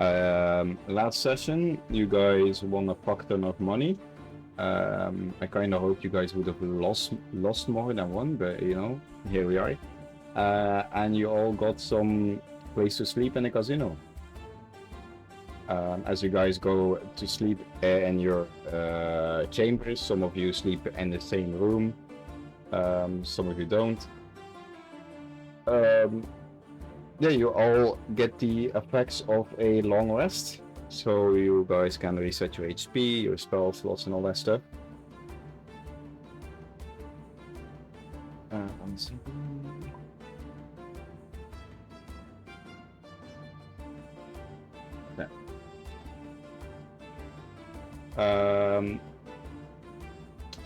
Last session, you guys won a fuck ton of money. I kind of hoped you guys would have lost more than one, but you know, here we are. And you all got some place to sleep in the casino. As you guys go to sleep in your chambers, some of you sleep in the same room, some of you don't. Yeah, you all get the effects of a long rest, so you guys can reset your HP, your spell slots, and all that stuff. One second.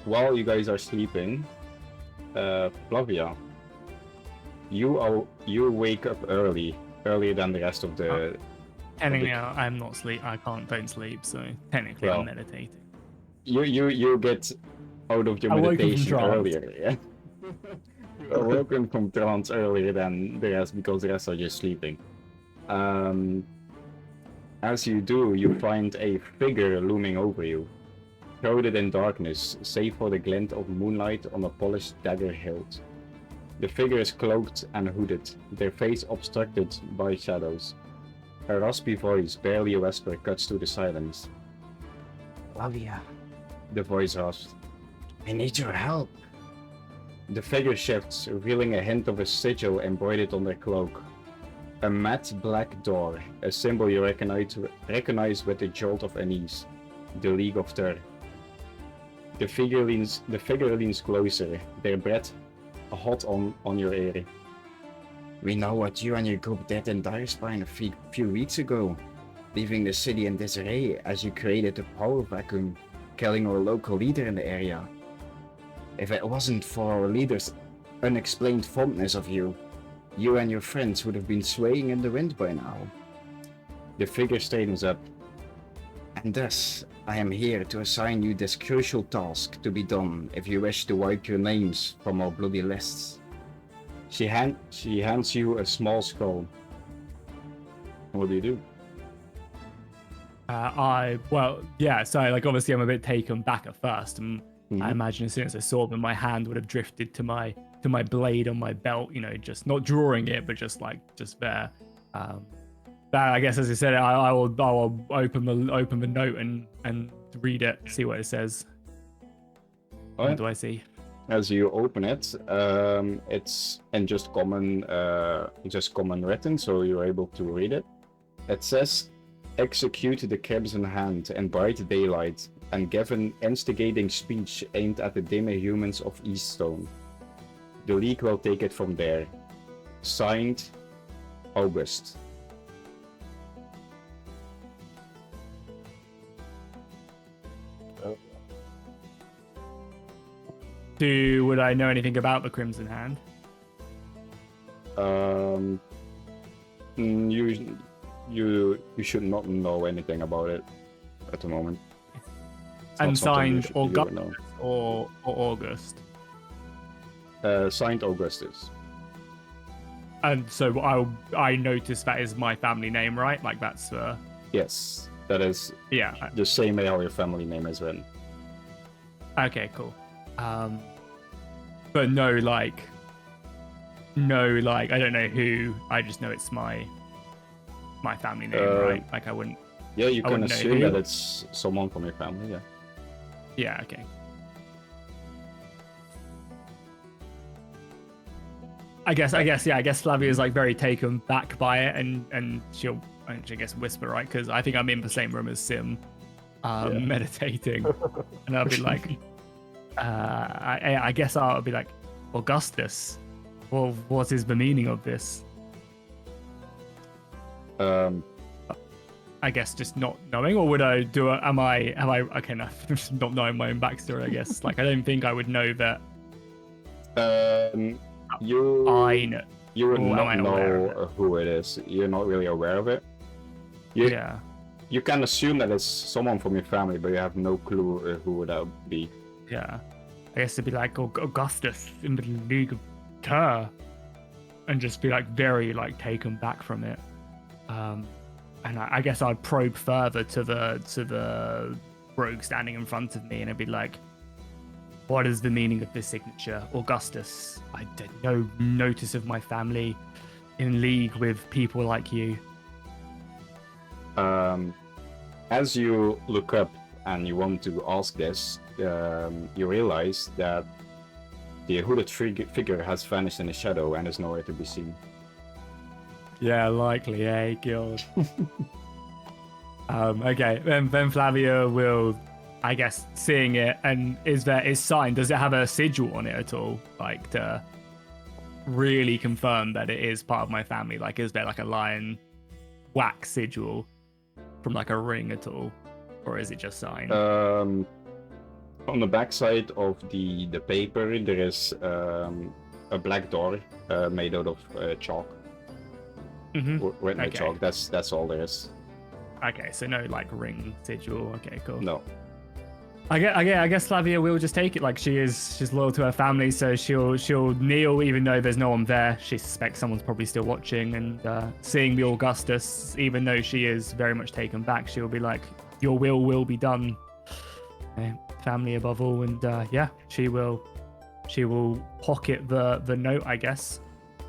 While you guys are sleeping, Flavia, you wake up earlier than the rest of the. Technically, I'm not sleep. Don't sleep. So technically, I'm meditating. You get out of your meditation earlier. Yeah. You're awoken from trance earlier than the rest because the rest are just sleeping. As you do, you find a figure looming over you, shrouded in darkness, save for the glint of moonlight on a polished dagger hilt. The figure is cloaked and hooded, their face obstructed by shadows. A raspy voice, barely a whisper, cuts through the silence. Flavia, the voice rasps. I need your help. The figure shifts, revealing a hint of a sigil embroidered on their cloak. A matte black door, a symbol you recognize with a jolt of unease. The League of Ter. The figure leans closer, their breath hot on your ear. We know what you and your group did in Direspine a few weeks ago, leaving the city in disarray as you created a power vacuum, killing our local leader in the area. If it wasn't for our leader's unexplained fondness of you, you and your friends would have been swaying in the wind by now. The figure straightens up. And thus, I am here to assign you this crucial task to be done if you wish to wipe your names from our bloody lists. She hands you a small scroll. What do you do? So like obviously I'm a bit taken back at first, and I imagine as soon as I saw them, my hand would have drifted to my blade on my belt, you know, just not drawing it, but just there. But I guess, as I said, I will open the note and read it, see what it says. Right. What do I see? As you open it, it's in just common written, so you're able to read it. It says, "Execute the Crimson Hand in bright daylight, and give an instigating speech aimed at the demi-humans of Eaststone. The League will take it from there. Signed, August." Would I know anything about the Crimson Hand? You should not know anything about it at the moment. And signed Augustus or August? Signed Augustus. And so I noticed that is my family name, right? Like that's Yes, that is the same way how your family name is written. Okay, cool. But no, I don't know who. I just know it's my family name, right? Like I wouldn't. Yeah, you can assume that it's someone from your family. Yeah. Yeah. Okay. I guess Flavia is like very taken back by it, and she'll I guess whisper, right? Because I think I'm in the same room as Sim, meditating, and I'll be like. I guess I'll be like, Augustus. Well, what is the meaning of this? I guess just not knowing, or would I do it? Am I okay? No, just not knowing my own backstory. I guess like I don't think I would know that. You would not know who it is. You're not really aware of it. You can assume that it's someone from your family, but you have no clue who would that be. Yeah, I guess it'd be like Augustus in the League of Ter, and just be like very like taken back from it. and I guess I'd probe further to the rogue standing in front of me, and I'd be like, "What is the meaning of this signature, Augustus? I did no notice of my family in league with people like you." As you look up and you want to ask this, you realize that the hooded figure has vanished in the shadow and is nowhere to be seen. Yeah, likely, eh, God. Okay, then Flavia will, I guess, seeing it, and is signed? Does it have a sigil on it at all, like to really confirm that it is part of my family? Like, is there like a lion wax sigil from like a ring at all, or is it just signed? On the backside of the paper, there is a black door made out of chalk. Written with chalk. That's all there is. Okay, so no like ring sigil. Okay, cool. No. I guess Flavia will just take it. Like she's loyal to her family, so she'll kneel even though there's no one there. She suspects someone's probably still watching, and seeing the Augustus, even though she is very much taken back, she'll be like, "Your will be done." Family above all, and yeah, she will pocket the note, I guess,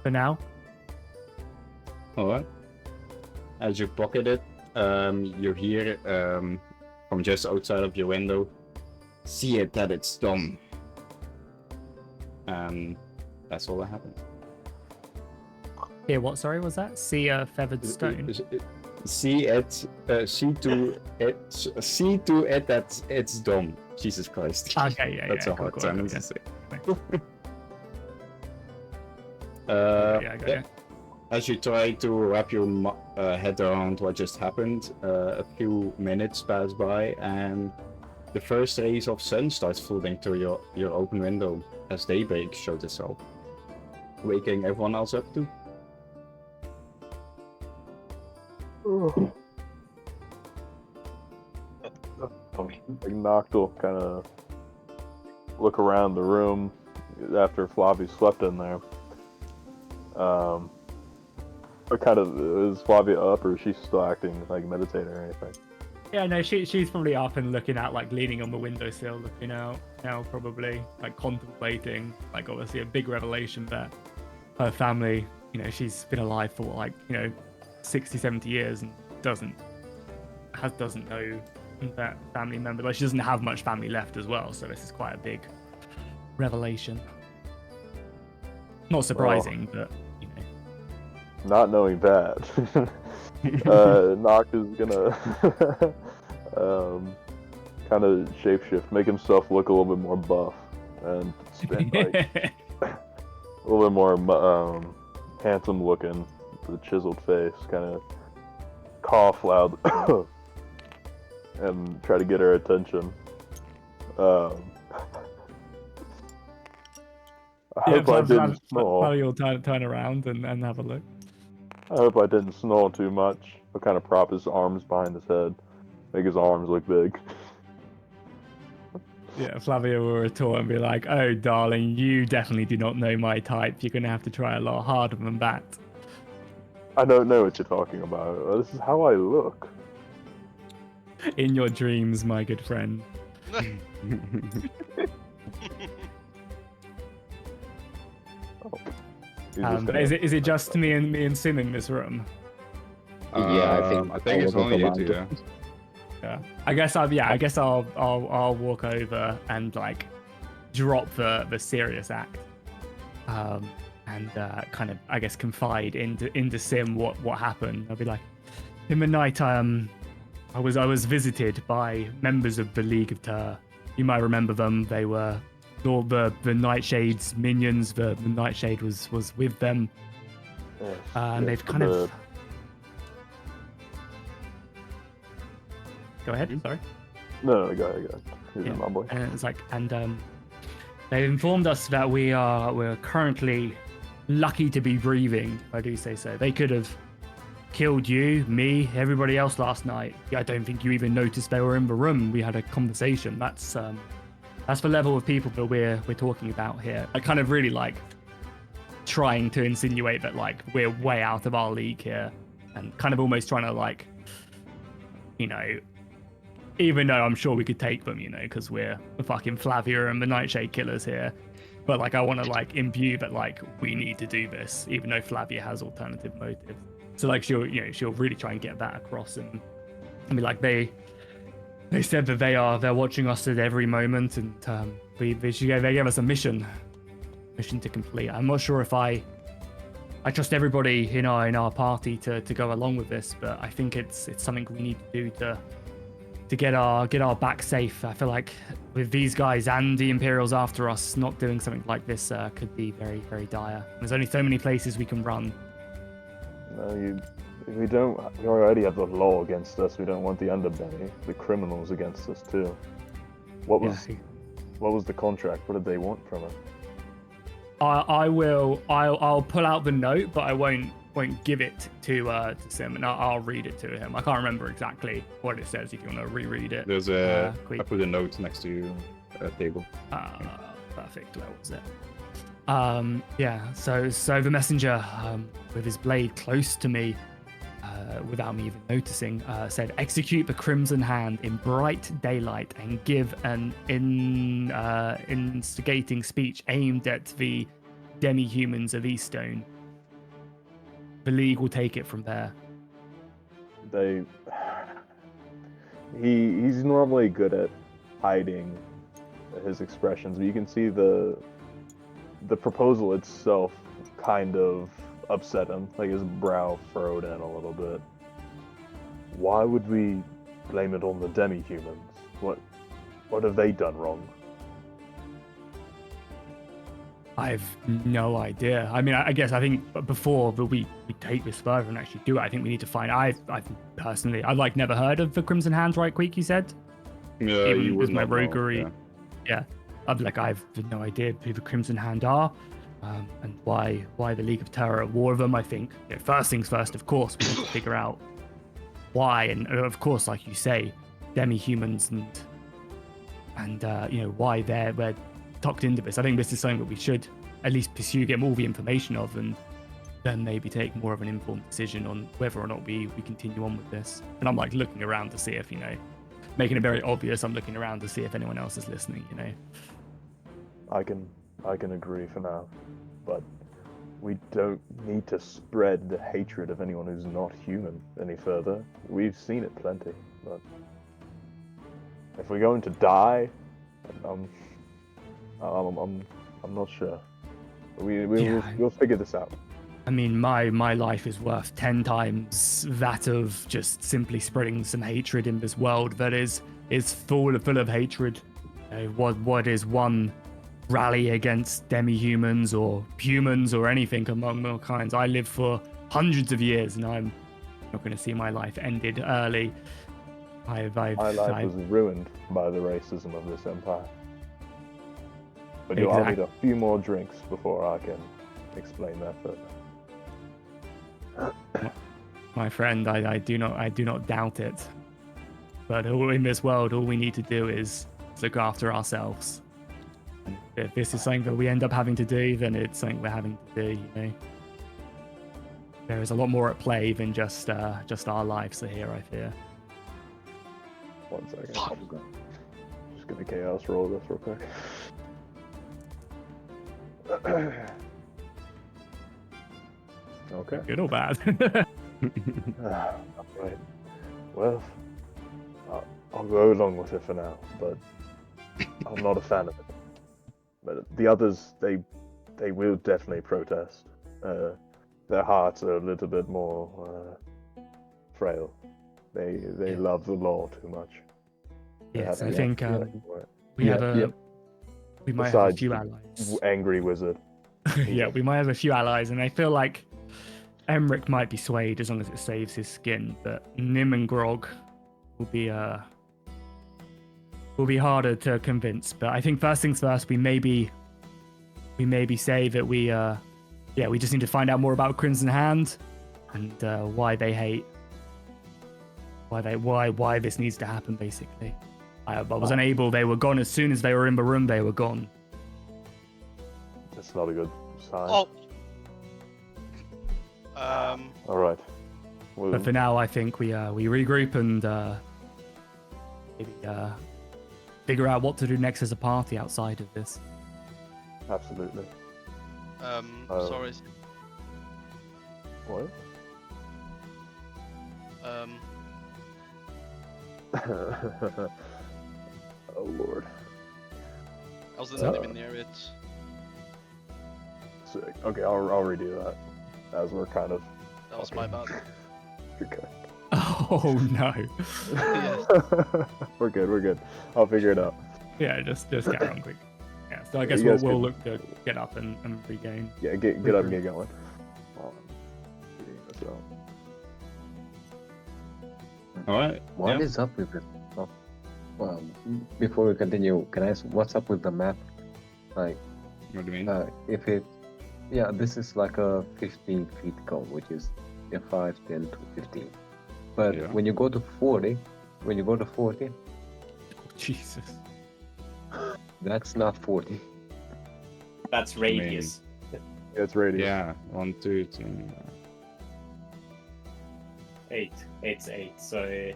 for now. Alright. As you pocket it, you hear from just outside of your window, "See it that it's done." And that's all that happened. Here, what? Sorry, was that? See a feathered stone. See to it that it's done. Jesus Christ. Okay, yeah, That's a cool, hard cool, sentence okay. to say. Yeah, I got it. As you try to wrap your head around what just happened, a few minutes pass by, and the first rays of sun starts flooding through your open window as daybreak shows itself, waking everyone else up too. Like Noct will kind of look around the room after Flavia slept in there. What kind of is Flavia up, or is she still acting like meditating or anything? Yeah, no, she's probably up and looking out, like leaning on the windowsill, looking out now, probably like contemplating. Like obviously a big revelation that her family, she's been alive for like 60, 70 years and doesn't know that family member. Like she doesn't have much family left as well, so this is quite a big revelation. Not surprising, but not knowing that, Noct is gonna kind of shapeshift, make himself look a little bit more buff, and spend like a little bit more handsome looking, with a chiseled face, kind of cough loud and try to get her attention. I hope I didn't snore. Probably you'll turn around and have a look. I hope I didn't snore too much. I'll kind of prop his arms behind his head, make his arms look big. Yeah, Flavia will retort and be like, "Oh, darling, you definitely do not know my type. You're going to have to try a lot harder than that." I don't know what you're talking about. This is how I look. In your dreams, my good friend. Is it just me and Sim in this room? Yeah, I think it's only you two. Yeah. Yeah. I guess I'll walk over and like drop the serious act, and kind of I guess confide into Sim what happened. I'll be like, in the night I was visited by members of the League of Ter. You might remember them. They were all the Nightshade's minions. The Nightshade was with them. Yes, And they've kind of... Go ahead, sorry. No, go ahead. He's my boy. And it's like, they've informed us that we're currently lucky to be breathing, if I do say so. They could have killed you, me, everybody else last night. I don't think you even noticed they were in the room. We had a conversation. That's the level of people that we're talking about here. I kind of really like trying to insinuate that like we're way out of our league here. and kind of almost trying to like, you know, even though I'm sure we could take them, you know, because we're the fucking Flavia and the Nightshade Killers here. But like, I want to like imbue that like we need to do this, even though Flavia has alternative motives. So like she'll really try and get that across and be like they said that they're watching us at every moment, and they gave us a mission to complete. I'm not sure if I trust everybody in our party to go along with this, but I think it's something we need to do to get our back safe. I feel like with these guys and the Imperials after us, not doing something like this could be very, very dire. There's only so many places we can run. No, we already have the law against us. We don't want the underbelly, the criminals against us too. What was the contract? What did they want from us? I'll pull out the note, but I won't give it to Sim, and I'll read it to him. I can't remember exactly what it says. If you want to reread it, There's I put a note next to you table. Perfect. Where was it? Yeah. So the messenger, with his blade close to me, without me even noticing, said, "Execute the Crimson Hand in bright daylight and give an instigating speech aimed at the demi-humans of Eaststone. The League will take it from there." He's normally good at hiding his expressions, but you can see the proposal itself kind of upset him, like his brow furrowed in a little bit. Why would we blame it on the demi-humans? What have they done wrong? I've no idea. I mean, I think before we take this further and actually do it, I think we need to find. I've personally, like never heard of the Crimson Hand, right? Queek, you said. Yeah, you with would my not know, roguery. Yeah, I've no idea who the Crimson Hand are, and why the League of Terror are at war with them. I think first things first, of course, we need to figure out why, and of course, like you say, demi-humans and why we're tucked into this. I think this is something that we should at least pursue, get more of the information of, and then maybe take more of an informed decision on whether or not we continue on with this. And I'm like looking around to see if, making it very obvious, I'm looking around to see if anyone else is listening, I can agree for now, but we don't need to spread the hatred of anyone who's not human any further. We've seen it plenty, but if we're going to die, I'm not sure. We'll figure this out. I mean, my life is worth 10 times that of just simply spreading some hatred in this world that is full of hatred. What is one rally against demi-humans or humans or anything among all kinds? I lived for hundreds of years, and I'm not going to see my life ended early. My life was ruined by the racism of this empire. But you'll need a few more drinks before I can explain that further. My friend, I do not doubt it. But in this world, all we need to do is look after ourselves. And if this is something that we end up having to do, then it's something we're having to do. There is a lot more at play than just our lives are here, I fear. 1 second. Just gonna chaos roll this real quick. Okay. Good or bad? Right. Well, I'll go along with it for now, but I'm not a fan of it. But the others, they will definitely protest. Their hearts are a little bit more frail. They love the law too much. Yes, I think we might have a few allies. Angry wizard. Yeah, we might have a few allies, and I feel like Emmerich might be swayed as long as it saves his skin, but Nim and Grog will be harder to convince. But I think first things first, we maybe say that we just need to find out more about Crimson Hand and why they hate, why this needs to happen. Basically, I was unable. They were gone as soon as they were in the room. They were gone. That's not a good sign. Oh. All right. But for now, I think we regroup and maybe figure out what to do next as a party outside of this. Absolutely. Sorry. What? Oh lord. I was not even near it. Sick. Okay, I'll redo that. As we're kind of. That was my bad. Okay. Oh no. Yes. We're good. I'll figure it out. Yeah, just get on quick. Yeah, so I guess You guys we'll can- look to get up and regain. Yeah, get up and get going. Figuring this out. All right. What yeah. is up with it? Oh, well, before we continue, can I ask what's up with the map? Like, What do you mean? if it, yeah, this is like a 15 feet cone, which is 5, 10 to 15. But Yeah. when you go to 40, Jesus. that's not 40. That's radius. It's radius. Yeah, 1, 2, 3. 8. It's 8. So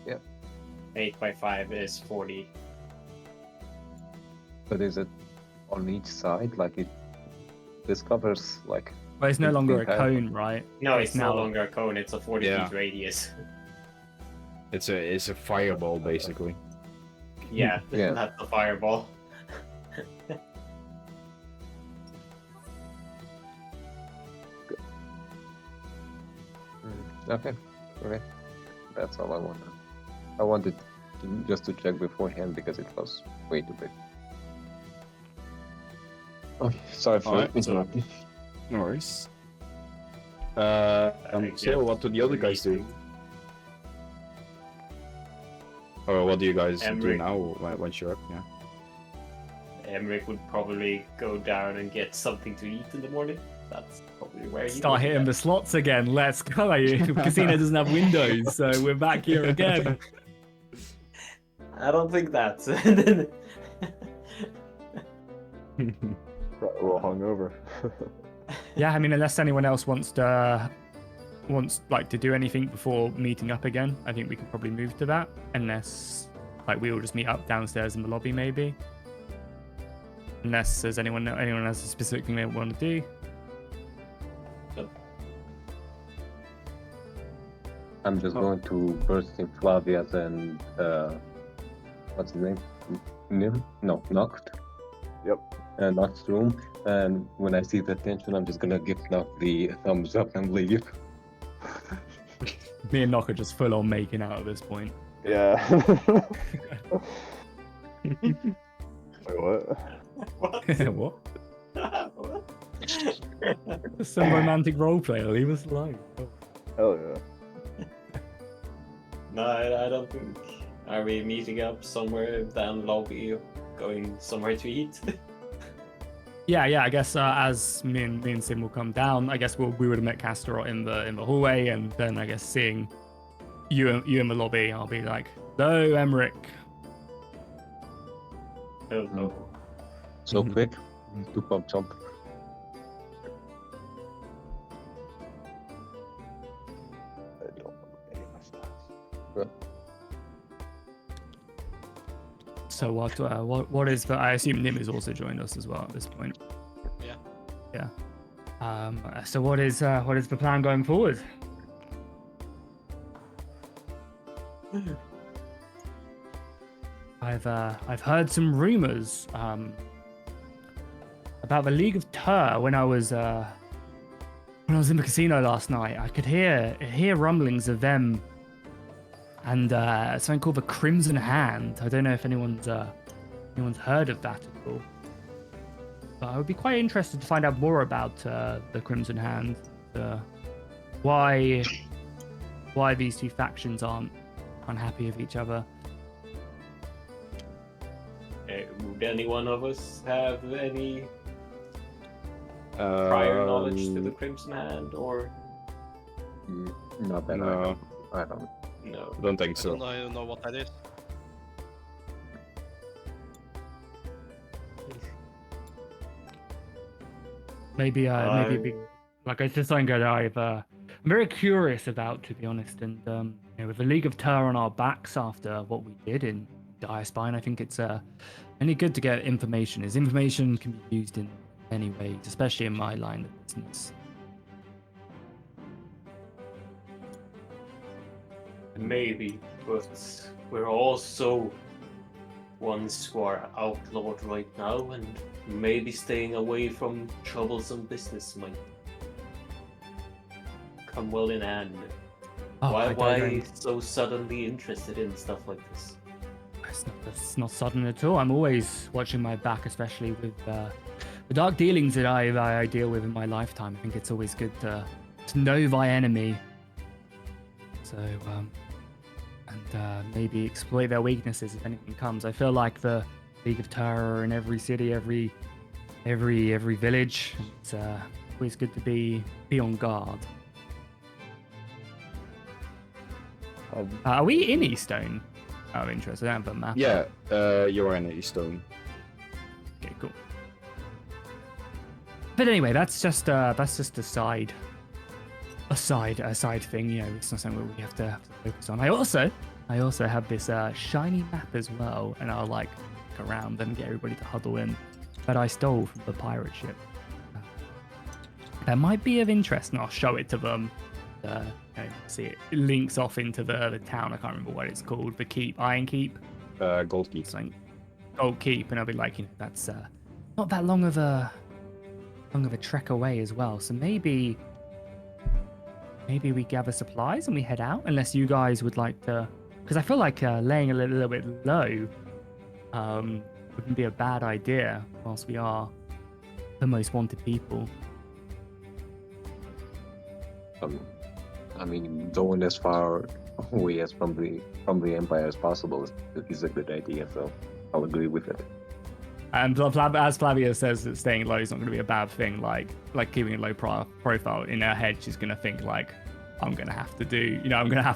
Yep. 8 by 5 is 40. But is it on each side? Like this covers like. But it's no longer a 15 cone, right? No, it's no now- longer a cone. It's a 40 Yeah. feet radius. It's a fireball basically. Yeah, Yeah. that's the fireball. Okay. That's all I wanted. I wanted just to check beforehand because it was way too big. Okay, sorry for Alright, so- interrupting. No worries. think So you what do the other guys do? Or what do you guys do Emmerich. now once you're up? Yeah. Emmerich would probably go down and get something to eat in the morning. That's probably where he Start would hitting get. the slots again. Let's go. Casino doesn't have windows, so we're back here again. I don't think that's. Probably a little hungover. Yeah, I mean, unless anyone else wants to do anything before meeting up again, I think we could probably move to that. Unless we all just meet up downstairs in the lobby, maybe. Unless there's anyone has a specific thing they want to do. I'm just going to burst in Flavia's and what's his name? Noct. Yep. Noct's room, and when I see the tension, I'm just gonna give Noct the thumbs up and leave. Me and Nock are just full on making out at this point. Yeah. Wait, what? What? Some romantic roleplay. Leave us alone. Hell yeah. No, I don't think. Are we meeting up somewhere down lobby, going somewhere to eat? Yeah. I guess as me and Sim will come down, I guess we would have met Castor in the hallway, and then I guess seeing you in the lobby, I'll be like, "Hello, Emmerich." Hello. So quick, to pump jump. I don't remember any of my stats. So what is the? I assume Nim has also joined us as well at this point. Yeah. Yeah. So what is the plan going forward? I've heard some rumors about the League of Tur when I was in the casino last night. I could hear rumblings of them and something called the Crimson Hand. I don't know if anyone's heard of that at all. But I would be quite interested to find out more about the Crimson Hand. Why these two factions aren't unhappy with each other. Would any one of us have any prior knowledge to the Crimson Hand, or Not that No, I don't. no? I don't think I so. don't know what that is. Maybe I- like it's just something that I've very curious about, to be honest. And with the League of Ter on our backs after what we did in Direspine, I think it's only good to get information. As information can be used in many ways, especially in my line of business. Maybe, but we're also ones who are outlawed right now, and maybe staying away from troublesome business might come well in hand. Oh, Why so suddenly interested in stuff like this? It's not sudden at all. I'm always watching my back, especially with the dark dealings that I deal with in my lifetime. I think it's always good to know thy enemy. So, and maybe exploit their weaknesses if anything comes. I feel like the League of Terror in every city, every village. It's always good to be on guard. Are we in Eastone? Out of interest, I don't have a map. Yeah, you're in Eastone. Okay, cool. But anyway, that's just a side thing. You know, it's not something we have to focus on. I also have this shiny map as well, and I'll like look around and get everybody to huddle in. That I stole from the pirate ship. That might be of interest, and I'll show it to them. See it links off into the town. I can't remember what it's called. The keep, Iron Keep, Gold Keep. Like Gold Keep, and I'll be like, that's not that long of a trek away as well. So maybe we gather supplies and we head out. Unless you guys would like to, because I feel like laying a little bit low wouldn't be a bad idea. Whilst we are the most wanted people. I mean, going as far away as from the Empire as possible is a good idea, so I'll agree with it. And as Flavia says that staying low is not going to be a bad thing, like keeping a low profile, in her head she's going to think like, I'm going to have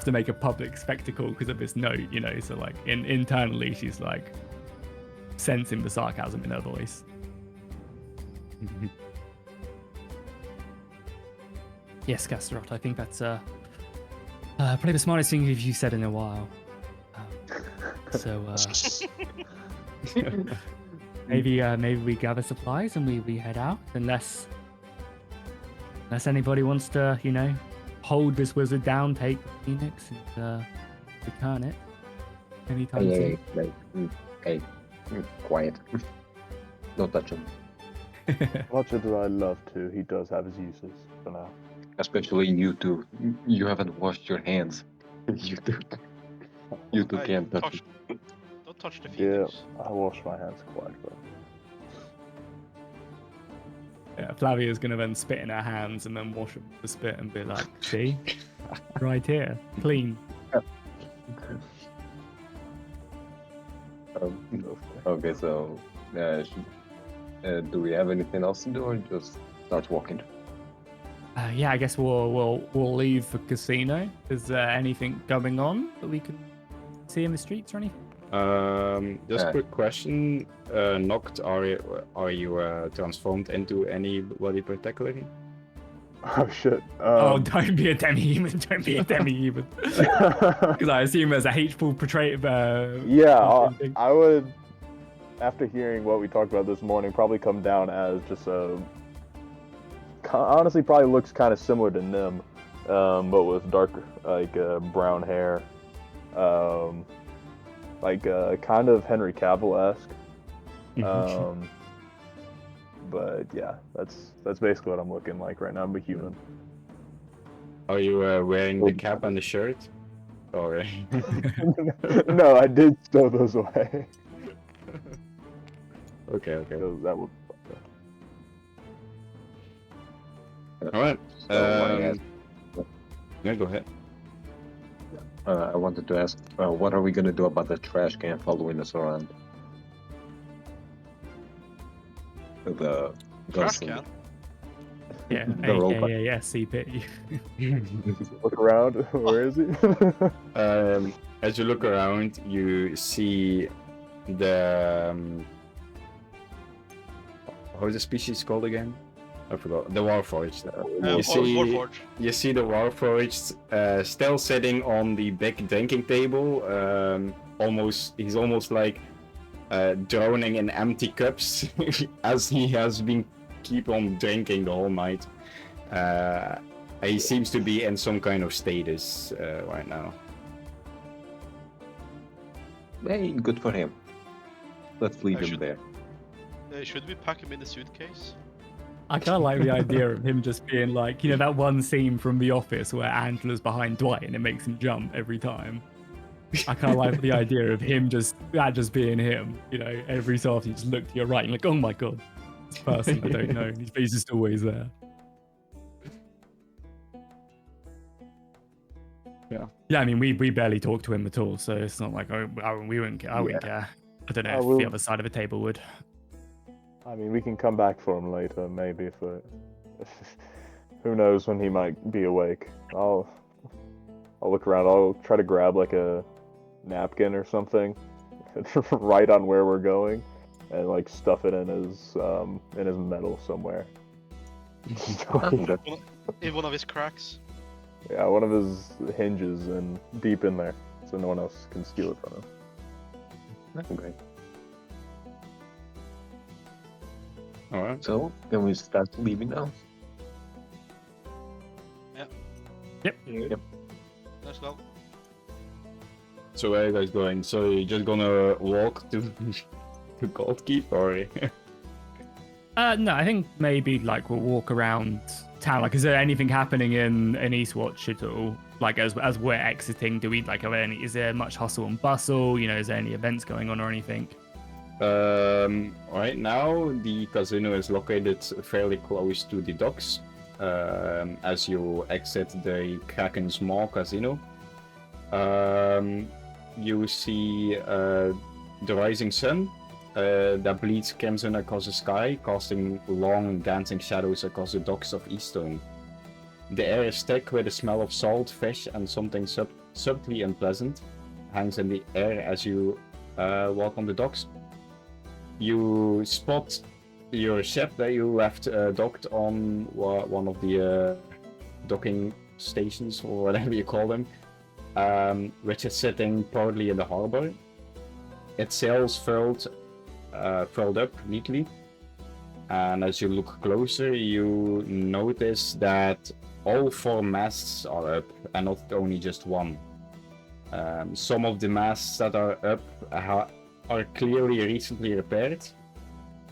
to make a public spectacle because of this note, so like internally she's like sensing the sarcasm in her voice. Yes, Gasterot, I think that's probably the smartest thing you've said in a while. Maybe we gather supplies and we head out, unless anybody wants to, hold this wizard down, take the phoenix, and return it anytime soon. Hey, quiet. Don't touch him. Much as I love to, he does have his uses for now. Especially you two. You haven't washed your hands. You two Hey, can't touch it. Don't touch the Yeah, phoenix. I wash my hands quite well. Yeah, Flavia's going to then spit in her hands and then wash them with the spit and be like, see? Right here. Clean. Okay, so do we have anything else to do, or just start walking? Yeah, I guess we'll leave the casino. Is there anything going on that we can see in the streets or anything? Just a quick question. Noct, are you transformed into anybody particularly? Oh shit. Don't be a demi-human. Don't be a demi-human. Because I assume there's a hateful portrait of Yeah, I would, after hearing what we talked about this morning, probably come down as just a... honestly probably looks kind of similar to Nim, but with darker, brown hair, kind of Henry Cavill-esque. But yeah, that's basically what I'm looking like right now. I'm a human. Are you wearing the cap and the shirt? Or No, I did stow those away. okay. So that would... All right. So, Yeah, go ahead. I wanted to ask, what are we gonna do about the trash can following us around? The Trash Gunson. can. Yeah, The robot. yeah, CP. Look around. Where is he? As you look around, you see the how's the species called again? I forgot. The Warforged. Oh, You see- Warforged. You see the Warforged still sitting on the big drinking table. He's almost like drowning in empty cups as he has been keep on drinking the whole night. He seems to be in some kind of status right now. Hey, good for him. Let's leave I him should- there. Should we pack him in the suitcase? I kind of like the idea of him just being like, you know, that one scene from The Office where Angela's behind Dwight and it makes him jump every time. I kind of like the idea of him just being him. You know, every so often you just look to your right and like, oh my god, this person I don't know. He's just always there. Yeah. Yeah, I mean, we barely talk to him at all, so it's not like we wouldn't care. I wouldn't care. I don't know I if will- the other side of the table would. I mean, we can come back for him later, maybe, if who knows when he might be awake. I'll look around. I'll try to grab like a napkin or something, right on where we're going, and like stuff it in his metal somewhere. In one of his cracks. Yeah, one of his hinges and deep in there, so no one else can steal it from him. Okay. Alright. So, can we start leaving now? Let's go. So where are you guys going? So you're just gonna walk to Gold Keep, or? No, I think maybe like we'll walk around town. Like, is there anything happening in Eastwatch at all? Like, as we're exiting, do we like is there much hustle and bustle? You know, is there any events going on or anything? Right now the casino is located fairly close to the docks. As you exit the Kraken Small Casino, you see the rising sun that bleeds crimson across the sky, casting long dancing shadows across the docks of Eastone. The air is thick with the smell of salt, fish, and something subtly unpleasant hangs in the air as you walk on the docks. You spot your ship that you left docked on one of the docking stations, or whatever you call them, which is sitting partly in the harbor. Its sails furled up neatly, and as you look closer, you notice that all 4 masts are up, and not only just one. Some of the masts that are up are clearly recently repaired,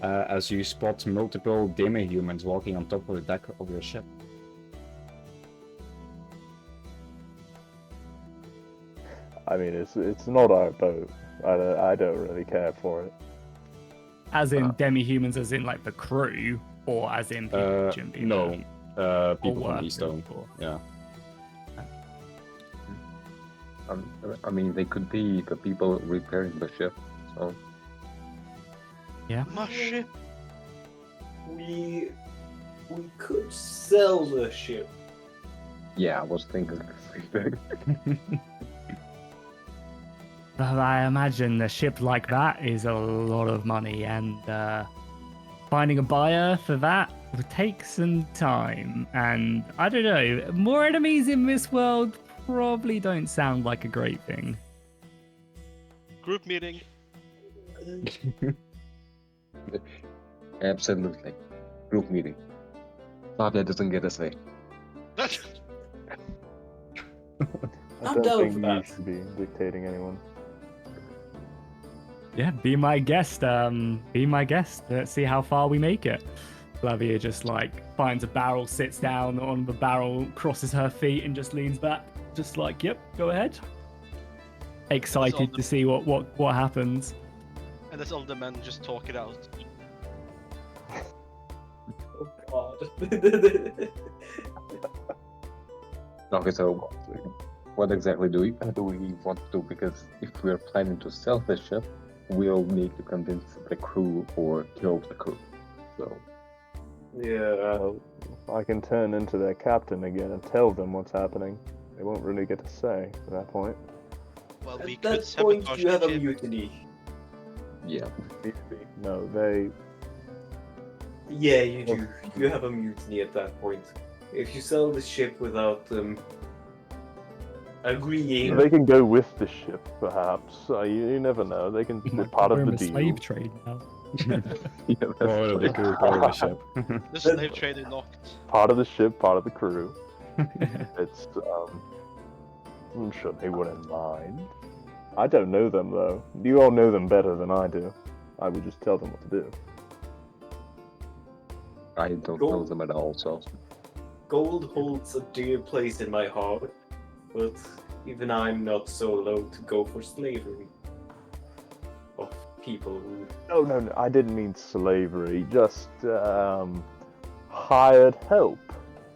as you spot multiple demi-humans walking on top of the deck of your ship. I mean, it's not our boat. I don't really care for it. As in demi-humans, as in like the crew, or as in people jumping No, there? people Or from workers, Eastone. or- Yeah. I mean, they could be the people repairing the ship. So, My ship. We could sell the ship. yeah, I was thinking the same thing. But I imagine a ship like that is a lot of money, and finding a buyer for that would take some time. And I don't know, more enemies in this world probably don't sound like a great thing. Group meeting. Absolutely. Group meeting. Flavia doesn't get a say. I I'm don't down think for you that. should be dictating anyone. Yeah, be my guest. Be my guest. Let's see how far we make it. Flavia just like finds a barrel, sits down on the barrel, crosses her feet, and just leans back, just like, "Yep, go ahead." Excited to see what happens. And that's all the men just talk it out. Oh god. Okay, so what exactly do we want to do? Because if we're planning to sell the ship, we'll need to convince the crew or kill the crew. So, Yeah. I can turn into their captain again and tell them what's happening. They won't really get to say at that point. Well, we At could that point, sabotage you have the a ship. mutiny. yeah. No, they Yeah, you do. You have a mutiny at that point. If you sell the ship without them agreeing, They can go with the ship, perhaps. You never know. They can be part of the a deal. slave trade now. Yeah, that's Part of the true. crew, part of the ship. The slave trader knocked. Part of the ship, part of the crew. It's I'm sure they wouldn't mind. I don't know them though. You all know them better than I do. I would just tell them what to do. I don't know them at all, so gold holds a dear place in my heart, but even I'm not so low to go for slavery of people who. No, I didn't mean slavery. Just hired help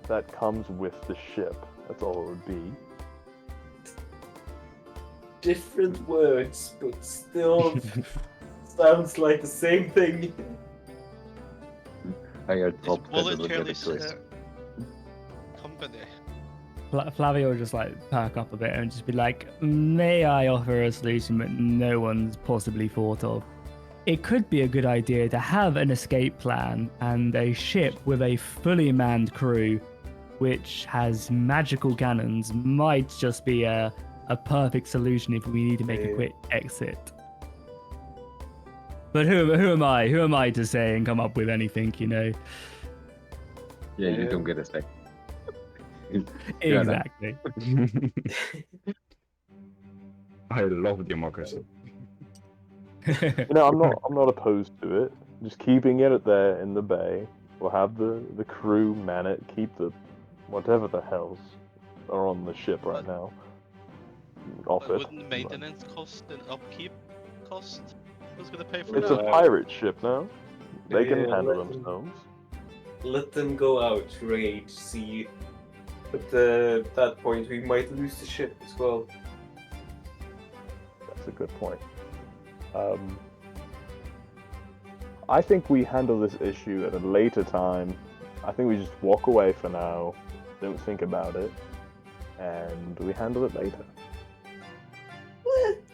that comes with the ship. That's all it would be. Different words, but still sounds like the same thing. hired It's help that doesn't get voluntarily a choice. company. Flavio will just like perk up a bit and just be like, may I offer a solution that no one's possibly thought of? It could be a good idea to have an escape plan and a ship with a fully manned crew which has magical cannons might just be a perfect solution if we need to make a quick exit. But who am I? Who am I to say and come up with anything, you know? Yeah, you don't get a say. Exactly. I love democracy. You know, I'm not opposed to it. Just keeping it there in the bay. We'll have the crew man it, keep the whatever the hells are on the ship right now. Off But it. wouldn't maintenance cost and upkeep cost? Who's gonna pay for It's that? a pirate ship now. They can Yeah, handle let them- themselves. Let them go out, raid, see. But at that point, we might lose the ship as well. That's a good point. I think we handle this issue at a later time. I think we just walk away for now, don't think about it, and we handle it later.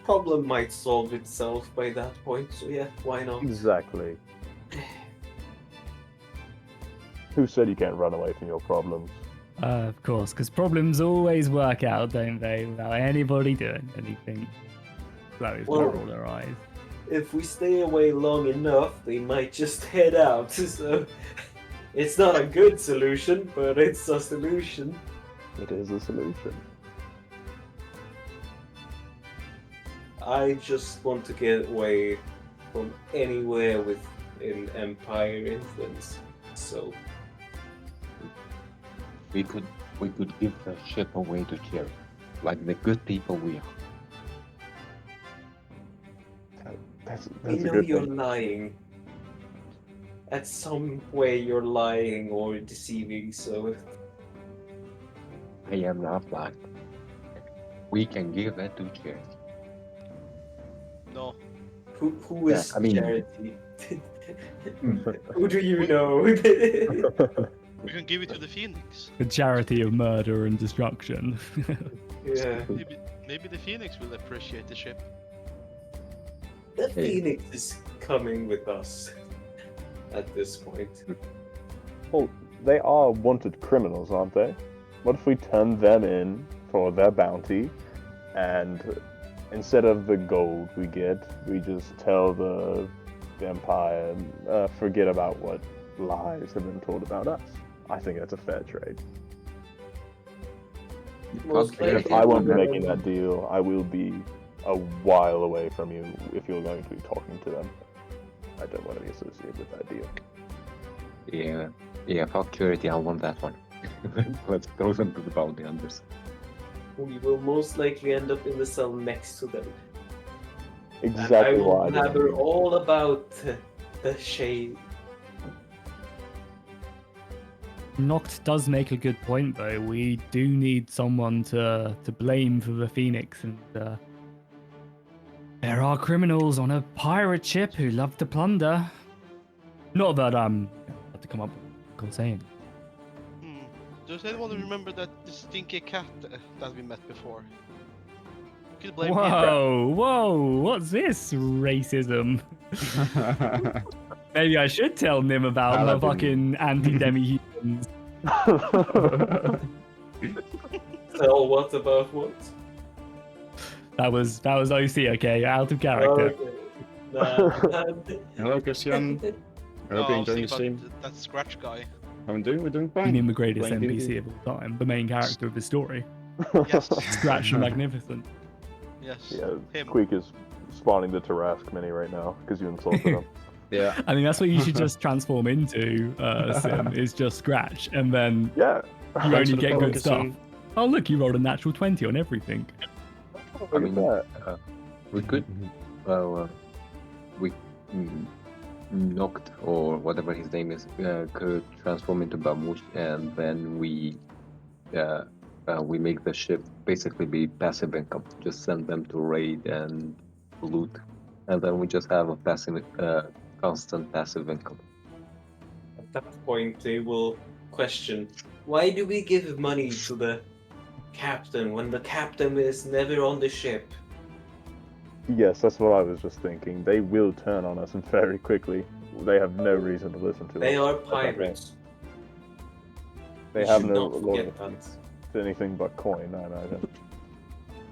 Problem might solve itself by that point, so yeah, why not? Exactly. Who said you can't run away from your problems? Of course, because problems always work out, don't they? Without anybody doing anything. Chloe's gonna Well- roll her eyes. If we stay away long enough, they might just head out, so it's not a good solution, but it's a solution. It is a solution. I just want to get away from anywhere with an Empire influence, so We could give the ship away to charity, like the good people we are. That's we a know good you're thing. lying. At some way you're lying or deceiving, so I am not lying. We can give it to charity. No. who is Yeah, I mean- charity? Who do you know? We can give it to the Phoenix. The charity of murder and destruction. Yeah. Maybe the Phoenix will appreciate the ship. The Hey. Phoenix is coming with us at this point. Well, they are wanted criminals, aren't they? What if we turn them in for their bounty, and instead of the gold we get, we just tell the Empire, forget about what lies have been told about us? I think that's a fair trade. Most Okay, If likely I won't be we'll- making that deal, I will be a while away from you if you're going to be talking to them. I don't want to be associated with that deal. Yeah, for charity, I want that one. Let's throw them to the bounty hunters. We will most likely end up in the cell next to them. Exactly and I will why I didn't blabber leave. all about the shade. Noct does make a good point, though. We do need someone to blame for the Phoenix, and there are criminals on a pirate ship who love to plunder. Not that I'm about to come up with a good saying. Does anyone remember that stinky cat that we met before? You could blame him. Whoa, what's this racism? Maybe I should tell Nim about my Paladin. fucking anti-demi-humans. So what about what? That was OC, okay? Out of character. Okay. Nah. Hello, Christian. I hope I you're was enjoying the thinking stream. about that scratch guy. How are we doing? We're doing fine. Nim, the greatest Playing NPC D&D. of all time, the main character of the story. Yes, Scratch the Magnificent. yes. Yeah, Him. Squeak is spawning the Tarask mini right now because you insulted him. Yeah. I mean, that's what you should just transform into, Sim, is just Scratch, and then Yeah. you Thanks only for the get follow, good stuff. Christian. Oh, look, you rolled a natural 20 on everything. Look I at mean, that. we could, well, we knocked or whatever his name is could transform into Bamush, and then we make the ship basically be passive income. Just send them to raid and loot, and then we just have a passive, constant passive income. At that point, they will question, why do we give money to the captain when the captain is never on the ship? Yes, that's what I was just thinking. They will turn on us very quickly. They have no reason to listen to They us. are at that point. pirates. They You have should no not forget loyalty that. to anything but coin, I imagine.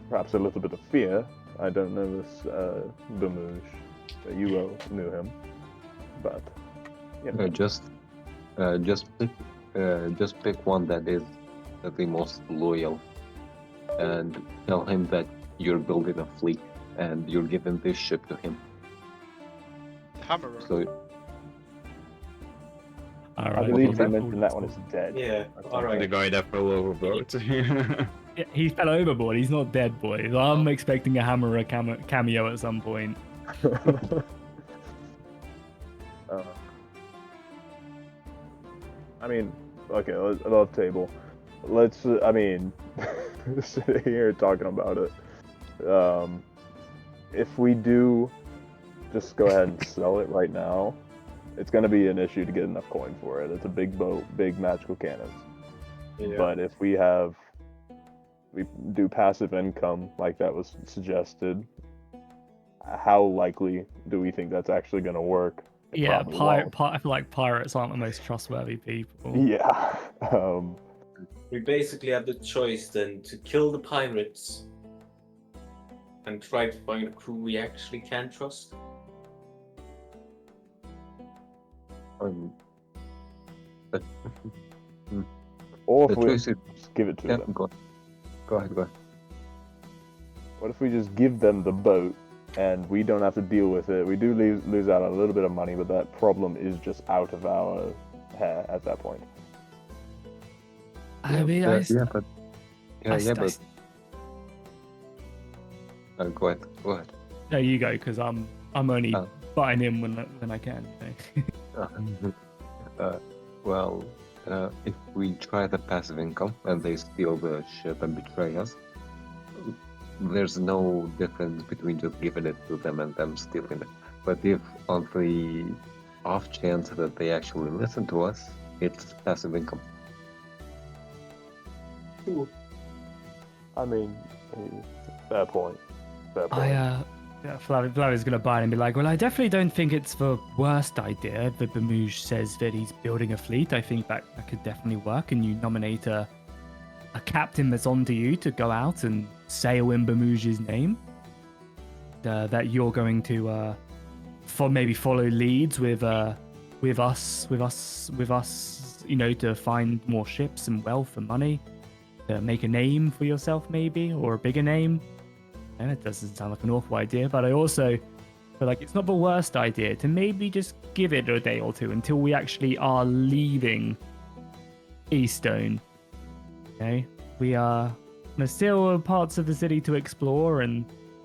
Perhaps a little bit of fear. I don't know this Bamouche. You knew him, but you know. Just pick one that is the most loyal, and tell him that you're building a fleet and you're giving this ship to him. Hammerer. So All I right. believe they well, mentioned that one is dead. Yeah, I think. alright. The guy that fell overboard. Yeah, he fell overboard. He's not dead, boys. I'm expecting a Hammerer cameo at some point. I mean, okay, another table. Let's, I mean, sitting here talking about it. If we do just go ahead and sell it right now, it's going to be an issue to get enough coin for it. It's a big boat, big magical cannons. Yeah. But if we do passive income like that was suggested, how likely do we think that's actually going to work? It Yeah, probably won't. I feel like pirates aren't the most trustworthy people. Yeah. We basically have the choice then to kill the pirates and try to find a crew we actually can trust. Or the if we choice is just give it to them. go ahead. What if we just give them the boat and we don't have to deal with it? We do lose out on a little bit of money, but that problem is just out of our hair at that point. I mean, but go ahead. No, you go, because I'm only Oh. buying in when I can. You know? Well, if we try the passive income and they steal the ship and betray us, there's no difference between just giving it to them and them stealing it. But if on the off chance that they actually listen to us, it's passive income. I mean, fair point. Fair point. Yeah, Flavi's gonna buy it and be like, well, I definitely don't think it's the worst idea that Bamouche says that he's building a fleet. I think that could definitely work, and you nominate a captain that's onto you to go out and sail in Bamouche's name. That you're going to maybe follow leads with us, you know, to find more ships and wealth and money, to make a name for yourself maybe, or a bigger name. And it doesn't sound like an awful idea, but I also feel like it's not the worst idea to maybe just give it a day or two until we actually are leaving Eaststone. Okay, there's still parts of the city to explore, and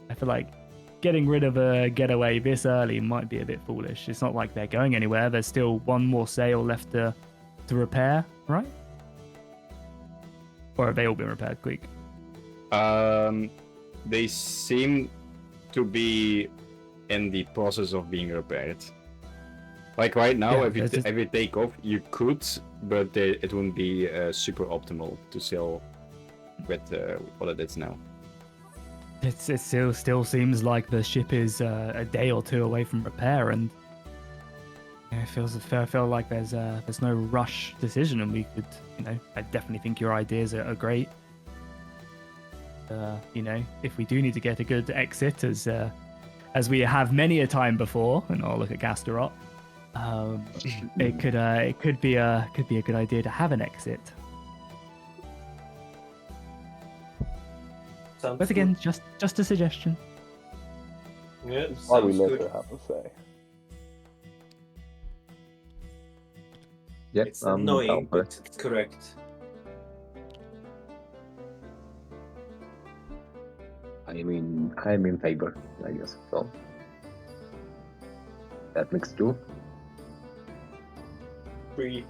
I feel like getting rid of a getaway this early might be a bit foolish. It's not like they're going anywhere. There's still one more sail left to repair, right? Or have they all been repaired, Quick? They seem to be in the process of being repaired. Like right now, Yeah, if you take off, you could, but it wouldn't be super optimal to sail with what it is now. It still seems like the ship is a day or two away from repair, and It feel like there's no rush decision, and we could, I definitely think your ideas are great. If we do need to get a good exit, as we have many a time before, and I'll look at Gasterot, it could be a good idea to have an exit. Sounds But again, just a suggestion. good. Yeah, Why we sounds let good. her have a say. Yep, It's I'm annoying, down for it. but it's correct. I'm in favor, I guess. So that makes 2. 3.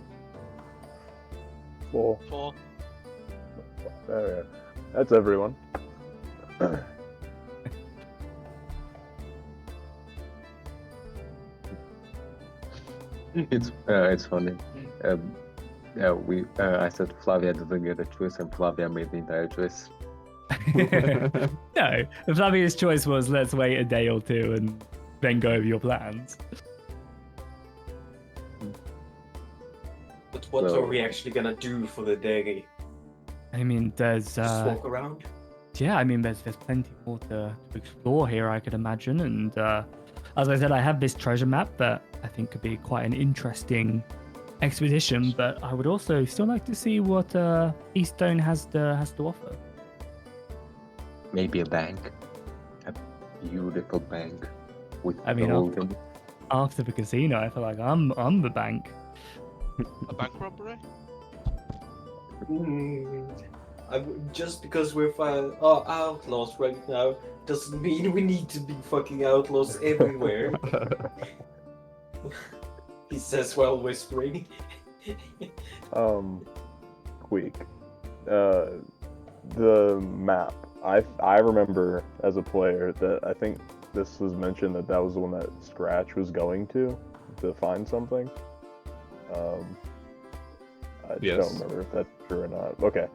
4. 4. Yeah. That's everyone. It's funny. I said Flavia doesn't get a choice, and Flavia made the entire choice. No, Flavia's choice was let's wait a day or two and then go over your plans. But what Well- are we actually gonna do for the day? I mean, there's Just walk around? there's plenty more to explore here, I could imagine. And as I said, I have this treasure map that I think could be quite an interesting expedition. But I would also still like to see what Eaststone has to offer. Maybe a bank, a beautiful bank with I mean, gold in it. After the casino, I feel like I'm the bank. A bank robbery? Just because we're outlaws right now doesn't mean we need to be fucking outlaws everywhere. He says while whispering. Queek. The map. I remember as a player that I think this was mentioned that was the one that Scratch was going to find something. I Yes. don't remember if that's true or not. Okay.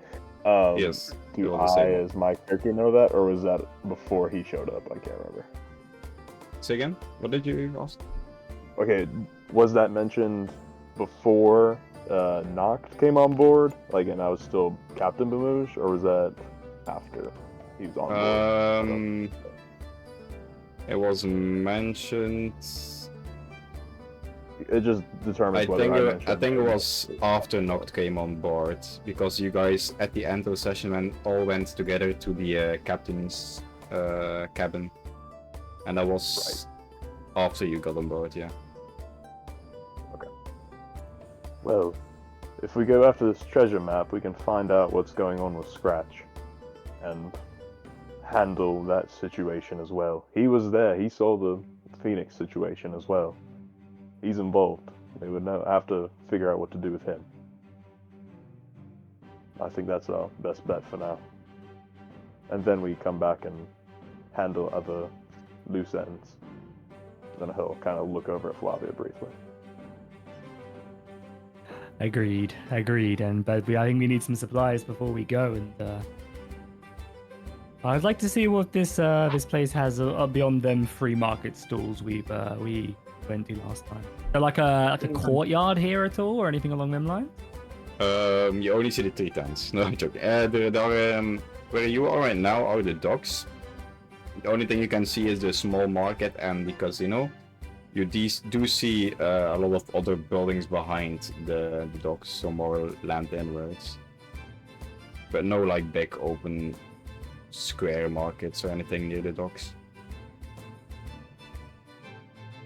Yes. Do you're the I, same one. as my character, know that, or was that before he showed up? I can't remember. Say again? What did you ask? Okay, was that mentioned before Noct came on board? Like, and I was still Captain Bamouche, or was that after he was on board? It was mentioned. It just determines whether I mentioned I think it was after Noct came on board, because you guys at the end of the session all went together to the captain's cabin, and that was after you got on board. Yeah. Well, if we go after this treasure map, we can find out what's going on with Scratch, and handle that situation as well. He was there. He saw the Phoenix situation as well. He's involved. We would have to figure out what to do with him. I think that's our best bet for now. And then we come back and handle other loose ends. Then he'll kind of look over at Flavia briefly. Agreed. But I think we need some supplies before we go, and I'd like to see what this place has beyond them free market stalls we went to last time. Is there like a courtyard here at all, or anything along them lines? You only see the 3 tents. No, I'm joking. Where you are right now are the docks. The only thing you can see is the small market, and because you do see a lot of other buildings behind the docks, so more land inwards. But no like big open square markets or anything near the docks.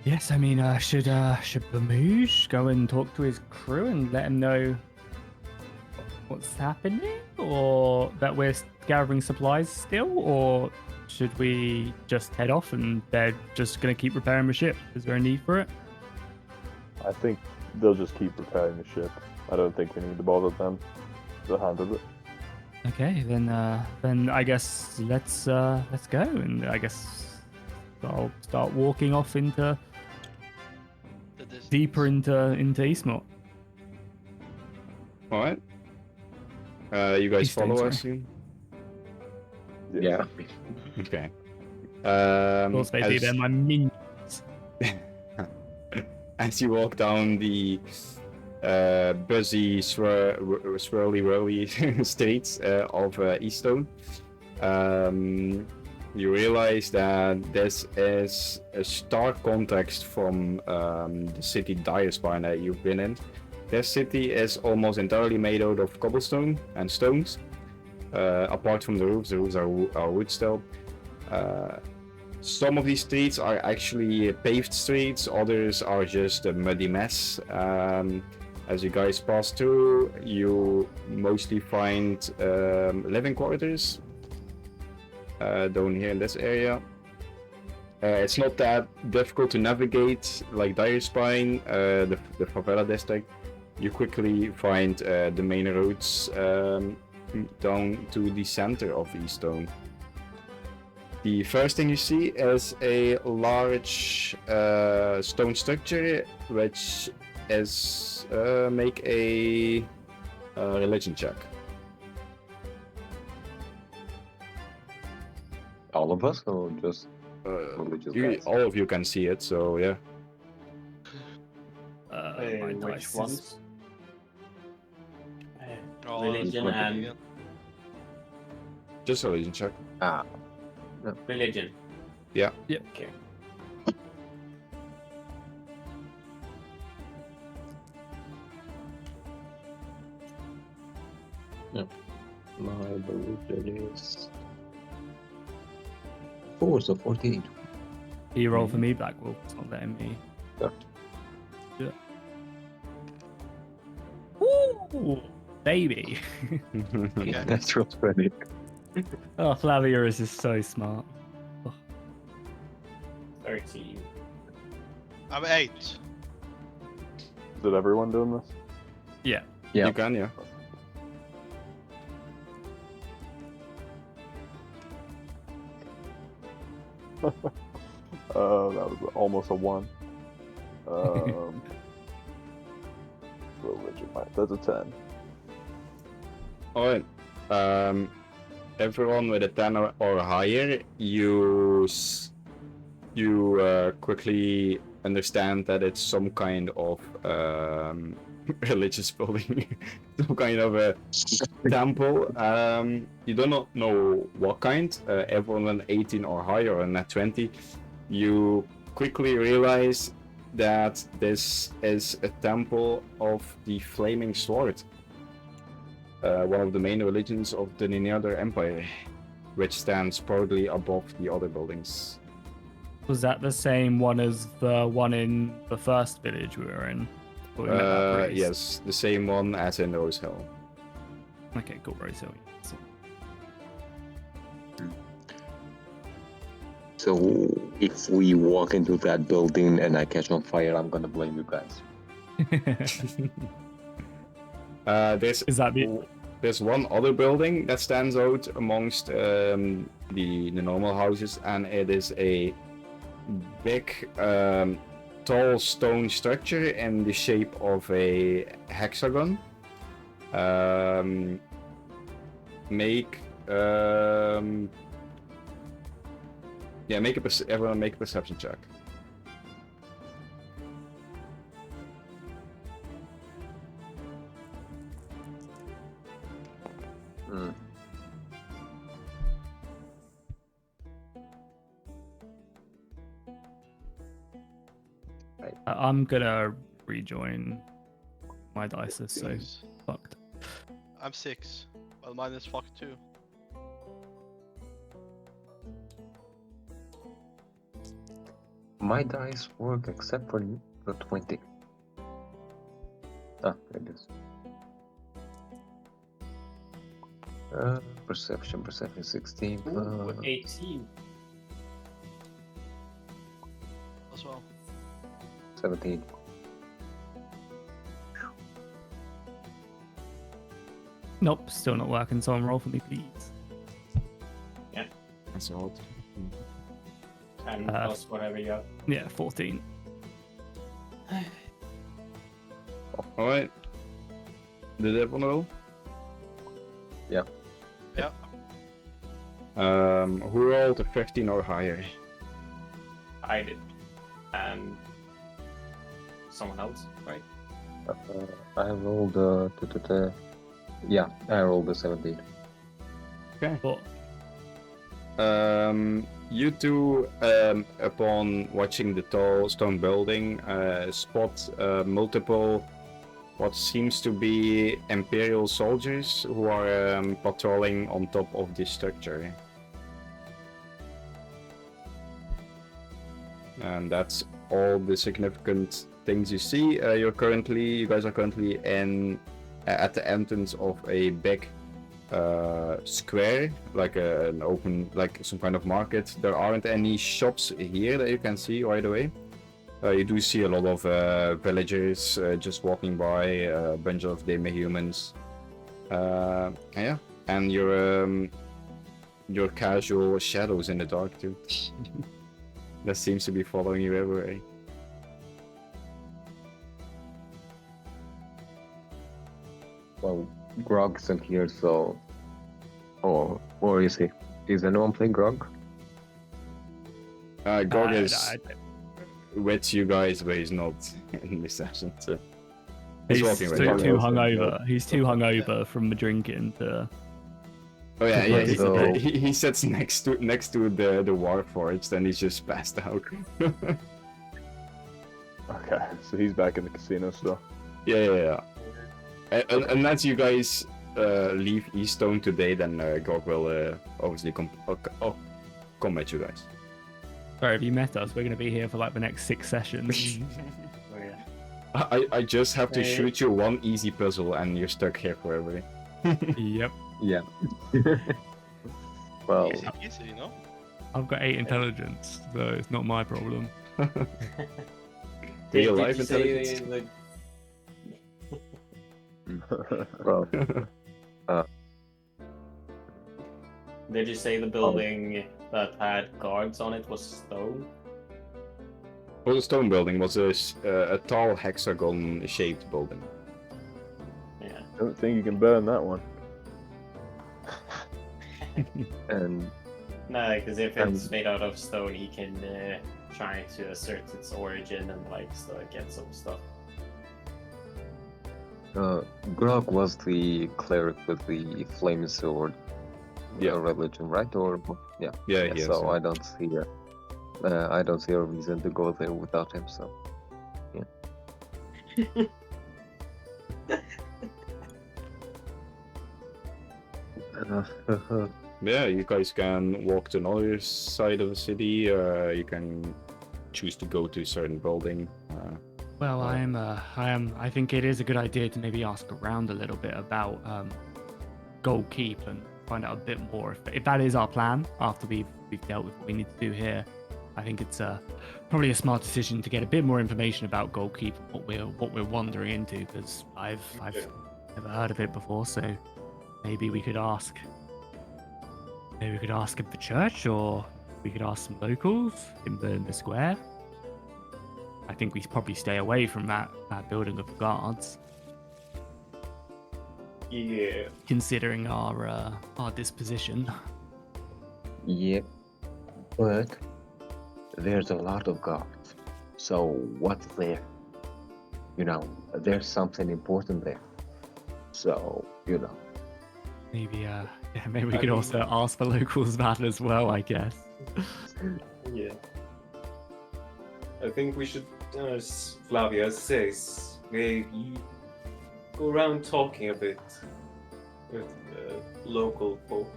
Yes, I mean, should Bamouche go and talk to his crew and let him know what's happening, or that we're gathering supplies still, or should we just head off and they're just going to keep repairing the ship? Is there a need for it? I think they'll just keep repairing the ship. I don't think we need to bother them to handle it. Okay, then I guess let's go, and I guess I'll start walking off into deeper into Eastmont. All right. You guys Eastern, follow, I sorry. assume. Yeah. Okay. Of course they do. as- They're my minions. as you walk down the busy, swirly, whirly streets of Eastone, you realize that this is a stark contrast from the city Direspine that you've been in. This city is almost entirely made out of cobblestone and stones. Apart from the roofs are wood still. Some of these streets are actually paved streets, others are just a muddy mess. As you guys pass through, you mostly find living quarters down here in this area. It's not that difficult to navigate like Direspine, the favela district. You quickly find the main roads down to the center of Eastone. The first thing you see is a large stone structure, which is make a religion check. All of us, or just religious guys? All of you can see it, so yeah. My Which dice is- ones? Oh, Religion that's and again. Just a religion check. religion. Yeah. Yeah. Okay. My religion is 4, so 48. Can you roll for me, Black Wolf? It's not letting me. Yeah. Yeah. Ooh, baby. Okay. Natural 20. Oh, Flavius is so smart. 13. I'm 8. Is it everyone doing this? Yeah. Yeah. You can, yeah. That was almost a 1. Religion, that's a 10. Alright. Everyone with a 10 or higher, you quickly understand that it's some kind of religious building, some kind of a temple. You do not know what kind. Everyone with 18 or higher, or net 20, you quickly realize that this is a temple of the Flaming Sword. One of the main religions of the Neneador Empire, which stands proudly above the other buildings. Was that the same one as the one in the first village we were in? Where we met that priest? Yes, the same one as in Rose Hill. Okay, cool, Rose Hill. So, So if we walk into that building and I catch on fire, I'm gonna blame you guys. is that the? There's one other building that stands out amongst the normal houses, and it is a big, tall stone structure in the shape of a hexagon. Everyone make a perception check. I'm gonna rejoin. My dice is so Nice. fucked. I'm 6. Well, mine is fucked too. My dice work except for the 20. Ah, there it is. Perception 16 Ooh, plus 18. As well. 17. Nope, still not working. Someone roll for me, please. That's odd. 10 plus whatever you have. Yeah, 14. Alright. Did everyone roll? Yeah. Yeah. Who rolled a 15 or higher? I did. And someone else, right? I rolled yeah, I rolled a 17. But You two, upon watching the tall stone building, spot multiple what seems to be Imperial soldiers who are patrolling on top of this structure. And that's all the significant things you see. You guys are currently in at the entrance of a big square, like an open, like some kind of market. There aren't any shops here that you can see right away. You do see a lot of villagers just walking by, a bunch of demi-humans. Yeah, and your casual shadows in the dark too. That seems to be following you everywhere. Well, Grog isn't here, so... Or is he? Is anyone playing Grog? Gog is with you guys, but he's not in this session. So he's walking too, right too now. hungover. He's too hungover from the drinking to. Oh yeah, yeah. So- He sits next to the Warforged, and he's just passed out. Okay, so he's back in the casino still. Yeah. Unless you guys leave Eastone today, then Gog will obviously come at you guys. Sorry, have you met us? We're going to be here for like the next 6 sessions. Oh yeah. I just have to Hey. shoot you one easy puzzle, and you're stuck here forever. Yep. Yeah. Well, Easy, you know? I've got 8 intelligence, so it's not my problem. Do you Did live you say intelligence? well, Did you say the building that had guards on it was stone? Well, the stone building was a tall hexagon-shaped building. Yeah. I don't think you can burn that one. and No, because if it's made out of stone, he can try to assert its origin and like get some stuff. Grog was the cleric with the flame sword. Yeah. Religion, right? Or yeah. Yeah, he is, So yeah. I don't see a reason to go there without him. So yeah. Yeah, you guys can walk to another side of the city. You can choose to go to a certain building. Well, I think it is a good idea to maybe ask around a little bit about Gold Keep and find out a bit more. If that is our plan, after we've dealt with what we need to do here, I think it's probably a smart decision to get a bit more information about Gold Keep and what we're wandering into, because I've never heard of it before. So maybe we could ask. Maybe we could ask at the church, or we could ask some locals in the square. I think we should probably stay away from that building of guards, Yeah. considering our disposition. Yeah, but there's a lot of guards. So what's there? You know, there's something important there. So, you know. Maybe maybe we could also ask the locals that as well, I guess. Yeah. I think we should, as Flavia says, maybe go around talking a bit with local folk.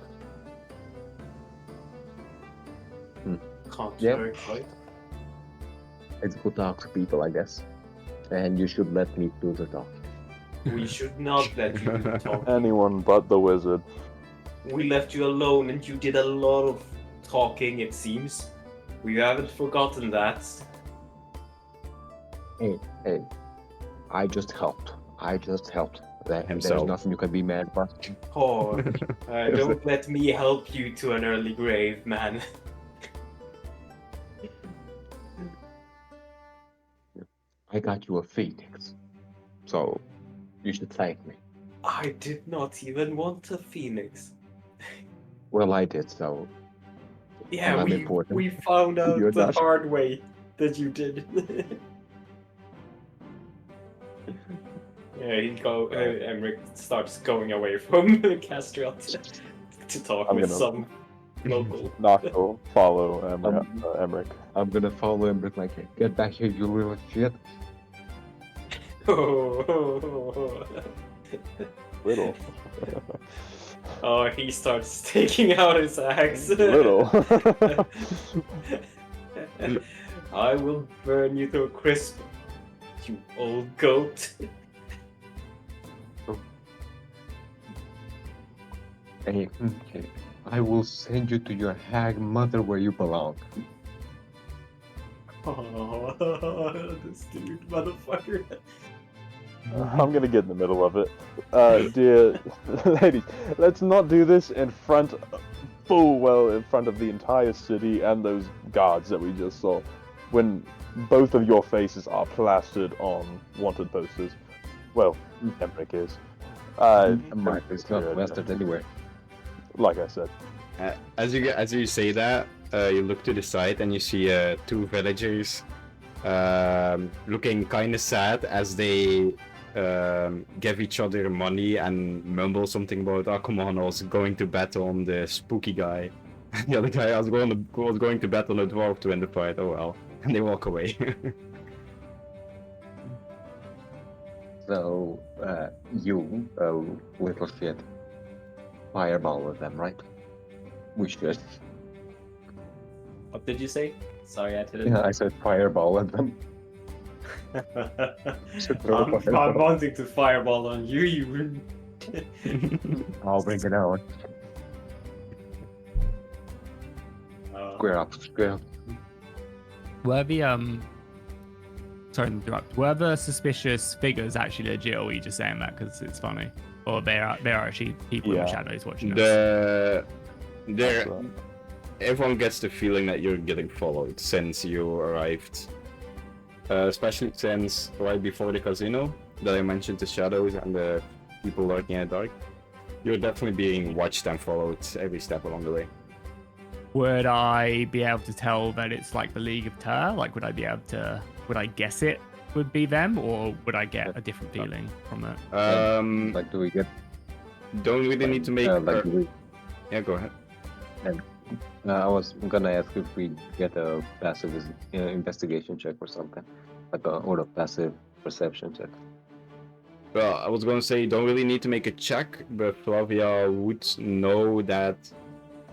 Can't Yep. hurt, right? It's good to talk to people, I guess. And you should let me do the talking. We should not let you talk. Anyone but the wizard. We left you alone and you did a lot of talking, it seems. We haven't forgotten that. Hey, I just helped. There's Himself. nothing you can be mad about. Oh, don't let me help you to an early grave, man. I got you a phoenix. So, you should thank me. I did not even want a phoenix. Well, I did, so Yeah, I'm we important. found out You're the not. hard way that you did. Emric starts going away from Castriel to talk I'm with gonna- some local. Nocto, follow Emric. I'm gonna follow him, but like, get back here, you little shit. Little. Oh, he starts taking out his axe. Little. I will burn you to a crisp, you old goat. Hey, okay. I will send you to your hag mother where you belong. Oh, this dude, motherfucker. I'm gonna get in the middle of it. Dear ladies, let's not do this in front, full well in front of the entire city and those guards that we just saw. When both of your faces are plastered on wanted posters. Well, Emric is. My face not plastered anywhere. Like I said. As you say that, you look to the side and you see two villagers looking kind of sad as they give each other money and mumble something about, "Oh, come on, I was going to bet on the spooky guy." And the other guy, "I was going to bet on the dwarf to win the fight." Oh well, and they walk away. So, you, little shit, fireball with them, right? We should. What did you say? Sorry, I didn't. Yeah, I said fireball at them. Should throw a I'm fireball. wanting to fireball on you, you. I'll bring it out. Square up, square up. Were the sorry to interrupt. Were the suspicious figures actually legit, or were you just saying that because it's funny? Or they are actually people in the Yeah. shadows watching us? Everyone gets the feeling that you're getting followed since you arrived. Especially since right before the casino that I mentioned the shadows and the people lurking in the dark. You're definitely being watched and followed every step along the way. Would I be able to tell that it's like the League of Ter? Like, would I guess it would be them, or would I get a different feeling from it? Like, do we get? Don't really need to make. Like, do we, Yeah, go ahead. I was gonna ask if we get a passive investigation check or something, or a passive perception check. Well, I was going to say you don't really need to make a check, but Flavia would know that,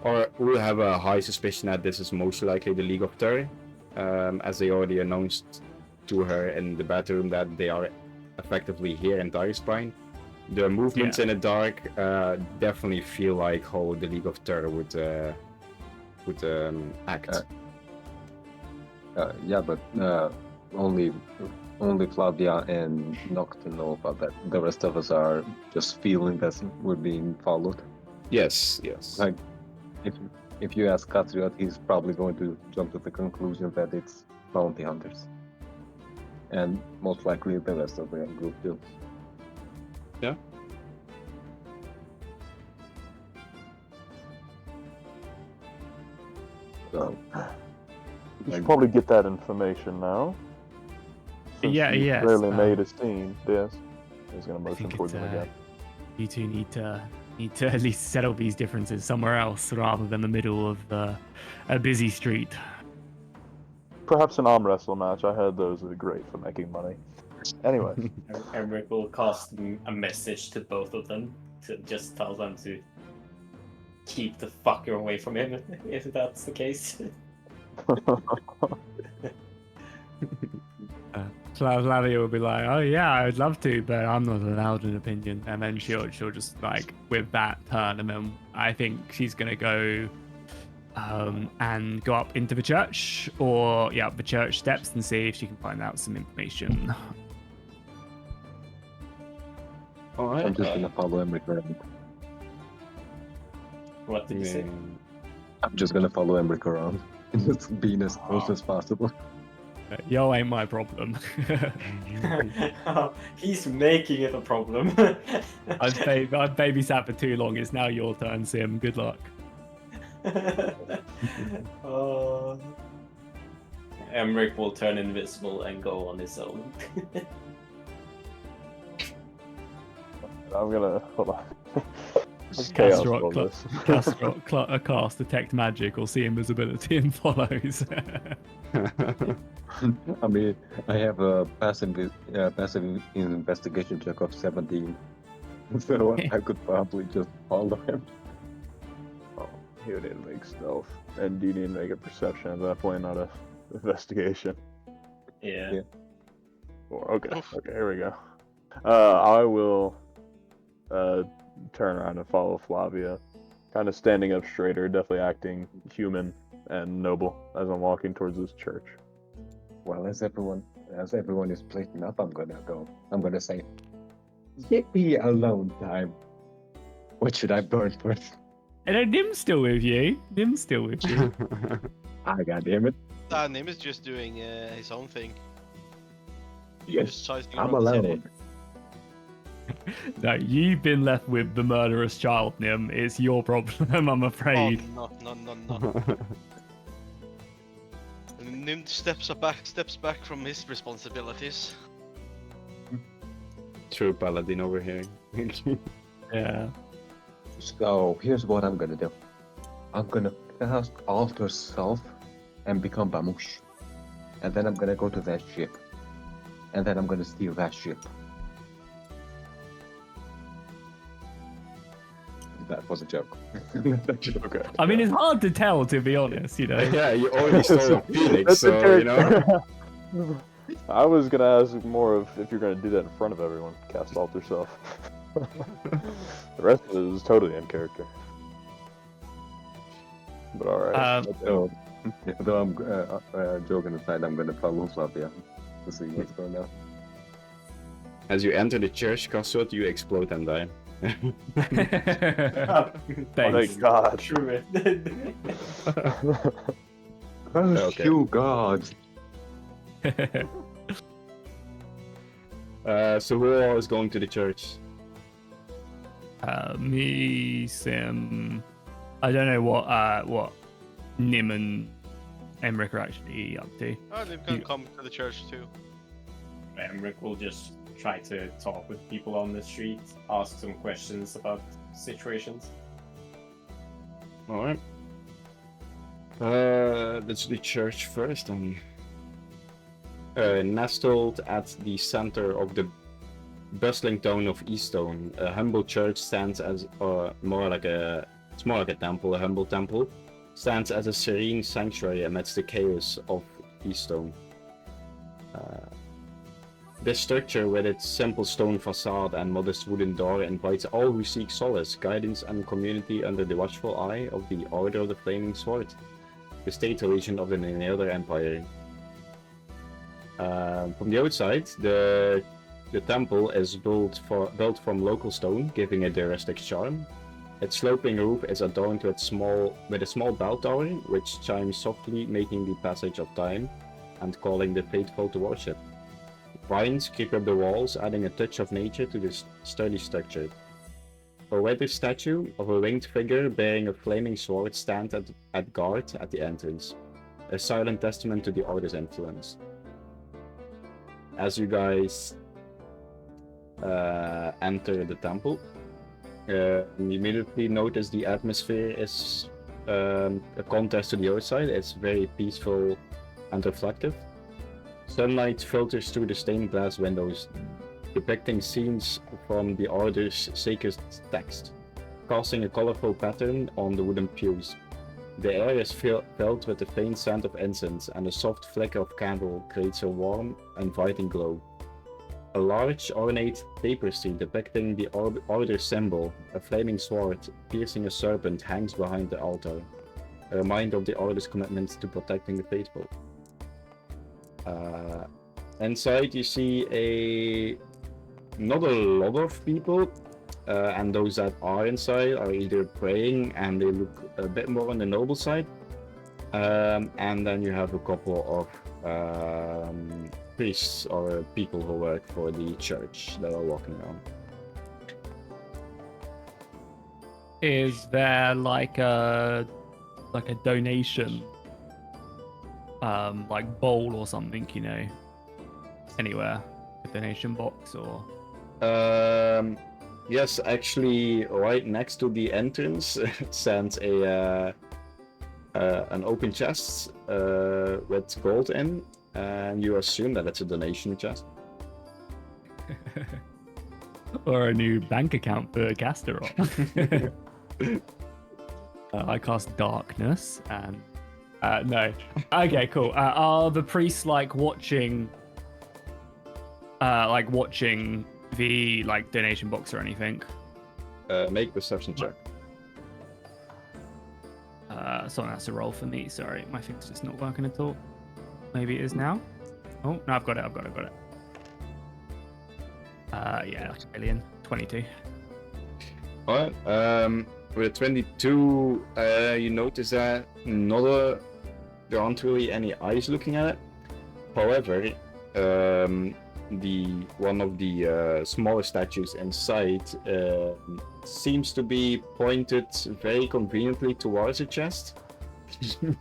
or will have a high suspicion that this is most likely the League of Ter, as they already announced to her in the bedroom that they are effectively here in Direspine. The movements in the dark definitely feel like how the League of Ter would act. Yeah, but only Flavia and Nocte know about that. The rest of us are just feeling that we're being followed. Yes. Like, if you ask Catriot, he's probably going to jump to the conclusion that it's bounty hunters, and most likely the rest of the group too. Yeah. So, You should probably get that information now. Since Yeah, you yes, clearly made a scene. Yes. He's gonna I motion think towards it's, him again. you two need to at least settle these differences somewhere else rather than the middle of a busy street. Perhaps an arm wrestle match. I heard those are great for making money. Anyways. Emric will cast a message to both of them to just tell them to keep the fucker away from him, if that's the case. Flavia will be like, "Oh yeah, I'd love to, but I'm not allowed an opinion." And then she'll just like with that turn, and then I think she's gonna go and go up into the church, or up the church steps, and see if she can find out some information. All right. I'm just gonna follow Emric around. What did you say? I'm just gonna follow Emric around. Just being as close as possible. Yo ain't my problem. He's making it a problem. I've babysat for too long. It's now your turn, Sim. Good luck. Emric will turn invisible and go on his own. I'm gonna hold on. Chaos roll this. Cast detect magic or see invisibility and follows. I mean, I have a passive investigation check of 17, so I could probably just follow him. Oh, you need to make stealth, and you need to make a perception at that point, not a investigation. Yeah. Okay, here we go. I will turn around and follow Flavia, kind of standing up straighter, definitely acting human and noble as I'm walking towards this church. Well, as everyone is splitting up, I'm gonna say, yippee, alone time. What should I burn first? And Nim's still with you. Ah, goddammit. Nim is just doing his own thing. Yes, Just sizing I'm around the city. alone. No, you've been left with the murderous child, Nim. It's your problem, I'm afraid. Oh, no. And Nim steps back from his responsibilities. True paladin over here. Yeah. So here's what I'm gonna do. I'm gonna cast Alter Self and become Bamush. And then I'm gonna go to that ship. And then I'm gonna steal that ship. That was a joke. Okay. I mean, it's hard to tell, to be honest, you know. Yeah, you already stole a phoenix, That's so the you know. I was gonna ask more of if you're gonna do that in front of everyone, cast Alter Self. The rest of it is totally in character. But alright. Though I'm joking aside, I'm gonna follow Flavia to see what's going on. As you enter the church, Kasut, you explode and die. Thanks. Thank God. True. Okay. You gods. So who all is going to the church? Me, Sim. I don't know what Nim and Emmerich are actually up to. Oh, Nim can come to the church too. Emmerich will just try to talk with people on the street, ask some questions about situations. Alright. Let's do church first then. Nestled at the center of the bustling town of Eastone, a humble church stands as it's more like a temple, a humble temple, stands as a serene sanctuary amidst the chaos of Eastone. This structure, with its simple stone facade and modest wooden door, invites all who seek solace, guidance, and community under the watchful eye of the Order of the Flaming Sword, the state religion of the Neneador Empire. From the outside, the temple is built from local stone, giving it a rustic charm. Its sloping roof is adorned with a small bell tower, which chimes softly, making the passage of time and calling the faithful to worship. Vines creep up the walls, adding a touch of nature to this sturdy structure. A weathered statue of a winged figure bearing a flaming sword stands at guard at the entrance, a silent testament to the Order's influence. As you guys enter the temple, you immediately notice the atmosphere is a contrast to the outside. It's very peaceful and reflective. Sunlight filters through the stained glass windows, depicting scenes from the Order's sacred text, casting a colorful pattern on the wooden pews. The air is filled with the faint scent of incense, and a soft flicker of candle creates a warm, inviting glow. A large, ornate tapestry depicting the Order's symbol, a flaming sword piercing a serpent, hangs behind the altar, a reminder of the Order's commitment to protecting the faithful. Inside you see not a lot of people, and those that are inside are either praying and they look a bit more on the noble side, and then you have a couple of priests or people who work for the church that are walking around. Is there like a donation like bowl or something, you know, anywhere, a donation box or Yes, actually, right next to the entrance stands an open chest with gold in, and you assume that it's a donation chest. Or a new bank account for Castorot. I cast Darkness and no. Okay, cool. Are the priests watching the donation box or anything? Make perception check. Sorry, that's a roll for me. Sorry, my thing's just not working at all. Maybe it is now. Oh no, I've got it. Yeah, like a billion. 22. Alright, with 22, you notice that there aren't really any eyes looking at it. However, one of the smaller statues inside seems to be pointed very conveniently towards a chest. So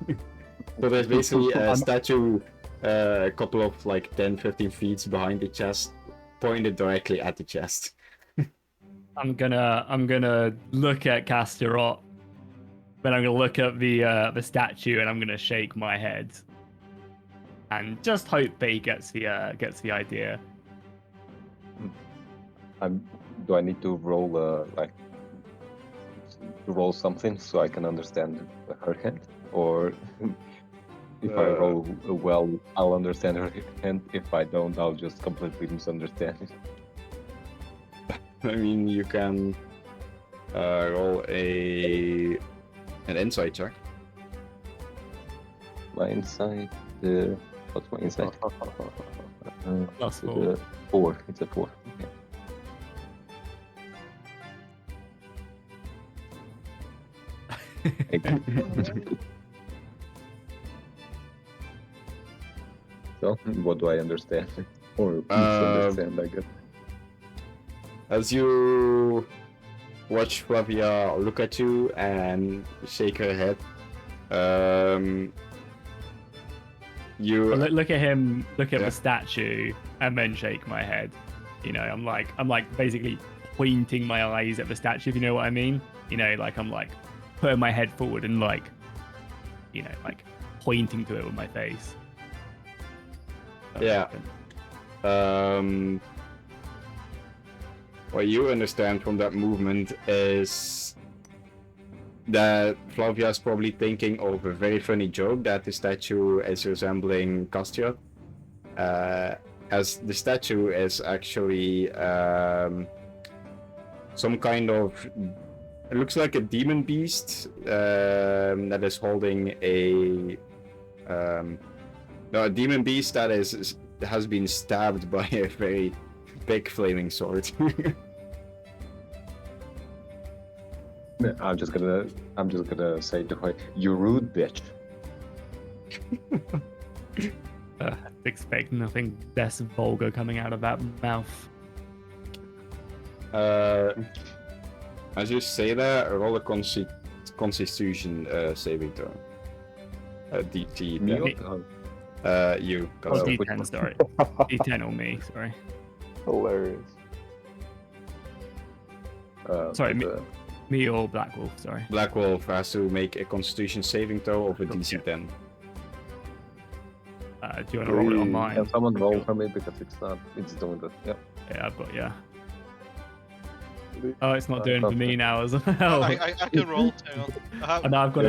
there's basically a statue a couple of 10-15 feet behind the chest, pointed directly at the chest. I'm gonna look at Castorot, then I'm gonna look at the statue, and I'm gonna shake my head, and just hope that he gets the idea. Do I need to roll roll something so I can understand her hand, or if I roll well, I'll understand her hand. If I don't, I'll just completely misunderstand it. I mean, you can roll an insight check. My insight, what's my insight? Plus It's 4. a 4. It's a 4. Okay. So, what do I understand? Or misunderstand, I guess. As you watch Flavia look at you and shake her head, you Look at him, look at Yeah. the statue, and then shake my head. You know, I'm basically pointing my eyes at the statue, if you know what I mean. You know, I'm putting my head forward and pointing to it with my face. Yeah. What you understand from that movement is that Flavia is probably thinking of a very funny joke that the statue is resembling Castiot. As the statue is actually some kind of, it looks like a demon beast that is holding a demon beast that has been stabbed by a very big flaming sword. I'm just gonna say to her, "You rude bitch." Expect nothing less vulgar coming out of that mouth. As you say that, roll a Constitution saving throw. DT. Me? You. Oh, Castiel. D10, sorry. D10 or me, sorry. Hilarious. Sorry, but, me or Black Wolf, sorry. Black Wolf has to make a Constitution saving throw of a DC 10. Do you want to roll it on mine? Can someone roll for me because it's doing that. Yeah. Yeah, I've got, yeah. Oh, it's not doing for me now as well. I can roll too. Oh, no, I've got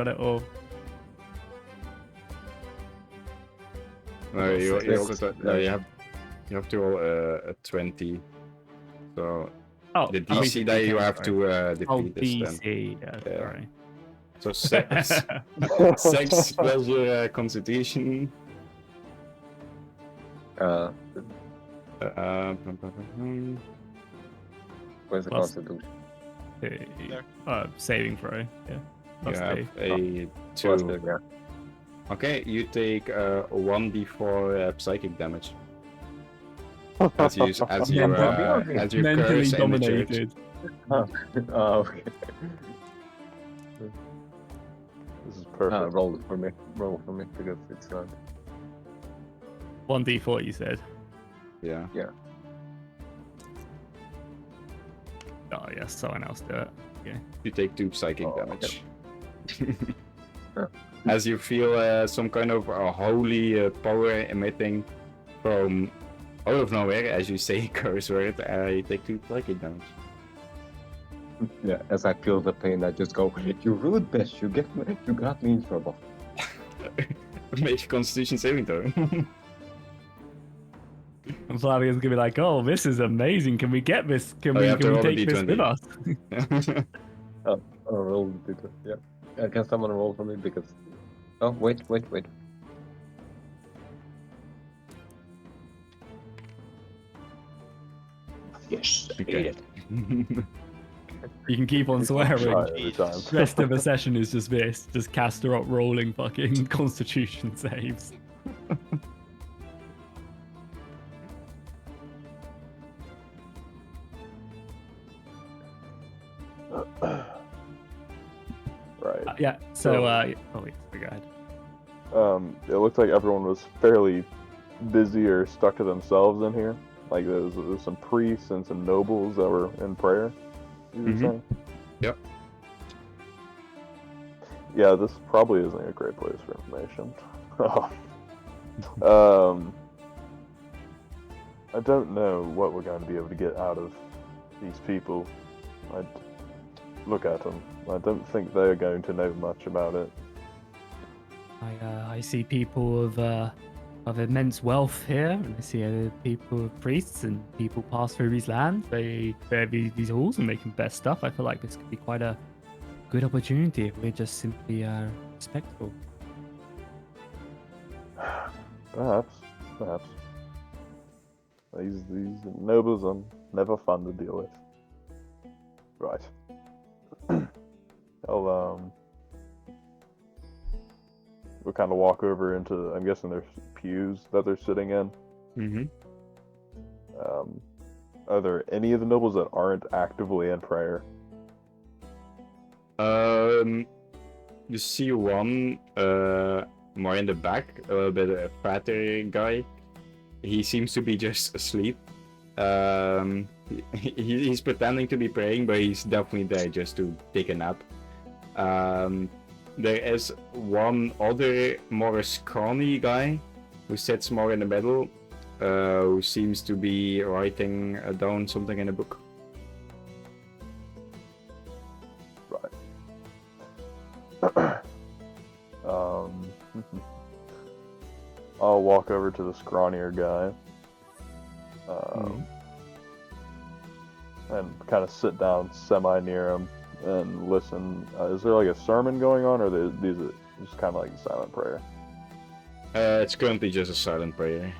it all. No, you have to roll a 20. So Oh, the DC that you have to defeat is 10. DC, yeah, Yeah. sorry. So 6 plus your Constitution. Where's the Plus- Constitution? Saving throw, yeah. You Plus have 2. a Plus 2. the- yeah. Okay, you take 1d4 psychic damage. As you Mentally curse in the church. dominated. Oh, okay. This is perfect. Roll for me because it's not. 1d4, you said. Yeah. Oh yes, someone else do it. Okay. You take 2 psychic Oh, damage. Sure. As you feel some kind of holy power emitting from out of nowhere, as you say curse word, you take 2 psychic damage. Yeah, as I feel the pain, I just go, "You rude bitch! You got me in trouble." Make a Constitution saving throw. And Flavia's gonna be like, "Oh, this is amazing! Can we get this? Can Oh, you we have to can we roll a take this with D20. us?" Oh, roll the d20. Yeah. Can someone roll for me because? Oh, wait. Yes, I Okay. made it. You can keep on Try swearing. every time. Rest of the session is just this, just caster up rolling fucking Constitution saves. Right. Yeah. So, oh wait, go ahead. It looked like everyone was fairly busy or stuck to themselves in here. Like there was some priests and some nobles that were in prayer. You were Mhm. saying? Yep. Yeah, this probably isn't a great place for information. um, I don't know what we're going to be able to get out of these people. I'd look at them. I don't think they're going to know much about it. I see people of immense wealth here, and I see people, priests, and people pass through these lands. They bear these halls and making best stuff. I feel like this could be quite a good opportunity if we're just simply respectful. Perhaps. These nobles are never fun to deal with. Right. We'll kind of walk over into, I'm guessing there's pews that they're sitting in. Mm-hmm. Are there any of the nobles that aren't actively in prayer? You see one more in the back, a little bit a fatter guy. He seems to be just asleep. He's pretending to be praying, but he's definitely there just to take a nap. There is one other more scrawny guy who sits more in the middle, who seems to be writing down something in a book. I'll walk over to the scrawnier guy and kind of sit down semi near him and listen. Is there like a sermon going on, or these are just kind of like a silent prayer? It's currently just a silent prayer.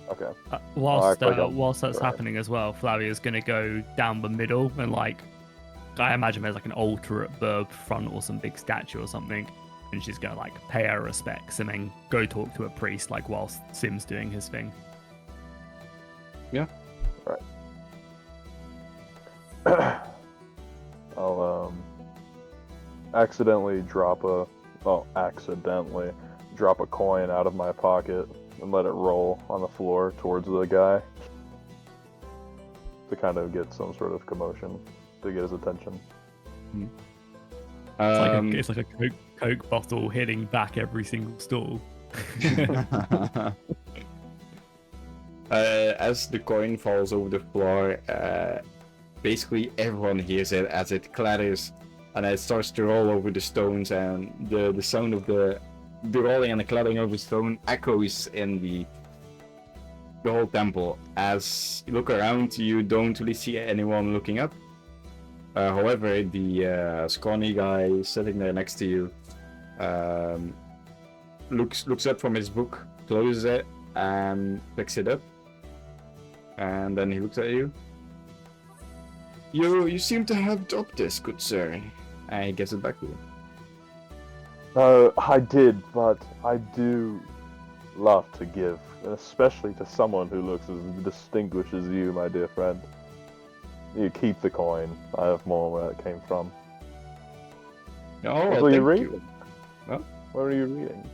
Okay. Whilst act like I'm whilst that's right. happening as well, Flavia's gonna go down the middle and like, I imagine there's like an altar at the front or some big statue or something, and she's gonna like pay her respects and then go talk to a priest like whilst Sim's doing his thing. Yeah. Right. I'll accidentally drop a coin out of my pocket and let it roll on the floor towards the guy to kind of get some sort of commotion to get his attention. It's like a Coke bottle hitting back every single stall. As the coin falls over the floor, basically everyone hears it as it clatters, and it starts to roll over the stones, and the sound of the rolling and the clattering over the stone echoes in the whole temple. As you look around, you don't really see anyone looking up. However, the scrawny guy sitting there next to you looks up from his book, closes it, and picks it up. And then he looks at you. You seem to have dropped this, good sir. And he gives it back to you. I did, but I do love to give, especially to someone who looks as distinguished as you, my dear friend. You keep the coin. I have more where it came from. Oh, What well, are you thank reading? you. Huh? What are you reading?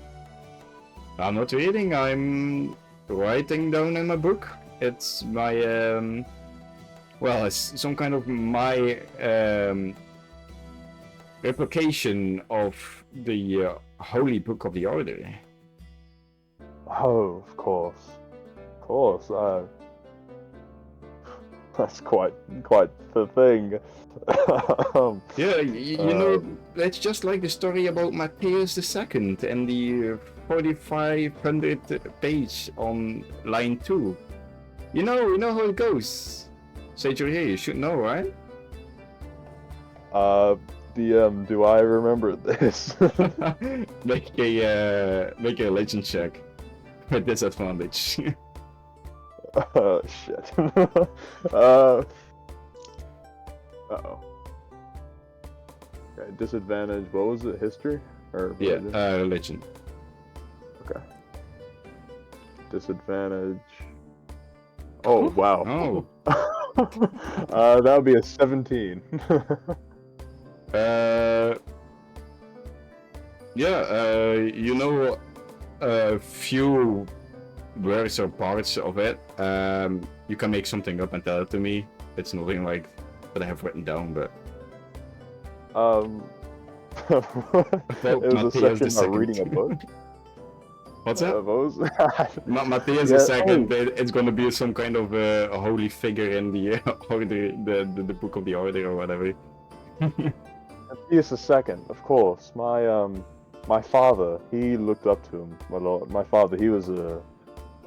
I'm not reading, I'm writing down in my book. It's my Well, it's some kind of my replication of the Holy Book of the Order. Oh, of course. Of course. That's quite the thing. Yeah, you know, it's just like the story about Matthias II and the 4500 page on line 2. You know how it goes. Sage, you're here, you should know, right? DM, do I remember this? Make a religion check with disadvantage. Shit. Uh-oh. Okay, disadvantage. What was it? History? Or Yeah, religion? religion. Okay. Disadvantage. Oh, wow. Oh. That would be a 17. You know a few words or parts of it. You can make something up and tell it to me. It's nothing like that I have written down, but It was a Matthias section about II. reading a book. What's that? What was Matthias Yeah, II. It's gonna be some kind of a holy figure in the order, the Book of the Order or whatever. Matthias II, of course. My father, he looked up to him a lot. My father, he was a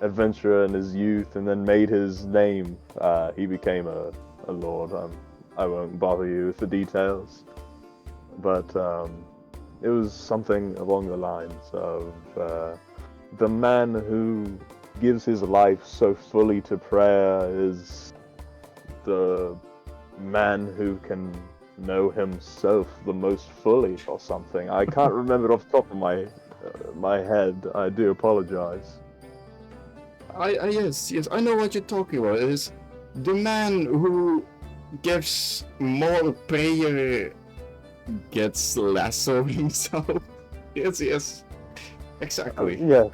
adventurer in his youth, and then made his name. He became a lord. I won't bother you with the details, but it was something along the lines of the man who gives his life so fully to prayer is the man who can know himself the most fully, or something. I can't remember it off the top of my head. I do apologize. Yes, I know what you're talking about. It is the man who gives more prayer gets less of himself. Yes, exactly. Yes,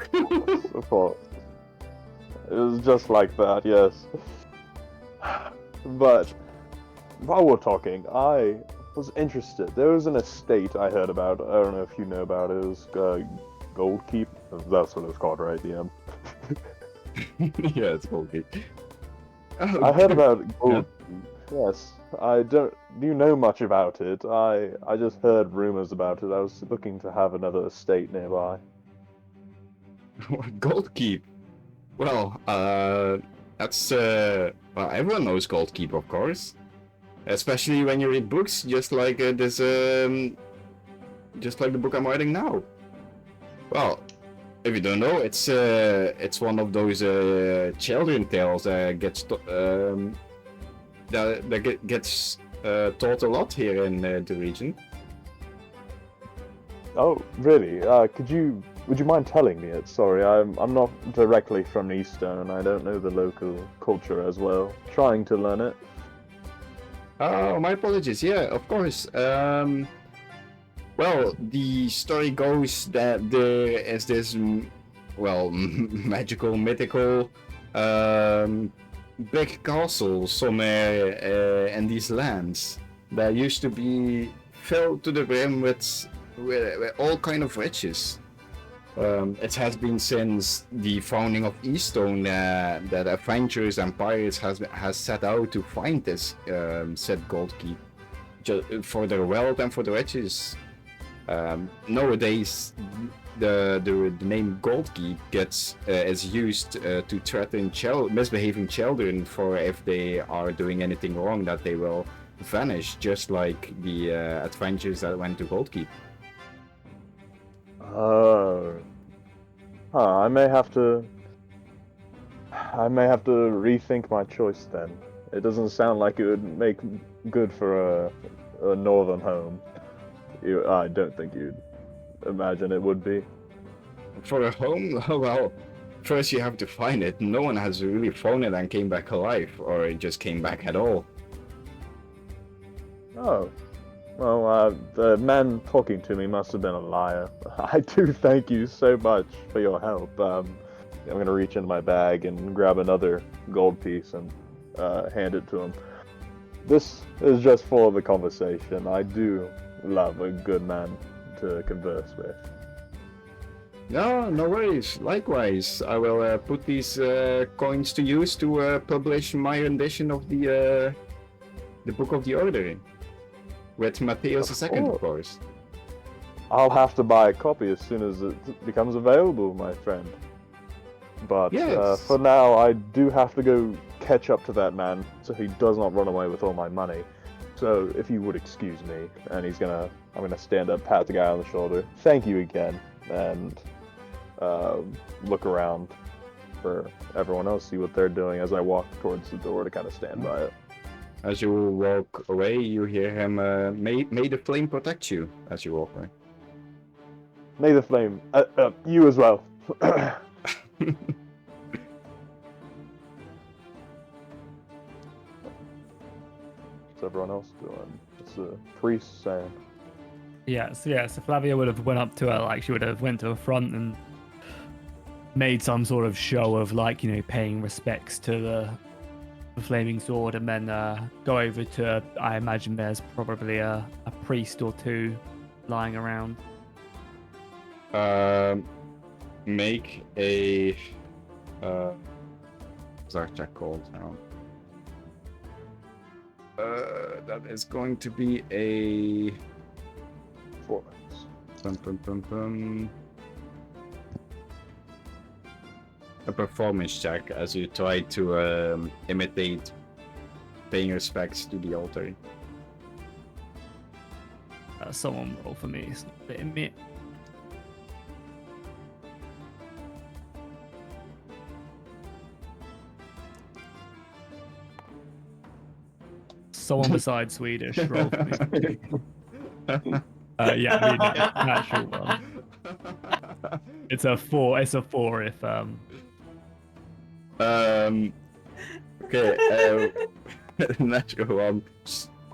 of course. It was just like that, yes. But while we're talking, I was interested. There was an estate I heard about. I don't know if you know about it. It was Goldkeep. That's what it's called, right? DM. Yeah, it's okay. I heard about Goldkeep. Yes. I don't. Do you know much about it? I just heard rumors about it. I was looking to have another estate nearby. Goldkeep. Well, that's well, everyone knows Goldkeep, of course. Especially when you read books, just like just like the book I'm writing now. Well, if you don't know, it's one of those children tales that gets gets taught a lot here in the region. Oh, really? Would you mind telling me it? Sorry, I'm not directly from Eastern, and I don't know the local culture as well. Trying to learn it. Oh, my apologies. Yeah, of course. Well, the story goes that there is this, well, magical, mythical, big castle somewhere in these lands that used to be filled to the brim with all kind of riches. It has been since the founding of Eastone that adventurers and pirates has set out to find this said gold keep, for their wealth and for the riches. Nowadays, the name Gold Keep is used to threaten misbehaving children, for if they are doing anything wrong, that they will vanish, just like the adventurers that went to Gold Keep. Oh. I may have to rethink my choice then. It doesn't sound like it would make good for a northern home. I don't think you'd imagine it would be. For a home? Well, first you have to find it. No one has really found it and came back alive, or it just came back at all. Oh. Well, the man talking to me must have been a liar. I do thank you so much for your help. I'm gonna reach into my bag and grab another gold piece and hand it to him. This is just for the conversation. I do love a good man to converse with. No, no worries. Likewise, I will put these coins to use to publish my rendition of the Book of the Order with Matthäus II, of course. I'll have to buy a copy as soon as it becomes available, my friend. But Yes. for now, I do have to go catch up to that man so he does not run away with all my money. So if you would excuse me, and I'm gonna stand up, pat the guy on the shoulder, thank you again, and look around for everyone else, see what they're doing as I walk towards the door to kind of stand by it. As you walk away, you hear him, may the flame protect you, as you walk away. May the flame, you as well. What's everyone else doing? It's the priest saying. So Flavia would have went up to her, like she would have went to the front and made some sort of show of, like, you know, paying respects to the flaming sword, and then go over to, I imagine there's probably a priest or two lying around. Make a what's our check called now? That is going to be a a performance check as you try to imitate paying respects to the altar. Someone roll for me. It's not letting me. Someone besides Swedish roll for me. Yeah, natural one. It's a 4. It's a 4 if Okay. Natural one.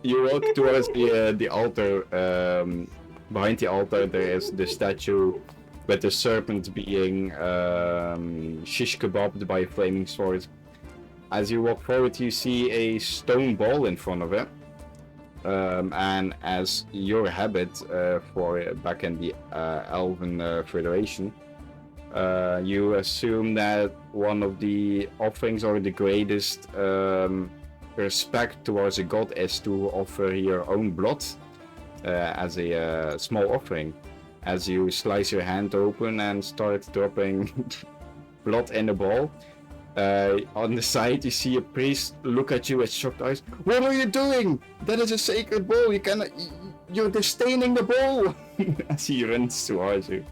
You walk towards the altar. Behind the altar, there is the statue with the serpent being shish kebabbed by a flaming sword. As you walk forward, you see a stone ball in front of it. And as your habit for back in the Elven Federation, you assume that one of the offerings or the greatest respect towards a god is to offer your own blood as a small offering. As you slice your hand open and start dropping blood in the ball, on the side you see a priest look at you with shocked eyes. What are you doing? That is a sacred bowl. You're disdaining the bowl. As he runs towards you.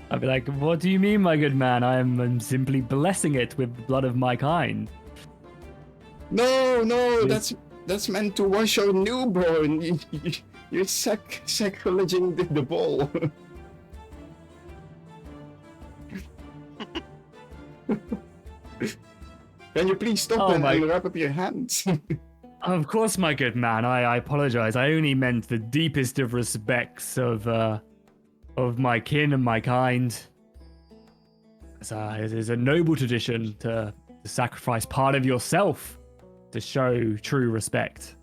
I'd be like, what do you mean, my good man? I'm simply blessing it with the blood of my kind. No, that's meant to wash your newborn. You're sacriléging the bowl. Can you please stop and wrap up your hands? Of course, my good man. I apologize. I only meant the deepest of respects of my kin and my kind. It is a noble tradition to sacrifice part of yourself to show true respect.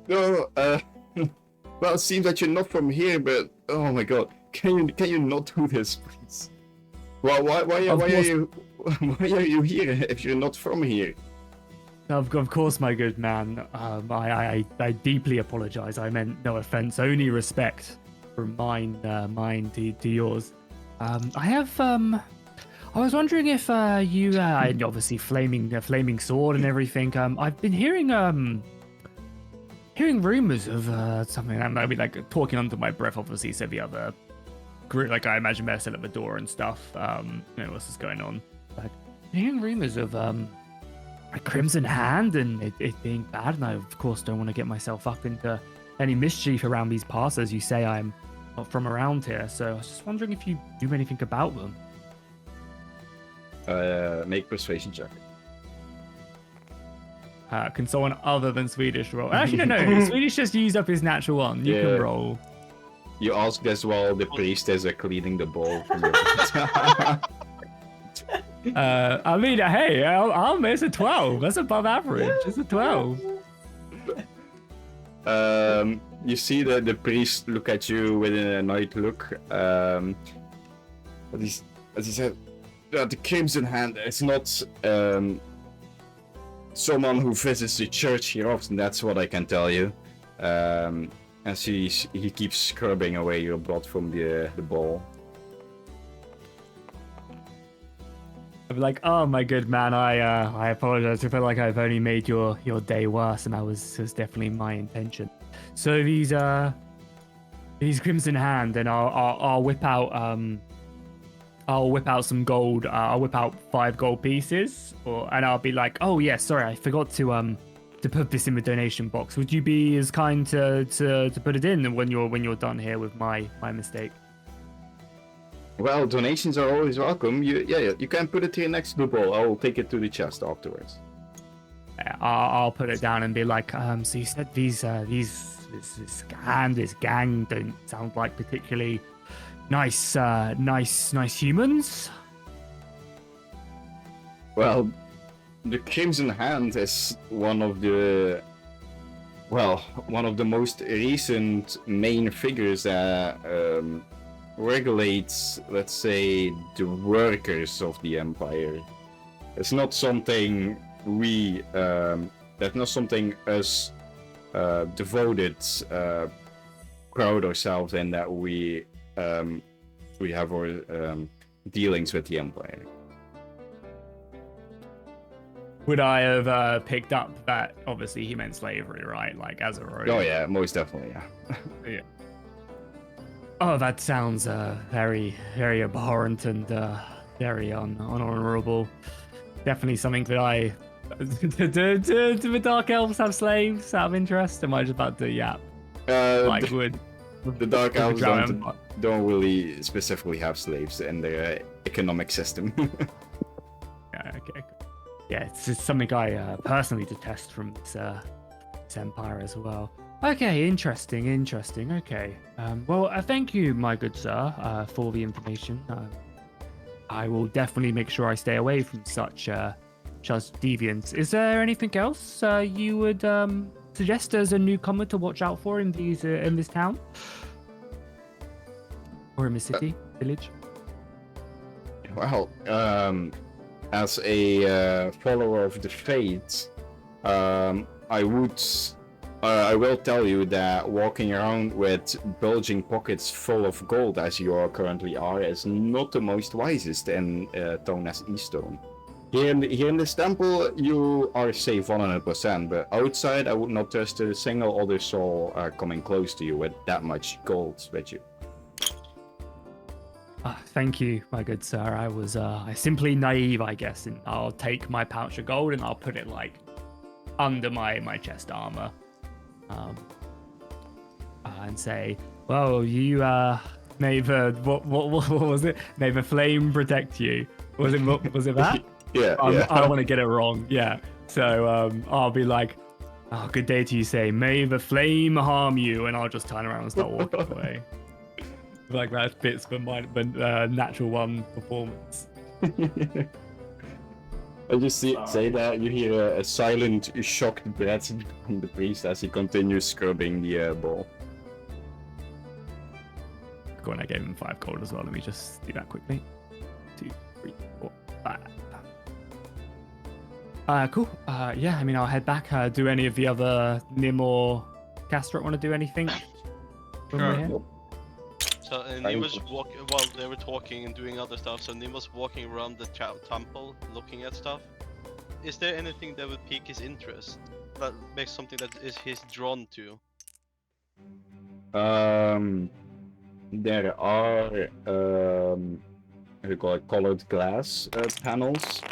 No, well, it seems that you're not from here, but oh my god, can you not do this, please? Well, why are you here if you're not from here? Of course, my good man. I deeply apologize. I meant no offense, only respect from mine to yours. I was wondering if you obviously flaming sword and everything. I've been hearing rumors of something. I might be like talking under my breath. Obviously, said the other group. Like I imagine they're still at the door and stuff. What's this going on? But hearing rumors of a Crimson Hand and it being bad, and I of course don't want to get myself up into any mischief around these parts. As you say, I'm not from around here, so I was just wondering if you knew anything about them. Make persuasion check. Can someone other than Swedish roll? Actually, no. Swedish just used up his natural one. You can roll. You ask as well. The priest is cleaning the bowl from your I mean, hey, it's a 12. That's above average. It's a 12. You see the priest look at you with an annoyed look. But as he said, the Crimson Hand is not someone who visits the church here often. That's what I can tell you. As he keeps scrubbing away your blood from the bowl. I'm like, oh my good man, I apologize. I feel like I've only made your day worse, and that was definitely my intention. So these Crimson Hand, and I'll whip out some gold. I'll whip out 5 gold pieces, and I'll be like, oh yeah, sorry, I forgot to put this in the donation box. Would you be as kind to put it in when you're done here with my mistake? Well, donations are always welcome. You can put it here next to the bowl. I will take it to the chest afterwards. I'll put it down and be like, so you said this gang don't sound like particularly nice humans. Well, the Crimson Hand is one of the most recent main figures that regulates, let's say, the workers of the Empire. It's not something that's not something us devoted proud ourselves in, that we have our dealings with the Empire. Would I have picked up that? Obviously, he meant slavery, right? Like as a road. Oh yeah, most definitely, yeah. Yeah. Oh, that sounds very, very abhorrent and very unhonorable. Definitely something that I. Do the Dark Elves have slaves out of interest? Am I just about to yap? The Dark Elves don't really specifically have slaves in their economic system. Yeah, okay. Yeah, it's something I personally detest from this empire as well. Okay, interesting. Okay. Well, thank you, my good sir, for the information. I will definitely make sure I stay away from such deviants. Is there anything else you would suggest as a newcomer to watch out for in this town? Or in the city, village? Well, as a follower of the faith, I will tell you that walking around with bulging pockets full of gold, as you currently are, is not the most wisest in a town as Eastone. Here in this temple, you are safe 100%, but outside, I would not trust a single other soul coming close to you with that much gold with you. Thank you, my good sir. I was simply naive, I guess, and I'll take my pouch of gold and I'll put it like under my chest armor, and say, "Well, you may the what was it? May the flame protect you." Was it that? Yeah. I don't want to get it wrong. Yeah. So I'll be like, "Oh, good day to you." Say, "May the flame harm you," and I'll just turn around and start walking away. Like that fits for my natural one performance. I just say that you hear a silent, shocked breath from the priest as he continues scrubbing the bowl. Go on, I gave him 5 gold as well. Let me just do that quickly. 2, 3, 4, 5. Cool. Yeah, I mean, I'll head back. Do any of the other Nim or Castrat want to do anything? Sure. So Nim was walking while they were talking and doing other stuff. So Nim was walking around the temple, looking at stuff. Is there anything that would pique his interest? That makes something that he's drawn to? There are we call it colored glass panels.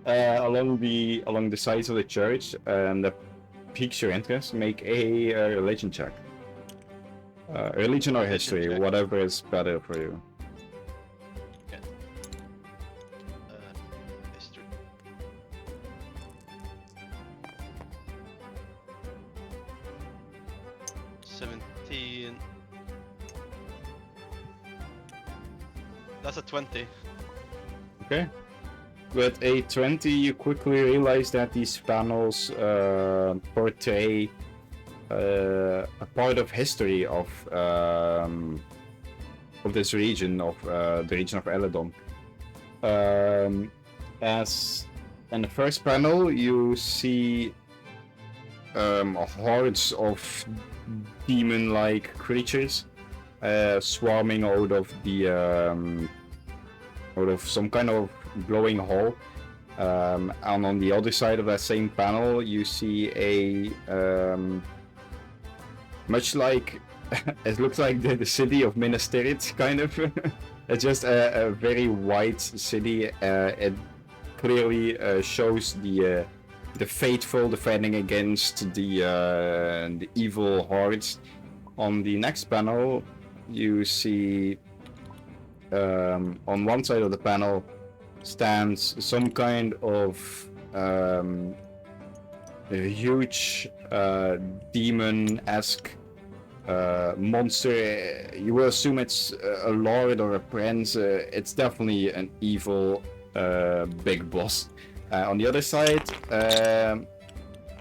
Along the sides of the church, that piques your interest. Make a religion check. Religion or history, whatever is better for you. Okay. History. That's a 20. Okay. With a 20, you quickly realize that these panels portray a part of history of this region, of the region of Eledhon. As in the first panel, you see hordes of demon-like creatures swarming out of some kind of glowing hall. And on the other side of that same panel, you see a much like it looks like the city of Minas Tirith, kind of. It's just a very white city. It clearly shows the faithful defending against the evil hordes. On the next panel, you see on one side of the panel stands some kind of a huge demon-esque monster. You will assume it's a lord or a prince. It's definitely an evil big boss. On the other side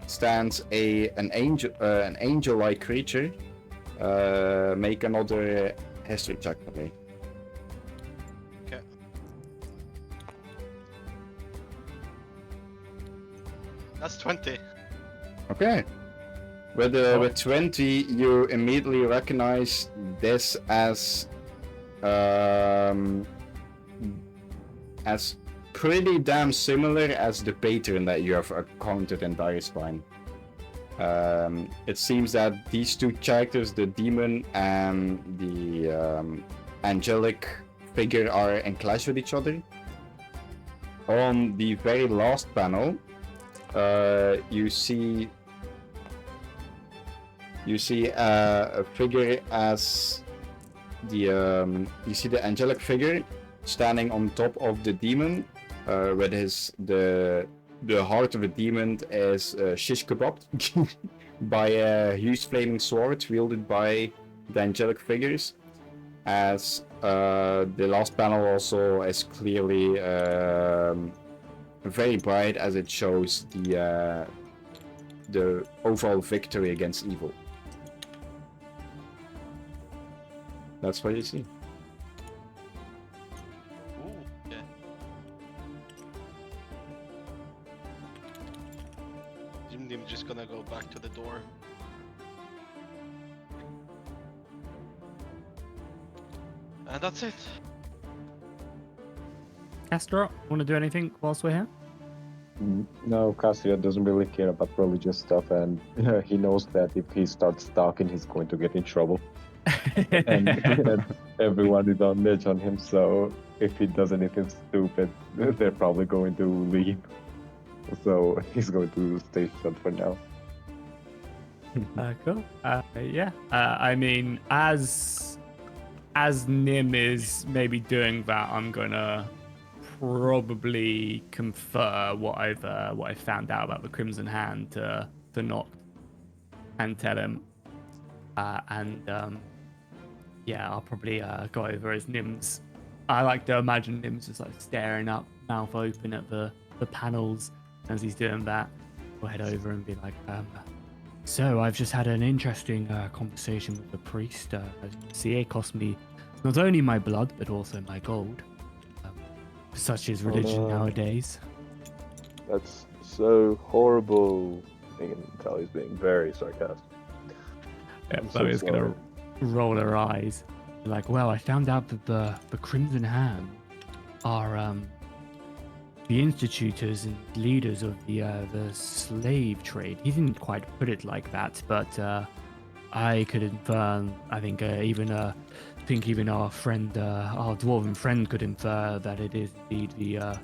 stands an angel-like creature. Make another history check for me. Okay. That's 20. Okay. With 20, you immediately recognize this as pretty damn similar as the patron that you have encountered in Direspine. It seems that these two characters, the demon and the angelic figure, are in clash with each other. On the very last panel, you see a figure as the angelic figure standing on top of the demon, with the heart of the demon is shish kebabbed by a huge flaming sword wielded by the angelic figures. As the last panel also is clearly very bright, as it shows the overall victory against evil. That's what you see. Ooh, okay. I'm just gonna go back to the door. And that's it. Castro, want to do anything whilst we're here? No, Cassia doesn't really care about religious stuff, and he knows that if he starts talking, he's going to get in trouble. and everyone is on edge on him, so if he does anything stupid, they're probably going to leave. So he's going to stay shut for now. Cool. Yeah. I mean, as Nim is maybe doing that, I'm gonna probably confer what I've found out about the Crimson Hand to Noct and tell him. Yeah, I'll probably go over as Nim's. I like to imagine Nim's just like staring up, mouth open at the panels as he's doing that. We'll head over and be like, so I've just had an interesting conversation with the priest. As you can see, it cost me not only my blood, but also my gold. Such is religion nowadays. That's so horrible. You can tell he's being very sarcastic. Yeah, Chloe's gonna roll her eyes. Like, well, I found out that the Crimson Hand are the institutors and leaders of the slave trade. He didn't quite put it like that, but I could infer. I think even our friend, our dwarven friend, could infer that it is indeed the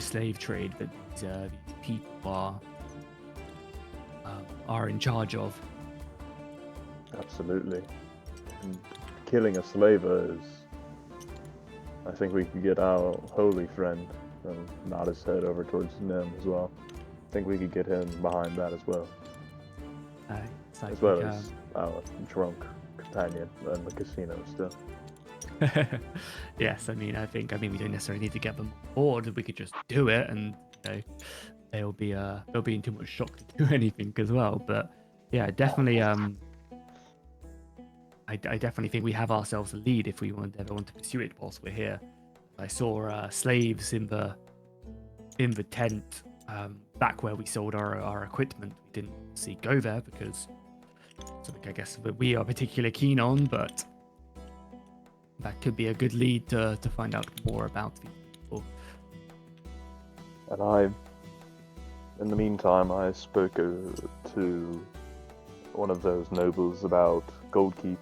slave trade that these people are in charge of. Absolutely. And killing a slaver is... I think we could get our holy friend and nod his head over towards Nim as well. I think we could get him behind that as well. As well as our drunk companion in the casino still. Yes, I mean we don't necessarily need to get them on board. We could just do it, and they'll be in too much shock to do anything as well. But yeah, definitely. I definitely think we have ourselves a lead if we ever want to pursue it whilst we're here. I saw slaves in the tent back where we sold our equipment. We didn't see go there because something I guess that we are particularly keen on, but that could be a good lead to find out more about these people. And in the meantime, I spoke to one of those nobles about Goldkeep.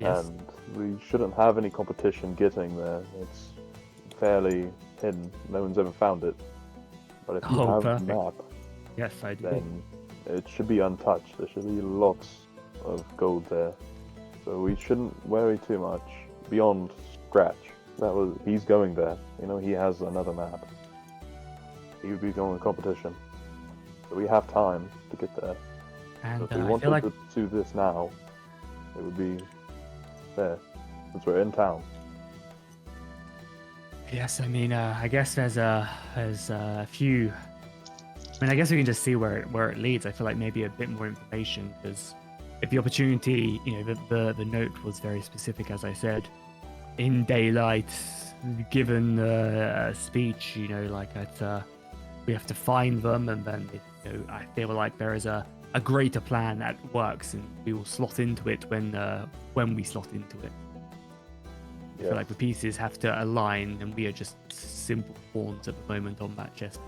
Yes. And we shouldn't have any competition getting there. It's fairly hidden. No one's ever found it. But if you have perfect. a map, Yes, I do. then it should be untouched. There should be lots of gold there. So we shouldn't worry too much beyond scratch. He's going there. He has another map. He would be going to competition. So we have time to get there. And So if we I wanted feel like to do this now, it would be there, since we're in town. yes, I mean I guess there's a few. I mean, I guess we can just see where it leads. I feel like maybe a bit more information, because if the opportunity, the note was very specific, as I said, in daylight, given a speech, we have to find them, and then I feel like there is a greater plan that works, and we will slot into it when we slot into it. I feel like the pieces have to align, and we are just simple pawns at the moment on that chess.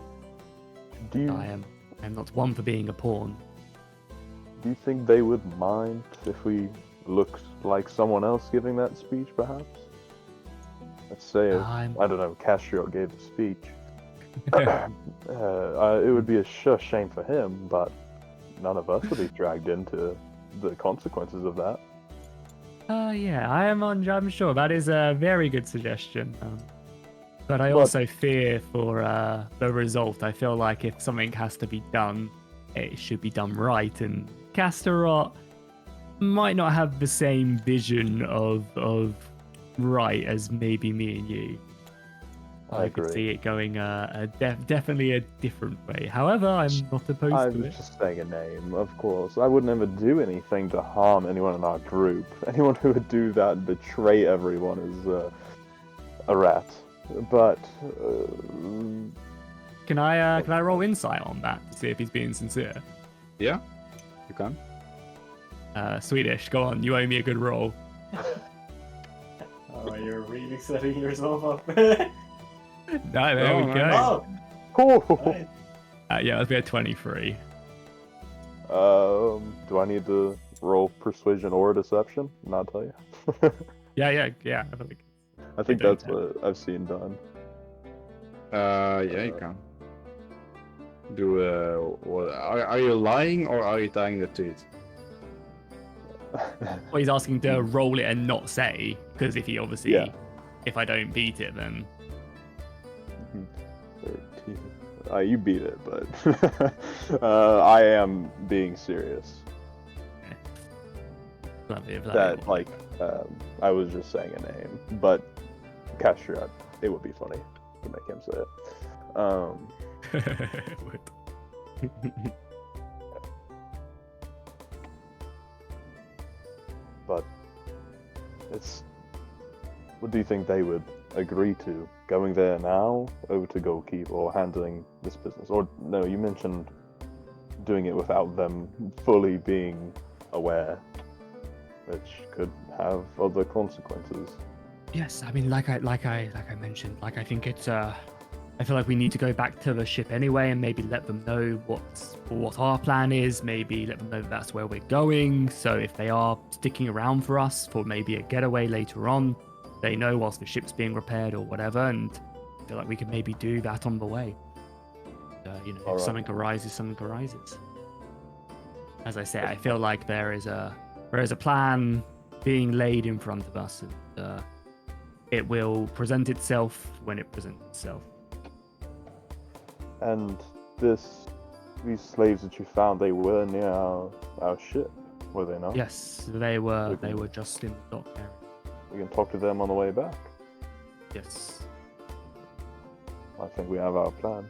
I'm not one for being a pawn. Do you think they would mind if we looked like someone else giving that speech, perhaps? Let's say, I don't know, Castro gave the speech. It would be a shame for him, but none of us would be dragged into the consequences of that. Yeah, I'm sure that is a very good suggestion. But I also fear for the result. I feel like if something has to be done, it should be done right. And Castorot might not have the same vision of right as maybe me and you. I could see it going definitely a different way. However, I'm not opposed to I'm it. just saying a name, of course. I would never do anything to harm anyone in our group. Anyone who would do that and betray everyone is a rat. But Can I roll insight on that to see if he's being sincere? Yeah, you can. Swedish, go on. You owe me a good roll. Oh, you're really setting yourself up. No, there we go. Oh! Yeah, that'd be a 23. Do I need to roll persuasion or deception? Not tell you. Yeah. I think that's what I've seen done. Yeah, you can. Do what? Are you lying or are you telling the truth? Well, he's asking to roll it and not say, because if he obviously, if I don't beat it, then 13. You beat it, but I am being serious. I was just saying a name, but Castro, it would be funny to make him say it. But what do you think they would agree to? Going there now, over to Goalkeep, or handling this business? Or no, you mentioned doing it without them fully being aware, which could have other consequences. yes, I mean, like I mentioned, I think it's I feel like we need to go back to the ship anyway and maybe let them know what our plan is, maybe let them know that's where we're going. So if they are sticking around for us for maybe a getaway later on, they know whilst the ship's being repaired or whatever, and I feel like we could maybe do that on the way. If something arises, something arises. As I say, I feel like there is a plan being laid in front of us, and it will present itself when it presents itself. And these slaves that you found, they were near our ship, were they not? Yes, they were just in the dock area. We can talk to them on the way back. Yes. I think we have our plan.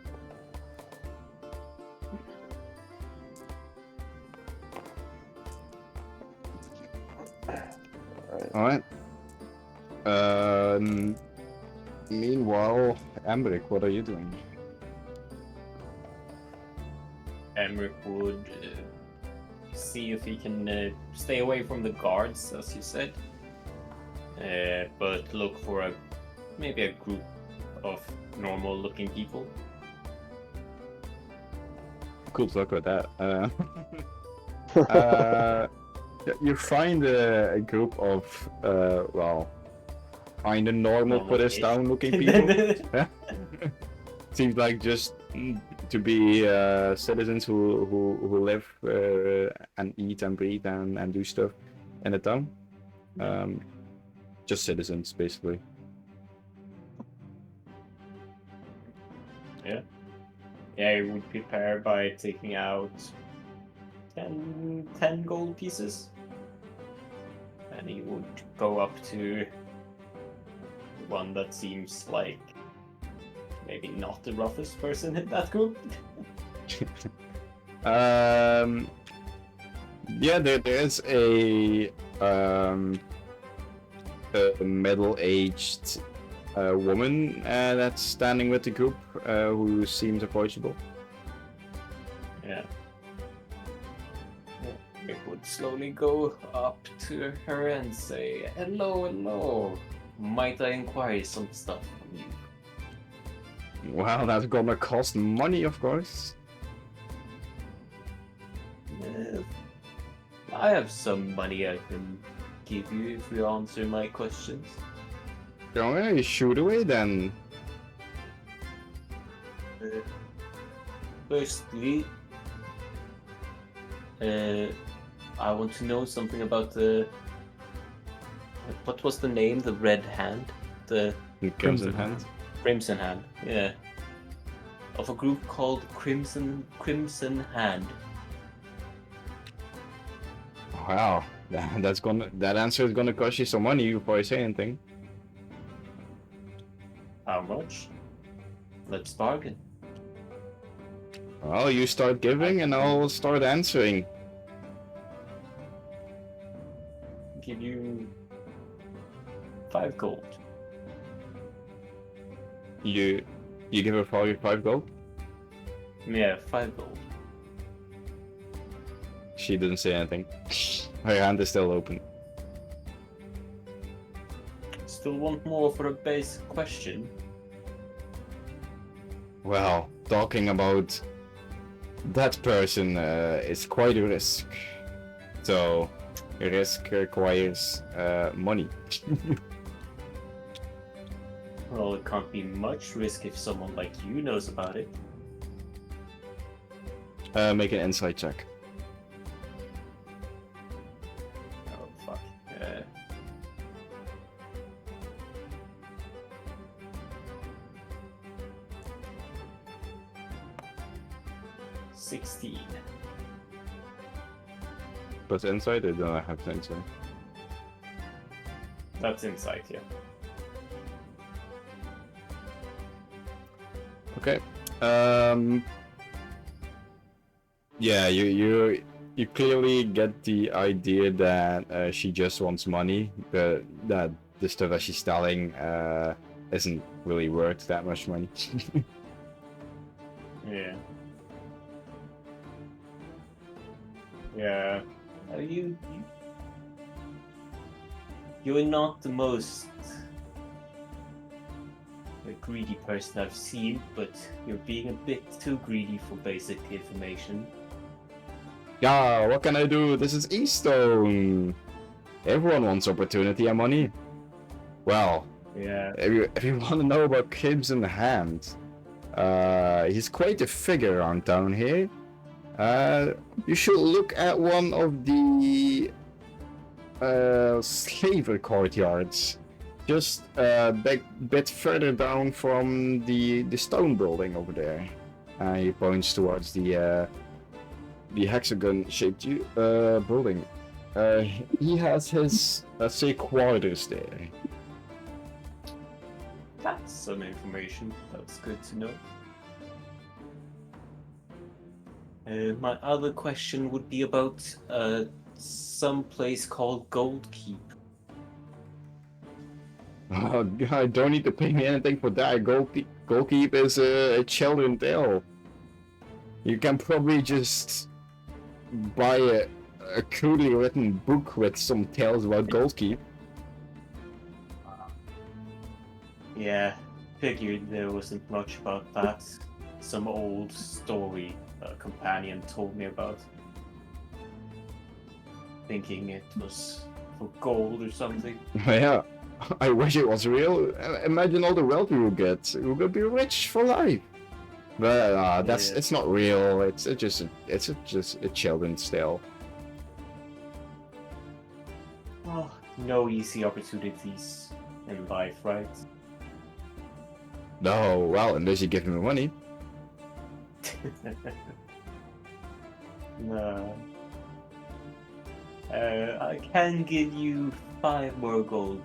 Alright. Meanwhile, Ambric, what are you doing? Emmerich would see if he can stay away from the guards, as you said, but look for maybe a group of normal-looking people. Good luck with that. You find a group of, kind of normal for this Normal-ish. town looking people. Yeah. Seems like just to be citizens who live and eat and breathe and do stuff in the town. Just citizens, basically. Yeah, he would prepare by taking out 10 gold pieces. And he would go up to one that seems like maybe not the roughest person in that group. Yeah, there's a middle-aged woman that's standing with the group who seems approachable. Yeah. We would slowly go up to her and say, hello. Might I inquire some stuff from you? Well, that's gonna cost money, of course. I have some money I can give you if you answer my questions. Okay, shoot away then. Firstly, I want to know something about the... What was the name? The Red Hand? The Crimson Hand. Crimson Hand, yeah. Of a group called Crimson Hand. Wow, that answer is gonna cost you some money before I say anything. How much? Let's bargain. Well, you start giving and I'll start answering. Give you 5 gold. You give her 5 gold? Yeah, 5 gold. She didn't say anything. Her hand is still open. Still want more for a basic question? Well, talking about that person is quite a risk. So, risk requires money. Well, it can't be much risk if someone like you knows about it. Make an insight check. Oh, fuck. 16. Plus insight, or do I have insight? That's insight, yeah. Okay. Yeah, you clearly get the idea that she just wants money, but that the stuff that she's selling isn't really worth that much money. Yeah. Yeah. You're not the most greedy person I've seen, but you're being a bit too greedy for basic information. Yeah, what can I do? This is Eastone. Everyone wants opportunity and money. Well, Yeah. if you want to know about Crimson Hand, he's quite a figure around town here. You should look at one of the slaver courtyards, just a bit further down from the stone building over there. He points towards the hexagon-shaped building. He has his, let's say, quarters there. That's some information. That's good to know. My other question would be about some place called Gold Keep. Oh, I don't need to pay me anything for that. Goalkeep is a children's tale. You can probably just buy a crudely written book with some tales about Goalkeep. Yeah, figured there wasn't much about that. Some old story a companion told me about. Thinking it was for gold or something. Yeah, I wish it was real. Imagine all the wealth you will get. You will be rich for life. But it's not real. It's just a children's tale. Oh, no easy opportunities in life, right? No, well, unless you give him the money. No. I can give you 5 more gold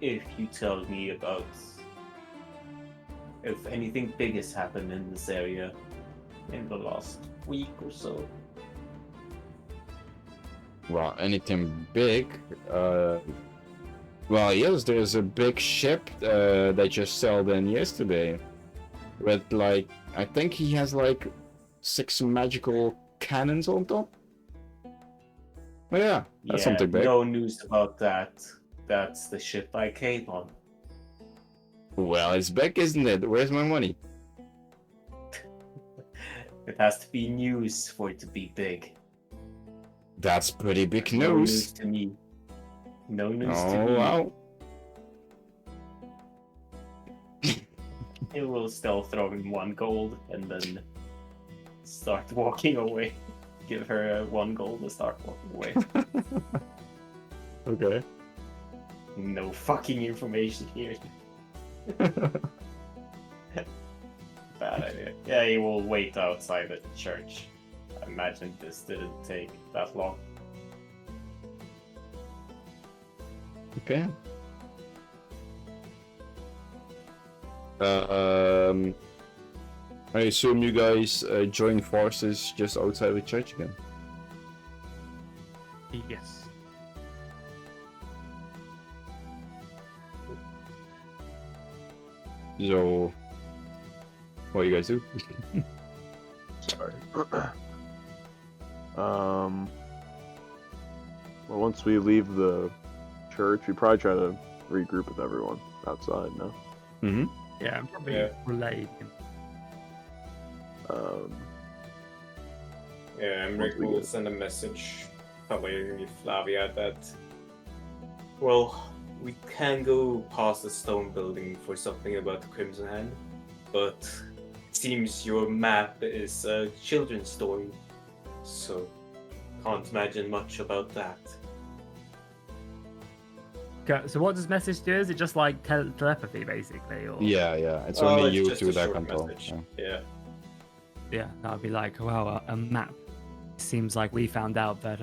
if you tell me about if anything big has happened in this area in the last week or so. Well, anything big? Well, yes, there's a big ship that just sailed in yesterday. With like, I think he has like 6 magical cannons on top. Oh yeah, that's something big. No news about that. That's the ship I came on. Well, it's big, isn't it? Where's my money? It has to be news for it to be big. That's pretty big No news. news to me. No news to Oh me. wow. He will still throw in 1 gold and then start walking away. Give her 1 gold and start walking away. Okay. No fucking information here. Bad idea. Yeah, he will wait outside the church. I imagine this didn't take that long. Okay. I assume you guys join forces just outside the church again. Yes. So, what do you guys do? Sorry. Well, once we leave the church, we probably try to regroup with everyone outside, no? Mm-hmm. Yeah, probably Yeah. relayed. Yeah, Emmerich will send a message, probably Flavia, that, well, we can go past the stone building for something about the Crimson Hand, but it seems your map is a children's story, so can't imagine much about that. Okay, so what does message do? Is it just like telepathy, basically? Or... Yeah, it's only it's you just two a that short control. message. Yeah. Yeah, that would be like, wow, a map. Seems like we found out that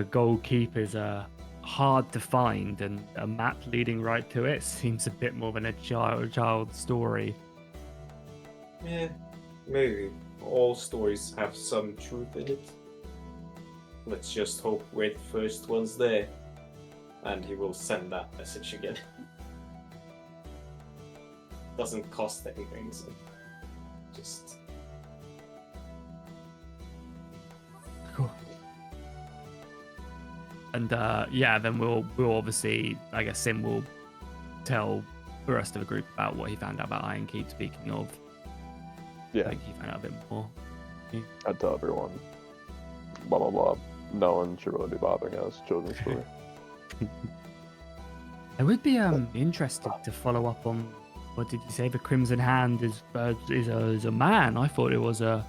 Gold Keep is hard to find, and a map leading right to it seems a bit more than a child story. Yeah, maybe. All stories have some truth in it. Let's just hope we're the first ones there. And he will send that message again. Doesn't cost anything, so just... Cool. And yeah, then we'll obviously, I guess Sim will tell the rest of the group about what he found out about Iron Keep. Speaking of, Yeah. I think he found out a bit more. I'd tell everyone. Blah blah blah. No one should really be bothering us. Children's story. I would be interested to follow up on what did you say? The Crimson Hand is a man. I thought it was a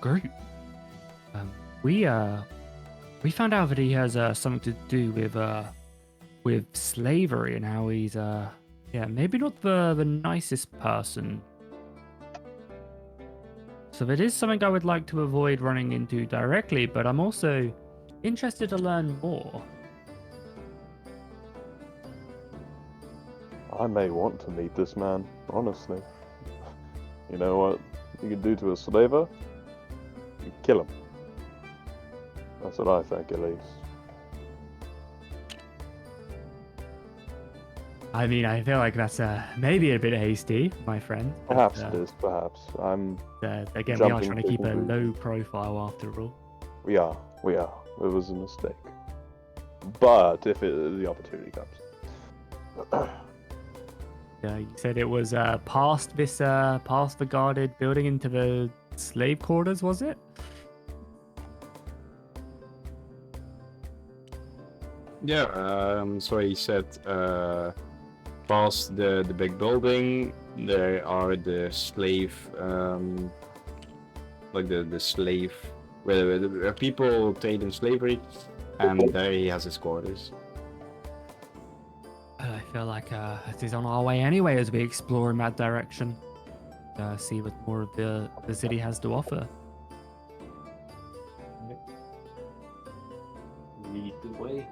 group. We found out that he has something to do with slavery and how he's maybe not the nicest person. So that is something I would like to avoid running into directly, but I'm also interested to learn more. I may want to meet this man, honestly. You know what you can do to a slaver? You kill him. That's what I think, at least. I mean, I feel like that's maybe a bit hasty, my friend. but, Perhaps it is, perhaps. Again, we are jumping trying to to keep a conclusions. low profile after all. We are. It was a mistake. But if the opportunity comes. You said it was past the guarded building into the slave quarters, was it? Yeah, so he said past the big building, there are the slave, like the slave, where people trade in slavery, and there he has his quarters. I feel like it is on our way anyway as we explore in that direction. See what more of the city has to offer. Lead the way.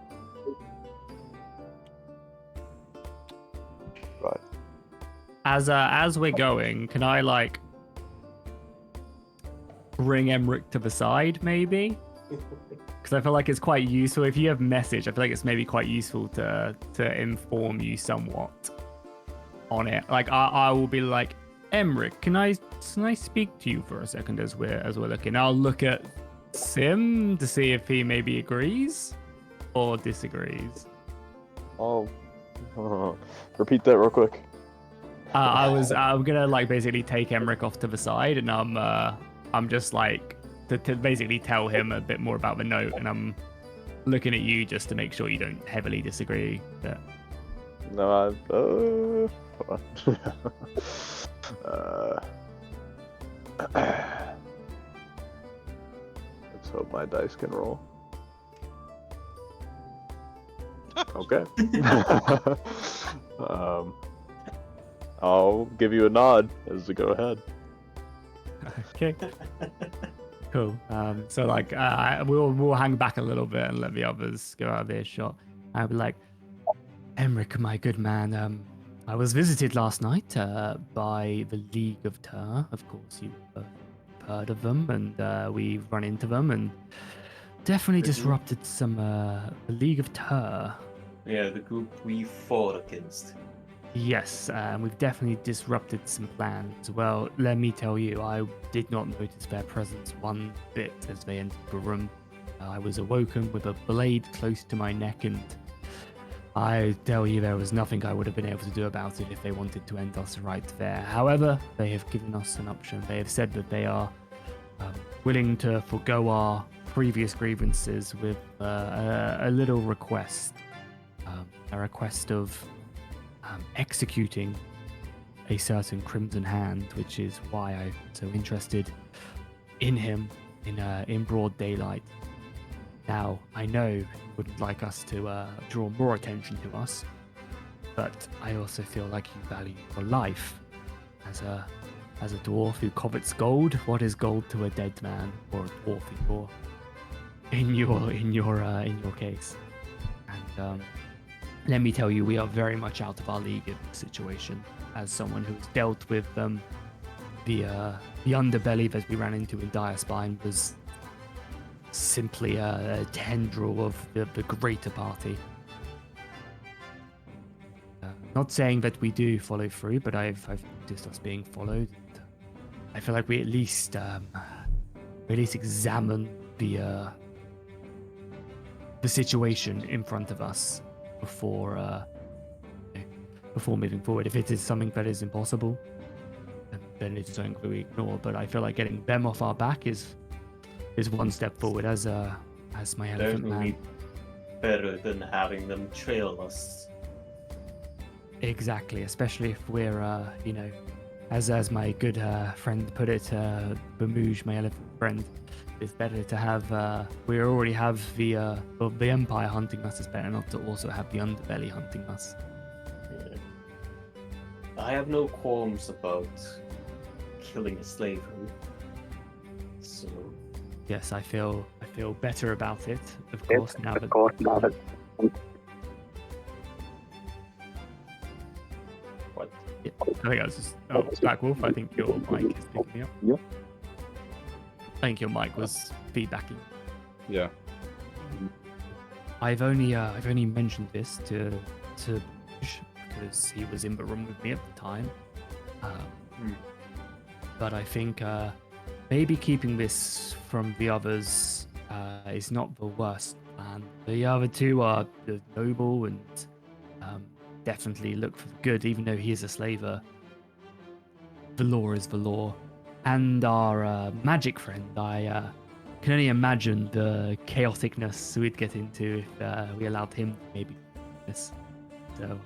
Right. As we're going, can I like bring Emmerich to the side maybe? Because I feel like it's quite useful if you have message. I feel like it's maybe quite useful to inform you somewhat on it. Like I will be like, Emmerich, can I speak to you for a second as we're looking? I'll look at Sim to see if he maybe agrees or disagrees. Oh, repeat that real quick. I'm gonna like basically take Emmerich off to the side, and I'm just like to basically tell him a bit more about the note, and I'm looking at you just to make sure you don't heavily disagree. But... No, hold on. Let's hope my dice can roll. Okay. I'll give you a nod as to go ahead. Okay. Cool. So like, we'll hang back a little bit and let the others go out of earshot. I'll be like, Emmerich, my good man. I was visited last night by the League of Ter. Of course, you've heard of them, and we've run into them, and definitely disrupted some the League of Ter. Yeah, the group we fought against. Yes, we've definitely disrupted some plans. Well, let me tell you, I did not notice their presence one bit as they entered the room. I was awoken with a blade close to my neck, and I tell you, there was nothing I would have been able to do about it if they wanted to end us right there. However, they have given us an option. They have said that they are willing to forego our previous grievances with a little request. A request of executing a certain Crimson Hand, which is why I'm so interested in him in broad daylight. Now, I know you wouldn't like us to draw more attention to us, but I also feel like you value your life. As a dwarf who covets gold, what is gold to a dead man or a dwarf in your case? And let me tell you, we are very much out of our league in this situation. As someone who has dealt with the underbelly that we ran into in Dire Spine was simply a tendril of the greater party. Not saying that we do follow through, but I've noticed us being followed. I feel like we at least examine the situation in front of us before moving forward. If it is something that is impossible, then it is something that we ignore. But I feel like getting them off our back is one step forward as my elephant man. Definitely better than having them trail us. Exactly, especially if we're as my good friend put it, Bamouge, my elephant friend, it's better to have we already have the Empire hunting us. It's better not to also have the underbelly hunting us. Yeah. I have no qualms about killing a slave. So yes, I feel feel better about it, of course, now that What? Yeah, I think I was just. Oh, Black Wolf, I think your mic is picking me up. Yep. I think your mic was feedbacking. Yeah. I've only mentioned this to Bush because he was in the room with me at the time. But I think maybe keeping this from the others is not the worst plan. The other two are noble and definitely look for the good, even though he is a slaver. The law is the law. And our magic friend, I can only imagine the chaoticness we'd get into if we allowed him to maybe do this. So,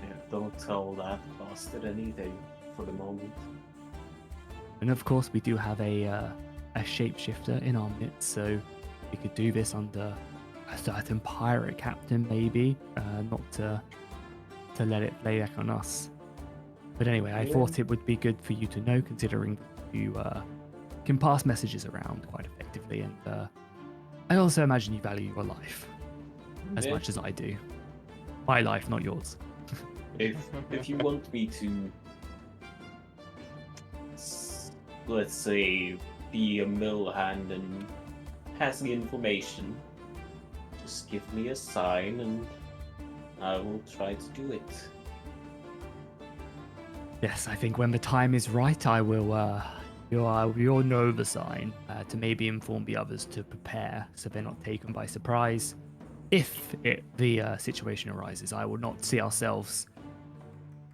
Yeah, don't tell that bastard anything for the moment. and of course, we do have a shapeshifter in our midst, so we could do this under a certain pirate captain, maybe, not to let it play back on us. But anyway, I thought it would be good for you to know, considering you can pass messages around quite effectively, and I also imagine you value your life as much as I do. My life, not yours. If you want me to, let's say, be a mill hand and pass the information, just give me a sign and I will try to do it. Yes, I think when the time is right, I will. You'll know the sign to maybe inform the others to prepare, so they're not taken by surprise. If the situation arises, I will not see ourselves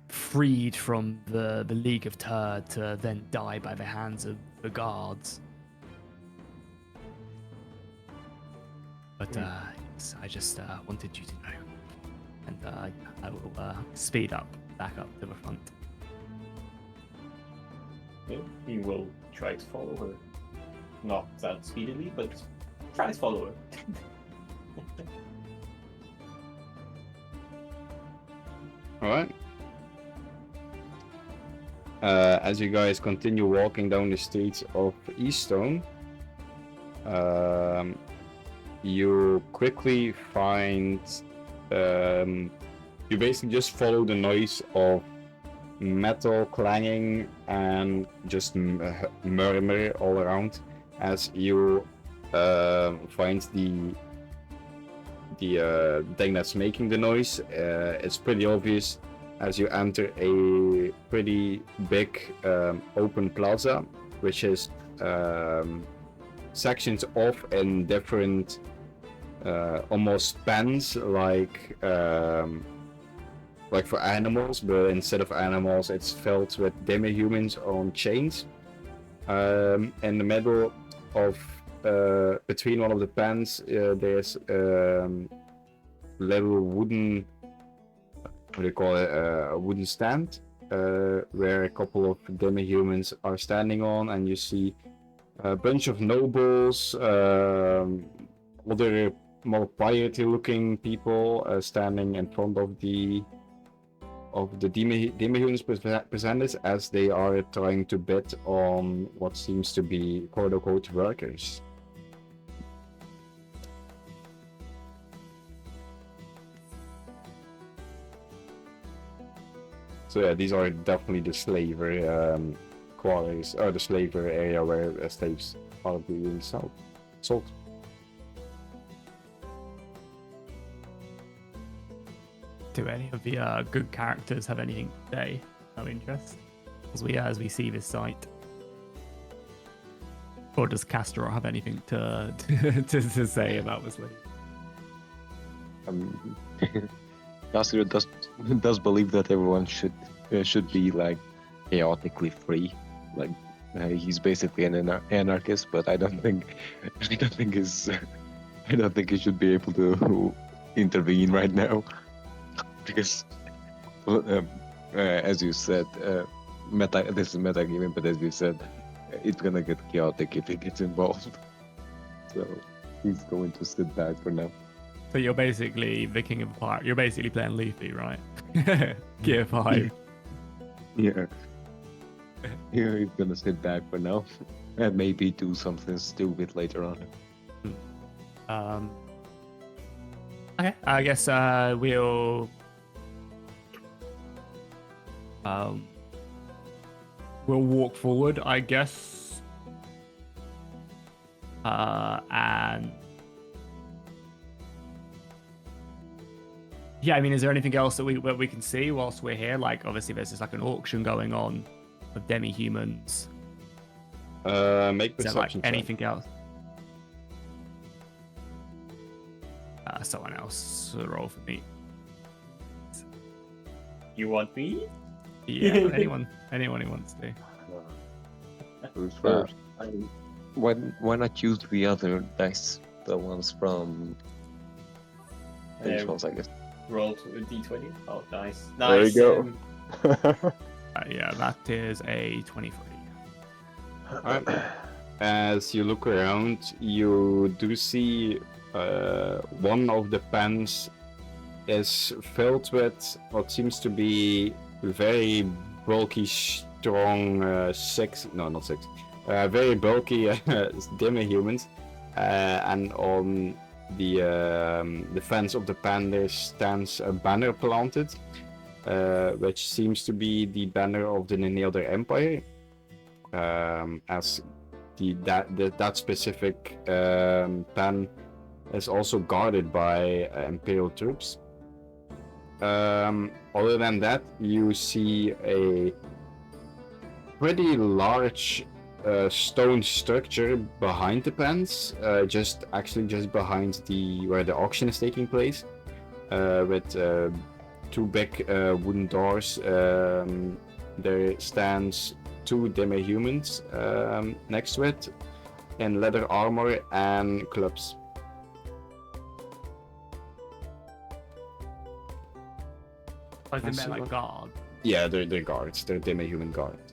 freed from the League of Tur to then die by the hands of the guards. But yes, I just wanted you to know, and I will speed up back up to the front. Yeah, he will try to follow her. Not that speedily, but try to follow her. All right. As you guys continue walking down the streets of Eaststone, you quickly find you basically just follow the noise of metal clanging and just murmur all around as you find the thing that's making the noise. It's pretty obvious as you enter a pretty big open plaza, which is sections off in different almost pens, like for animals, but instead of animals, it's filled with demi-humans on chains. In the middle of between one of the pens, there's little wooden, what do you call it, a wooden stand, where a couple of demi-humans are standing on, and you see a bunch of nobles, other more piety-looking people standing in front of the demi-humans presenters as they are trying to bid on what seems to be quote-unquote workers. So yeah, these are definitely the slaver quarters, or the slaver area where slaves are being sold. Do any of the good characters have anything to say of interest as we see this site? Or does Castro have anything to say about this lady? Castro does believe that everyone should be like chaotically free. Like he's basically an anarchist, but I don't think he should be able to intervene right now. Because, as you said, this is metagaming, but as you said, it's gonna get chaotic if he gets involved. So he's going to sit back for now. So you're basically the king of the pirate. You're basically playing Leafy, right? Gear 5. Yeah. He's gonna sit back for now, and maybe do something stupid later on. Okay, I guess we'll walk forward, I guess, and yeah, I mean, is there anything else that we can see whilst we're here? Like, obviously, there's just like an auction going on of demi-humans. Make Is there like perception check. anything else? Someone else roll for me. You want me? Yeah, anyone who wants to. Who's first? Why not use the other dice, the ones from these ones, I guess. Roll to a d20. Oh, nice. There you go. Yeah, that is a 23. Alright. As you look around, you do see one of the pans is filled with what seems to be very bulky, strong very bulky demi-humans, and on the fence of the pan there stands a banner planted, which seems to be the banner of the Neneador Empire, as that specific pan is also guarded by Imperial troops. Other than that, you see a pretty large stone structure behind the pans, just behind where the auction is taking place, with two big wooden doors. There stands two demi-humans next to it in leather armor and clubs. I think they're like guard. Yeah, they're guards. They're demi-human guards.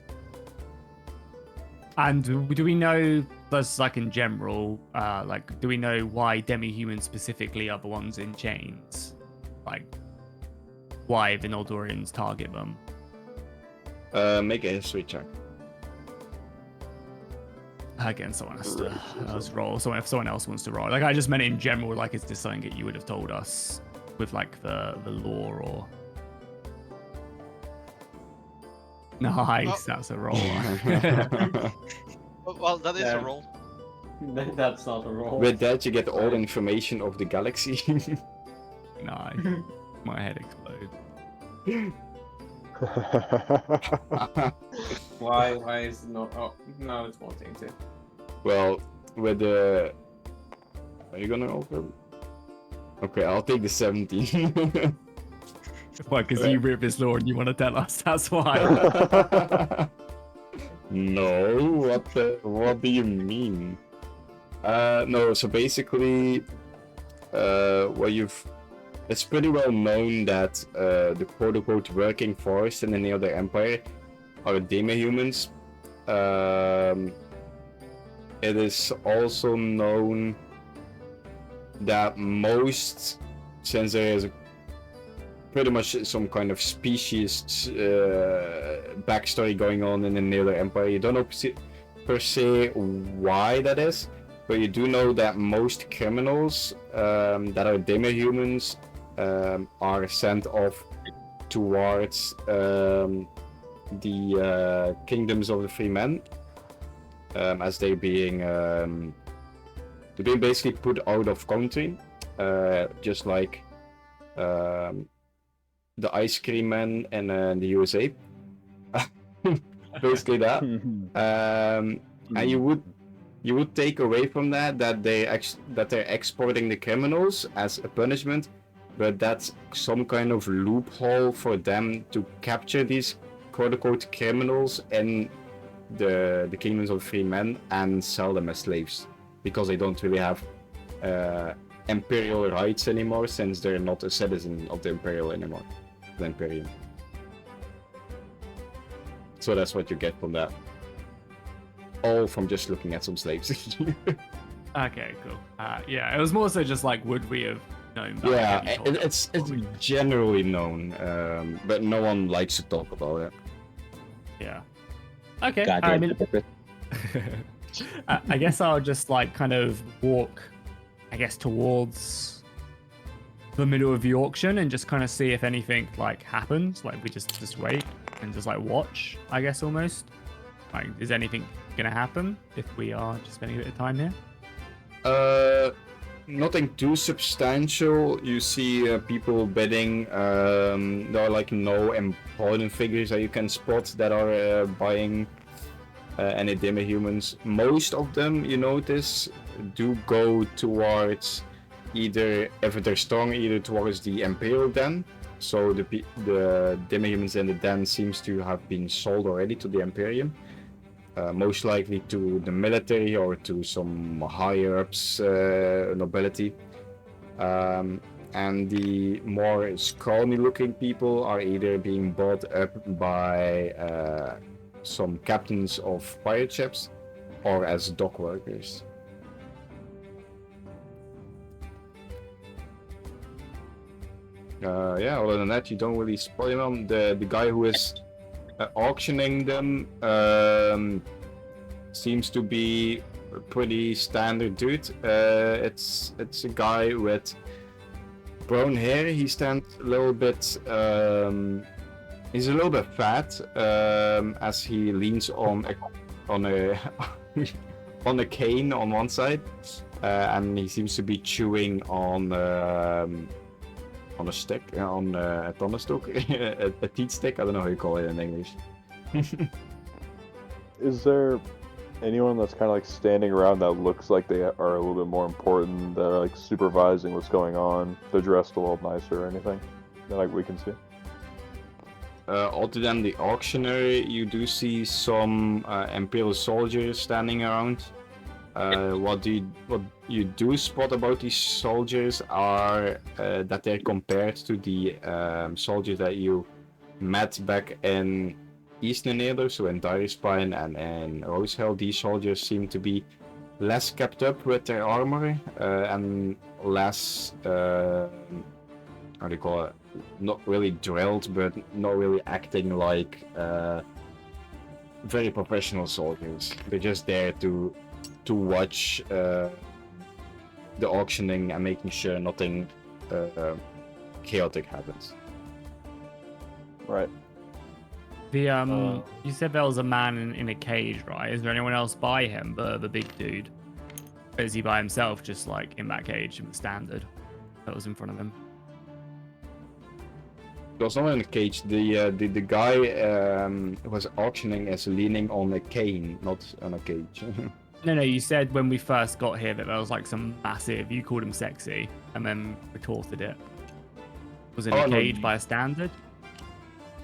And do we know, that's like in general, do we know why demi-humans specifically are the ones in chains? Like, why the Noldorians target them? Make a history check. Again, someone has to roll. If someone else wants to roll. Like, I just meant in general, like, is this something that you would have told us with, like, the lore or... Nice, that's a roll. Well, that is a roll. That's not a roll. With that, you get all the information of the galaxy. Nice. My head exploded. Why is it not? Oh, no, it's wanting to. Well, with the... Are you gonna roll? Okay, I'll take the 17. Why, because you read this lore and you want to tell us, that's why. No, what do you mean? No, so basically, it's pretty well known that the quote-unquote working force in the Neneador Empire are demi-humans. It is also known that since there is pretty much some kind of species backstory going on in the Neneador Empire, you don't know per se why that is, but you do know that most criminals that are demi-humans are sent off towards the kingdoms of the free men, as they're being basically put out of country, just like the ice cream man in the USA. Basically that. And you would take away from that they're exporting the criminals as a punishment, but that's some kind of loophole for them to capture these quote-unquote criminals in the kingdoms of free men and sell them as slaves, because they don't really have imperial rights anymore, since they're not a citizen of the imperial anymore. The Imperium. So that's what you get from that. All from just looking at some slaves. Okay, cool. Yeah, it was more so just like, would we have known that? Yeah, it's generally known, but no one likes to talk about it. Yeah. Okay. God, I mean, I guess I'll just like kind of walk I guess, towards the middle of the auction and just kind of see if anything like happens. Like we just wait and just like watch, I guess, almost. Like, is anything gonna happen if we are just spending a bit of time here? Nothing too substantial. You see people bidding. There are like no important figures that you can spot that are buying any demi-humans. Most of them, you notice, do go towards either, if they're strong, either towards the Imperial Den. So the demi-humans in the den seems to have been sold already to the Imperium. Most likely to the military or to some higher-ups nobility. And the more scrawny-looking people are either being bought up by some captains of pirate ships or as dock workers. Yeah, other than that, you don't really spot him. The guy who is auctioning them seems to be a pretty standard dude. It's a guy with brown hair. He stands a little bit. He's a little bit fat as he leans on a on a cane on one side, and he seems to be chewing on a stick, on a tonnenstok, a teat stick. I don't know how you call it in English. Is there anyone that's kind of like standing around that looks like they are a little bit more important, that are like supervising what's going on? They're dressed a little nicer or anything that like we can see? Other than the auctioneer, you do see some Imperial soldiers standing around. What you do spot about these soldiers are that they're compared to the soldiers that you met back in East Neneador, so in Direspine and Rosehell. These soldiers seem to be less kept up with their armor and less, how do you call it, not really drilled, but not really acting like very professional soldiers. They're just there to watch the auctioning and making sure nothing chaotic happens. Right. The you said there was a man in a cage, right? Is there anyone else by him, the big dude? Or is he by himself, just like in that cage in the standard that was in front of him? It was not in a cage. The guy who was auctioning is leaning on a cane, not on a cage. No, you said when we first got here that there was like some massive, you called him sexy, and then retorted it. Was it in a cage by a standard?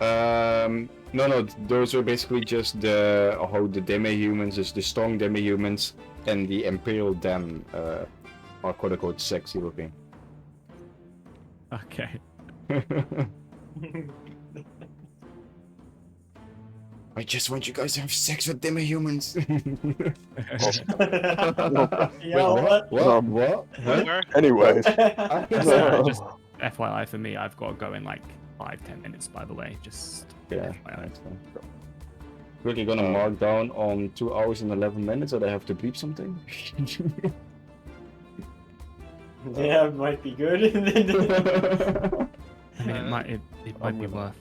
No, those are basically just how the demi-humans, is the strong demi-humans and the Imperial Den are quote-unquote sexy looking. Okay. I just want you guys to have sex with demi-humans. What? Huh? Anyways. Just FYI for me, I've got to go in like 5-10 minutes, by the way. Just yeah, FYI. that's fine. Really gonna mark down on 2 hours and 11 minutes that I have to bleep something? Yeah, it might be good. I mean, it might be worth.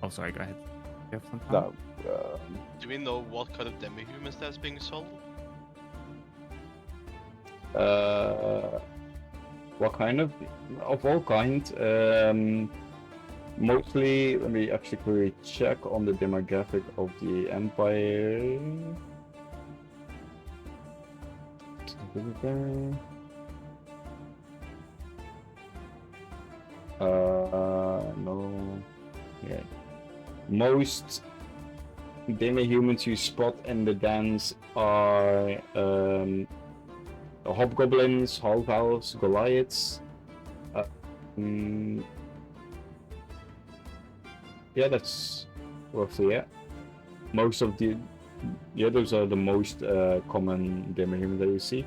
Oh, sorry. Go ahead. You have some time? No. Do we know what kind of demi-humans that's being sold? What kind of all kinds. Mostly, let me actually quickly check on the demographic of the Empire. No. Yeah. Most demi-humans you spot in the dens are hobgoblins, half-elves, Goliaths. Yeah, that's roughly it. Most of those are the most common demi-humans that you see.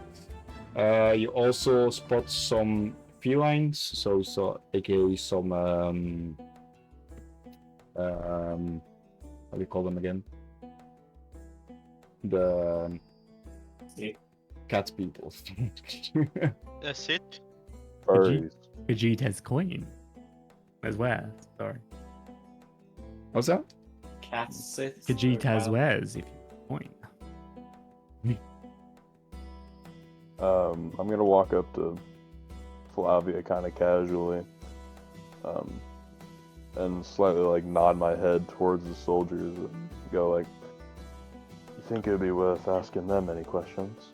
You also spot some felines, so aka some how do you call them again? The cat people. Sit. Furries. Vegeta's coin. As where? Sorry. What's that? Cats sit. Vegeta's wares, if you point. I'm gonna walk up to Flavia kind of casually, and slightly like nod my head towards the soldiers and go like, "You think it'd be worth asking them any questions?"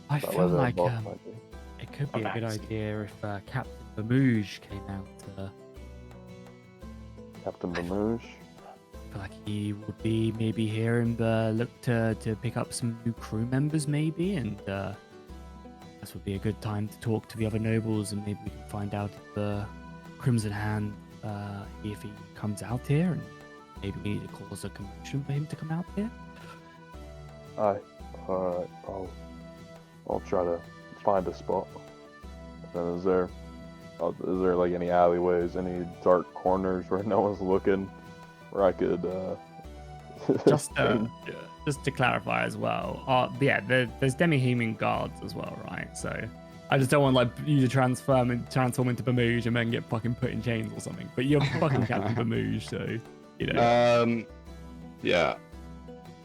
I About feel where their like boss might be. it could be a good Relaxing. idea if Captain Bamouge came out. Captain Bamouge. I feel like he would be maybe here and look to pick up some new crew members maybe, and this would be a good time to talk to the other nobles, and maybe we can find out if the Crimson Hand, if he comes out here, and maybe we need to cause a commotion for him to come out here. Aye. Alright, I'll try to find a spot. And is there like any alleyways, any dark corners where no one's looking, where I could Just to clarify as well, there's demi-human guards as well, right? So I just don't want like you to transform into Bamouge and then get fucking put in chains or something. But you're fucking Captain Bamouge, so you know. Yeah.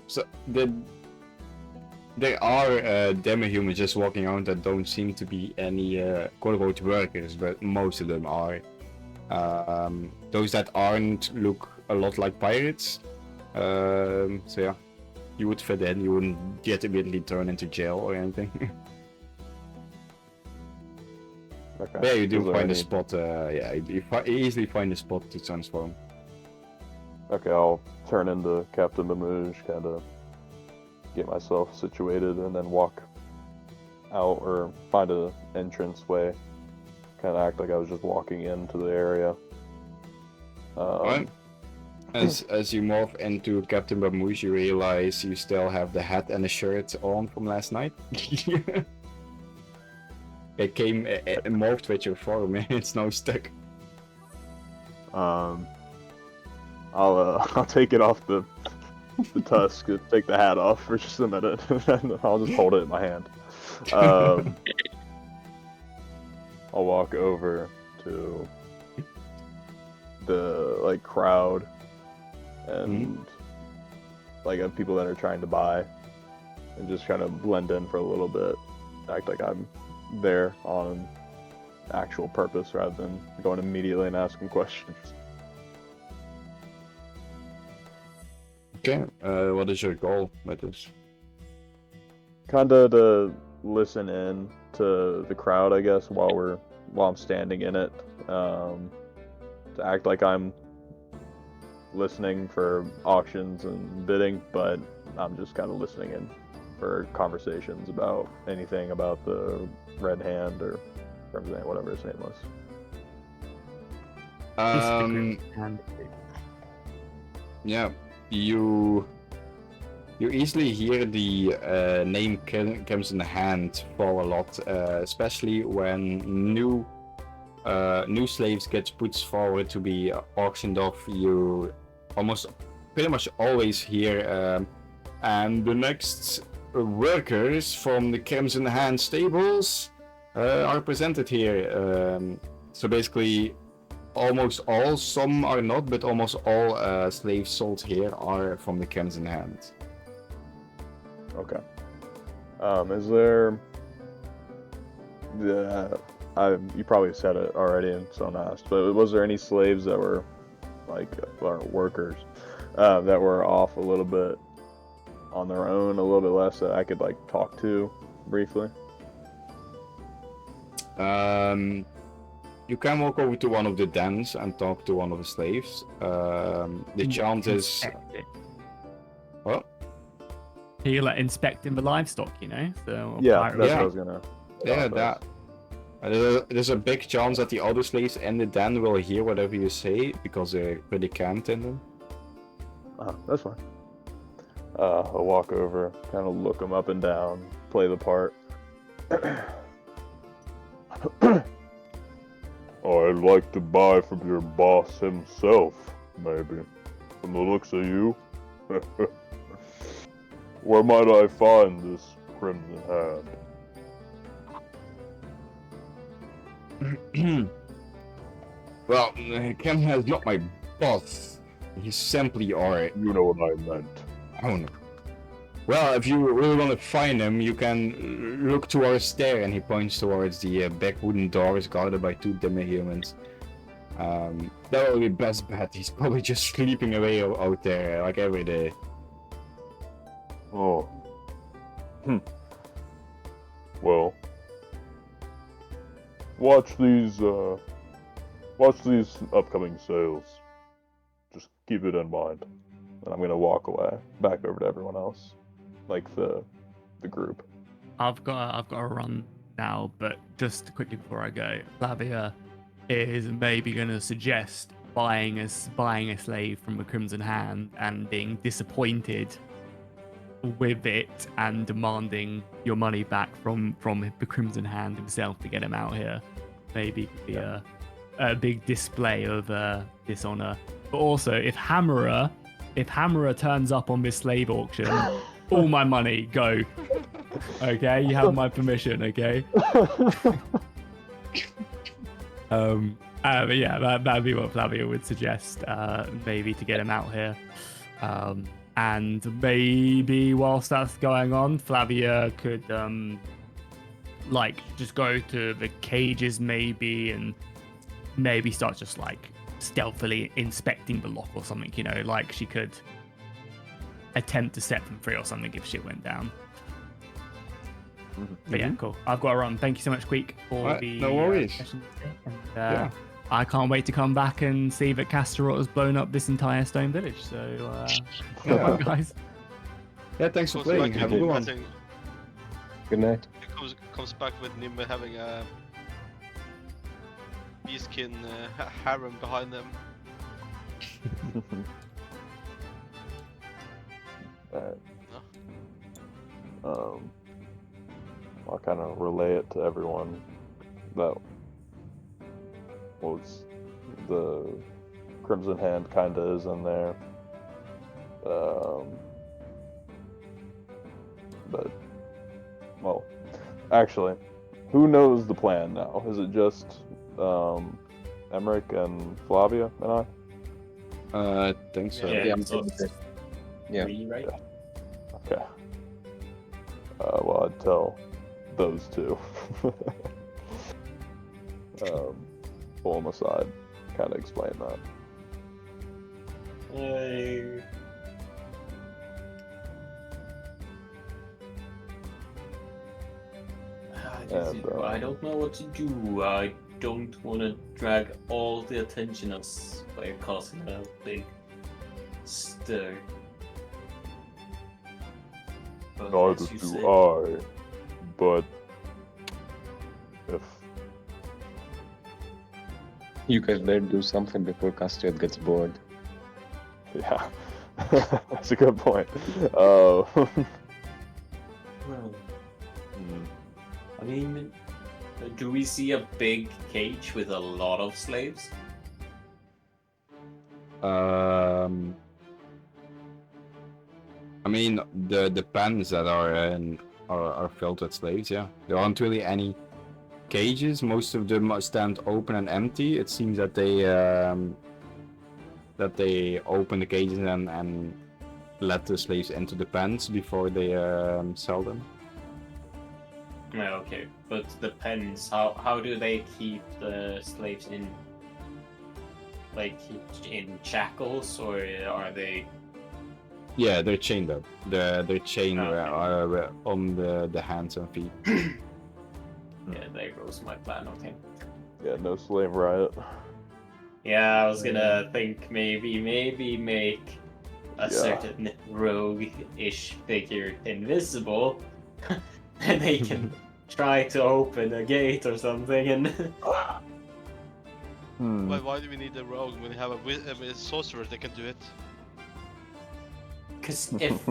So there are demi-humans just walking around that don't seem to be any quote-unquote workers, but most of them are. Those that aren't look a lot like pirates. So yeah, you would fit in. You wouldn't get immediately thrown into jail or anything. Okay. Yeah, you do Is there find a any- spot. Yeah, you easily find a spot to transform. Okay, I'll turn into Captain Bamouge, kind of get myself situated, and then walk out or find an entrance way. Kind of act like I was just walking into the area. Right. As you morph into Captain Bamouge, you realize you still have the hat and the shirt on from last night. It morphed with your form. It's now stuck. I'll take it off the tusk, take the hat off for just a minute, and I'll just hold it in my hand. I'll walk over to the like crowd and like of people that are trying to buy, and just kind of blend in for a little bit, act like I'm there on actual purpose rather than going immediately and asking questions. Okay. What is your goal with this? Kinda to listen in to the crowd, I guess, while I'm standing in it. To act like I'm listening for auctions and bidding, but I'm just kind of listening in for conversations about anything about the Red Hand or represent whatever his name was. Yeah, you easily hear the name Crimson Hand fall a lot, especially when new slaves get put forward to be auctioned off. You pretty much always hear, and the next workers from the Crimson Hand stables are presented here. So basically, almost all, some are not, but almost all slaves sold here are from the Crimson Hand. Okay. Is there? You probably said it already, and so I'm asked. But was there any slaves that were like workers that were off a little bit on their own, a little bit less that I could like talk to briefly? You can walk over to one of the dens and talk to one of the slaves. The chance is... What? You're like inspecting the livestock, you know? So Yeah, that's what Yeah. I was gonna. Yeah, that. There's a big chance that the other slaves in the den will hear whatever you say because they're pretty camped in them. That's fine. I'll walk over, kind of look them up and down, play the part. I'd like to buy from your boss himself, maybe. From the looks of you. Where might I find this Crimson Hand. Well, Ken is not my boss. He's simply our You know what I meant. owner. Well, if you really want to find him, you can look towards there, and he points towards the back wooden doors guarded by 2 demi-humans. That will be best bet. He's probably just sleeping away out there, like every day. Oh. Well. Watch these upcoming sales. Just keep it in mind. And I'm gonna walk away, back over to everyone else. Like the group. I've got to run now, but just quickly before I go, Flavia is maybe going to suggest buying a slave from the Crimson Hand and being disappointed with it and demanding your money back from the Crimson Hand himself to get him out here. Maybe could be a big display of dishonor. But also, if Hammerer turns up on this slave auction, all my money go. Okay, you have my permission. Okay. But yeah, that'd be what Flavia would suggest. Maybe to get him out here. And maybe whilst that's going on, Flavia could just go to the cages maybe, and maybe start just like stealthily inspecting the lock or something. You know, like she could attempt to set them free or something if shit went down. But yeah, cool. I've got to run. Thank you so much, Queek, for the no worries. session today. And, I can't wait to come back and see that Castorot has blown up this entire stone village. So, come on, guys. Yeah, thanks for playing. Have a good one. Good night. It comes back with Nimue having a beastkin harem behind them. I'll kind of relay it to everyone that was the Crimson Hand kind of is in there. But, well, actually, who knows the plan now? Is it just Emmerich and Flavia and I? I think so. Yeah. Yeah. Me, right? Okay. Well, I'd tell those two. Pull them aside, kind of explain that. I don't know what to do. I don't want to drag all the attention us by causing a big stir. But Neither as you do said- I. But if You guys better do something before Castriot gets bored. yeah, that's a good point. Well, Hmm. I mean, do we see a big cage with a lot of slaves? I mean, the pens that are filled with slaves. Yeah, there aren't really any cages. Most of them stand open and empty. It seems that they open the cages and let the slaves into the pens before they sell them. No, okay, but the pens, how do they keep the slaves in? Like in shackles, or are they? Yeah, they're chained up. They're chained Okay. on the hands and feet. Yeah, there goes my plan. Okay. Yeah, no slave riot. Yeah, I was gonna think maybe make a Yeah. certain rogue-ish figure invisible, and they can try to open a gate or something. And Why do we need a rogue when we have a sorcerer that can do it? because if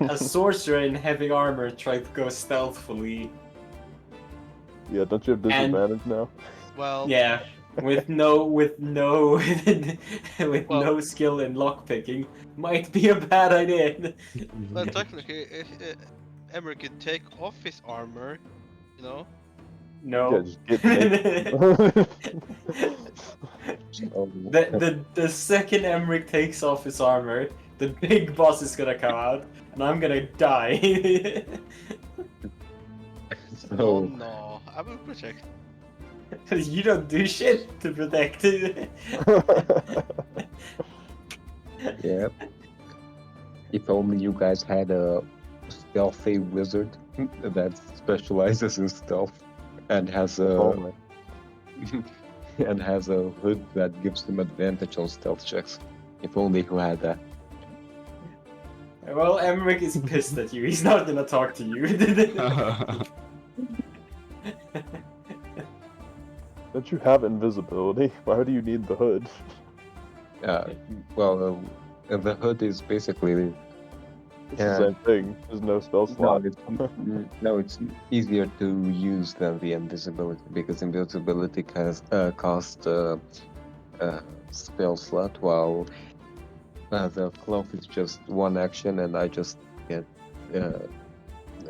a sorcerer in heavy armor tried to go stealthily, Yeah, don't you have disadvantage now? Well, yeah, with no no skill in lockpicking, might be a bad idea. well technically, Emmer could take off his armor, you know? No. Yeah, just get naked. The second Emmerich takes off his armor, the big boss is gonna come out, and I'm gonna die. Oh So, no, I will protect. You don't do shit to protect it. yeah. If only you guys had a stealthy wizard that specializes in stealth and has a Only. and has a hood that gives him advantage on stealth checks. If only you had that. Well, Emmerich is pissed at you. He's not gonna talk to you. Don't you have invisibility? Why do you need the hood? Well, the hood is basically It's the same thing. There's no spell slot. no, it's easier to use than the invisibility because invisibility costs spell slot, while the cloak is just one action, and I just get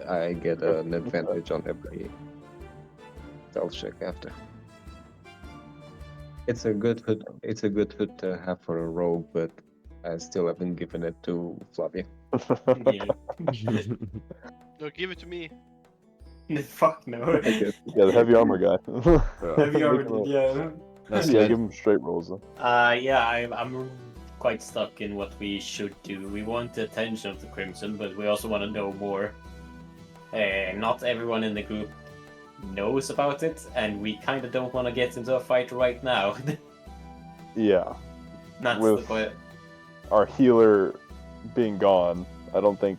I get an advantage on every stealth check after. It's a good hood. It's a good hood to have for a rogue, but I still haven't given it to Flavia. Yeah. No, give it to me. Fuck no. Yeah, the heavy armor guy. Have you already? Yeah. That's Yeah, good. give him straight rolls though. Yeah, I'm quite stuck in what we should do. We want the attention of the Crimson, but we also want to know more. Not everyone in the group knows about it, and we kind of don't want to get into a fight right now. Yeah. That's With- the point. Our healer being gone, I don't think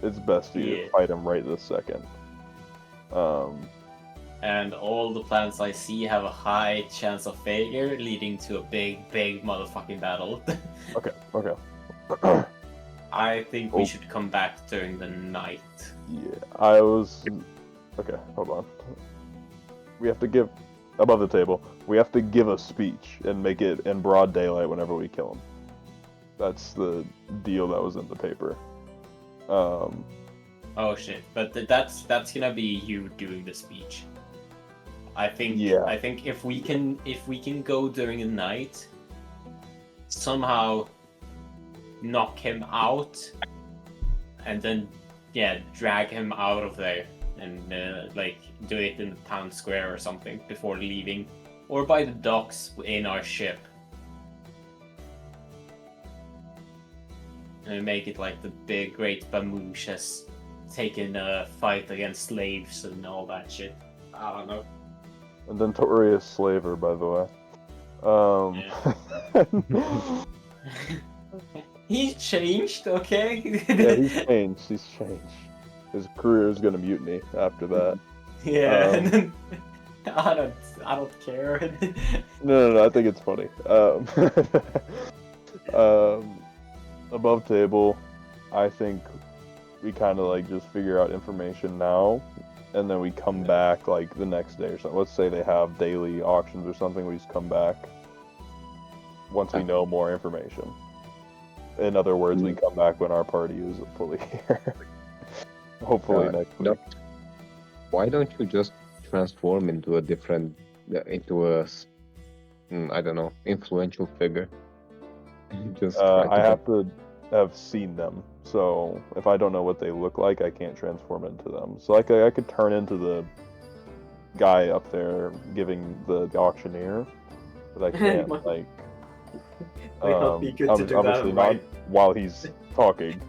it's best to Yeah. fight him right this second. And all the plans I see have a high chance of failure, leading to a big motherfucking battle. Okay. I think we Oh. should come back during the night. Yeah, I was. Okay, hold on. We have to give above the table. We have to give a speech and make it in broad daylight whenever we kill him. That's the deal that was in the paper. Oh shit! But that's gonna be you doing the speech. I think. Yeah. I think if we can go during the night, somehow knock him out, and then drag him out of there and do it in the town square or something before leaving, or by the docks in our ship. And make it like the big great Bamoosh has taken a fight against slaves and all that shit. I don't know. And then Torius Slaver, by the way. He's changed, okay? Yeah, he's changed. His career is gonna mutiny after that. Yeah, and then, I don't care. No, I think it's funny. Above table, I think we kind of just figure out information now, and then we come back the next day or something. Let's say they have daily auctions or something. We just come back once we know more information. In other words, we come back when our party is fully here. Hopefully next week. Why don't you just transform into a different, I don't know, influential figure? Just I have to have seen them, so if I don't know what they look like, I can't transform into them. So I could turn into the guy up there giving the auctioneer, but I can't Might not be good to do that, obviously not right? while he's talking.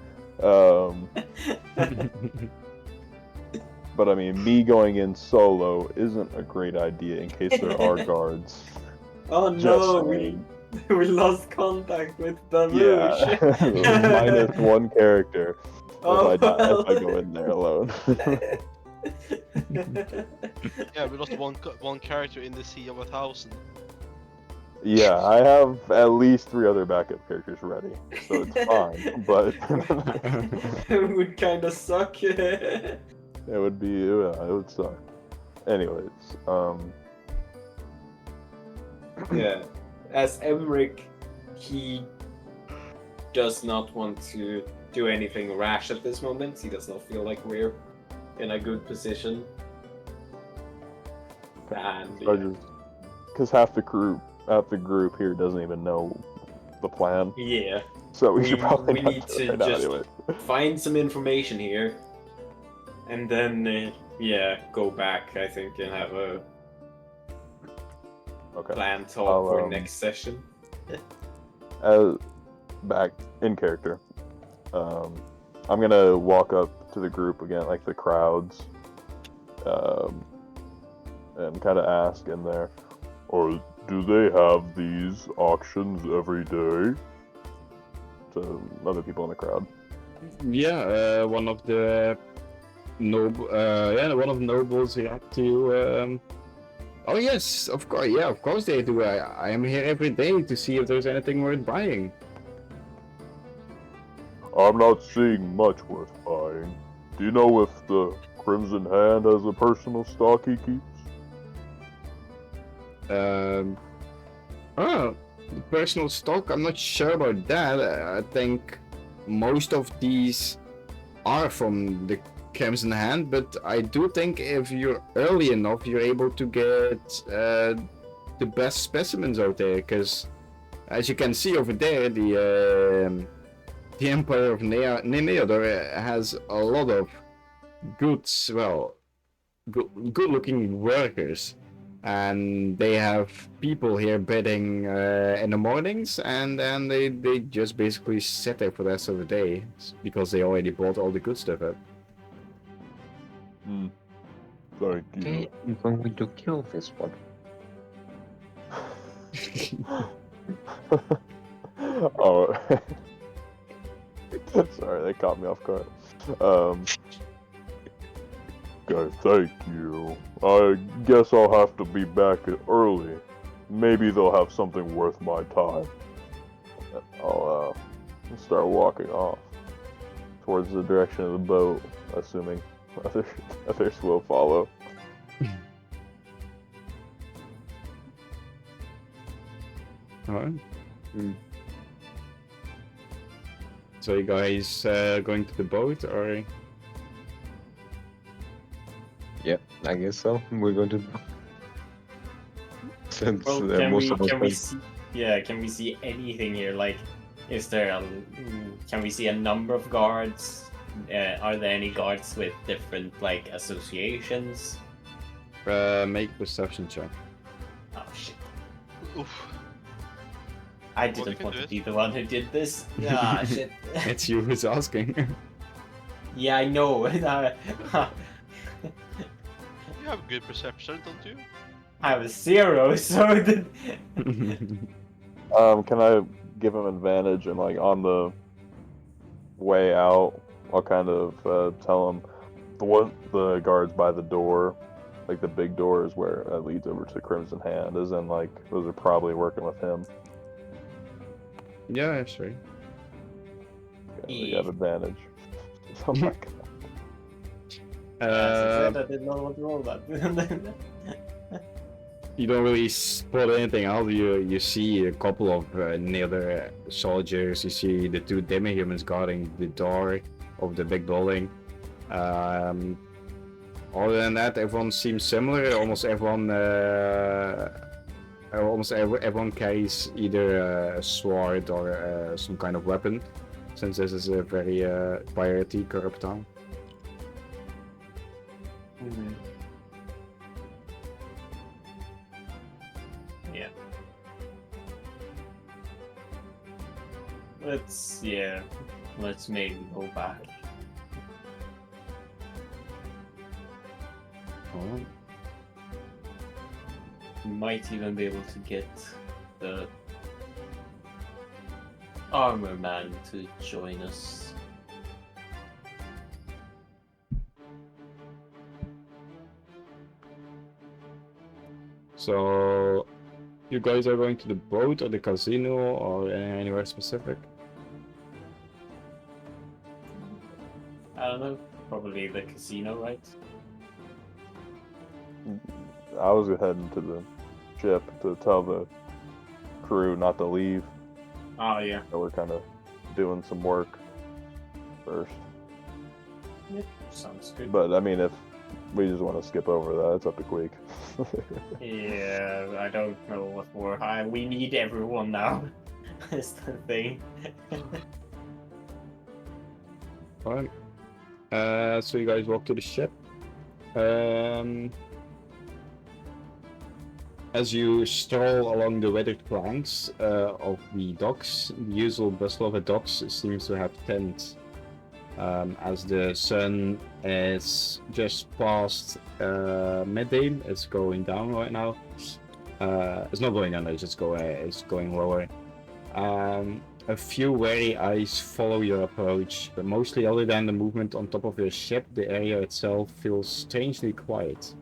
But I mean, me going in solo isn't a great idea in case there are guards. Oh Just no, saying. we lost contact with Bamoosh. Yeah, -1 character Oh, if I go in there alone. Yeah, we lost one character in the Sea of 1,000. Yeah, I have at least 3 other backup characters ready, so it's fine. But it would kind of suck. it would suck. Anyways, Yeah. As Emmerich, he does not want to do anything rash at this moment. He does not feel like we're in a good position. And because half the group here doesn't even know the plan. yeah, So we should probably we not need do to it right now just anyway. find some information here, and then go back. I think and have a Okay. plan talk for I'll, next session. Back in character. I'm gonna walk up to the group again, like the crowds, and kind of ask in there, or do they have these auctions every day? To other people in the crowd. Yeah, one of the nobles react to. Oh yes, of course. Yeah, of course they do. I am here every day to see if there's anything worth buying. I'm not seeing much worth buying. Do you know if the Crimson Hand has a personal stock he keeps? The personal stock, I'm not sure about that. I think most of these are from the Crimson Hand, but I do think if you're early enough, you're able to get the best specimens out there. Because as you can see over there, the Empire of Neneador has a lot of good looking workers. And they have people here bidding in the mornings, and then they just basically sit there for the rest of the day because they already bought all the good stuff up. Thank you. Okay, I'm going to kill this one. Oh, sorry, they caught me off guard. Guys, thank you. I guess I'll have to be back early. Maybe they'll have something worth my time. I'll start walking off towards the direction of the boat, assuming others will follow. Alright. So you guys going to the boat, or? Yep, I guess so. We're going to. Since Well, most of us can we see? Yeah, can we see anything here? Like, is there? Can we see a number of guards? Are there any guards with different like associations? Make perception check. Oh shit! Oof. I Well, didn't you want can to do be the one who did this. Ah shit! It's you who's asking. Yeah, I know. You have good perception, don't you? I have a 0, so the... Can I give him advantage and like on the way out, I'll kind of tell him the guards by the door, like the big door is where it leads over to Crimson Hand, as in like those are probably working with him. Yeah, sure. Yeah, you have advantage. Oh my god. I did not want to roll that. You don't really spot anything else. You see a couple of Neneador soldiers. You see the two demi-humans guarding the door of the big building. Other than that, everyone seems similar. Almost everyone carries either a sword or some kind of weapon, since this is a very piratey, corrupt town. Mm-hmm. Yeah. Let's maybe go back. Alright. We might even be able to get the armor man to join us. So, you guys are going to the boat or the casino or anywhere specific? I don't know. Probably the casino, right? I was heading to the ship to tell the crew not to leave. Oh yeah. So we're kind of doing some work. first. Yeah, sounds good. But I mean, if we just want to skip over that, it's up to Queek. Yeah, I don't know what more. We need everyone now. Is the thing. Alright. So you guys walk to the ship. As you stroll along the weathered planks of the docks, the usual bustle of the docks seems to have thinned. As the sun is just past midday, it's going down right now. It's not going down; it's going lower. A few wary eyes follow your approach, but mostly other than the movement on top of your ship, the area itself feels strangely quiet.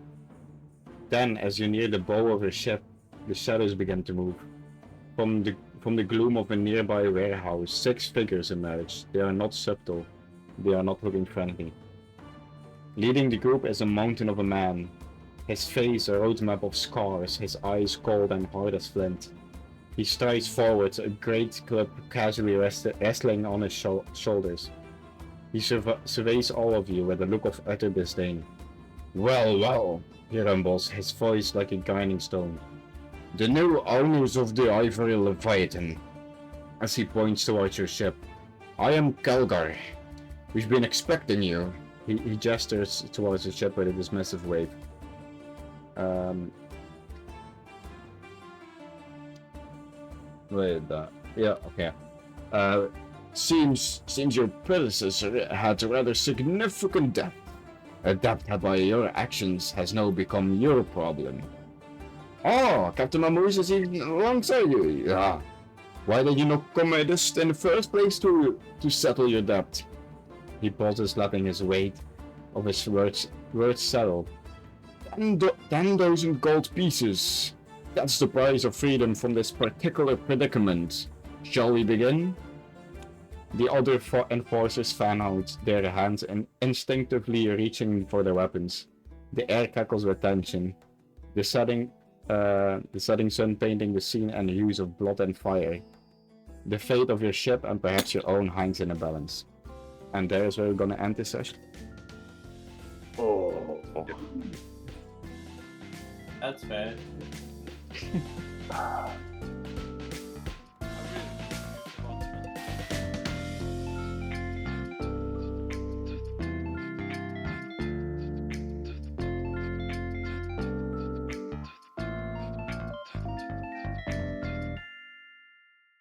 Then, as you near the bow of your ship, the shadows begin to move. From the gloom of a nearby warehouse, 6 figures emerge. They are not subtle. They are not looking friendly. Leading the group is a mountain of a man. His face a roadmap of scars, his eyes cold and hard as flint. He strides forward, a great club casually resting on his shoulders. He surveys all of you with a look of utter disdain. Well, well, he rumbles, his voice like a grinding stone. The new owners of the Ivory Leviathan. As he points towards your ship. I am Kelgar. We've been expecting you. He gestures towards the ship with a dismissive wave. Wait, yeah, okay. Seems your predecessor had a rather significant debt. A debt that by your actions has now become your problem. Oh, Captain Mamoose is even alongside you. Yeah. Why did you not come at us in the first place to settle your debt? He pauses, letting his weight of his words settle. 10,000 gold pieces. That's the price of freedom from this particular predicament. Shall we begin? The other enforcers fan out their hands and instinctively reaching for their weapons. The air crackles with tension. The setting sun painting the scene and hues of blood and fire. The fate of your ship and perhaps your own hangs in a balance. And there is where we're gonna end this session. Oh. That's fair.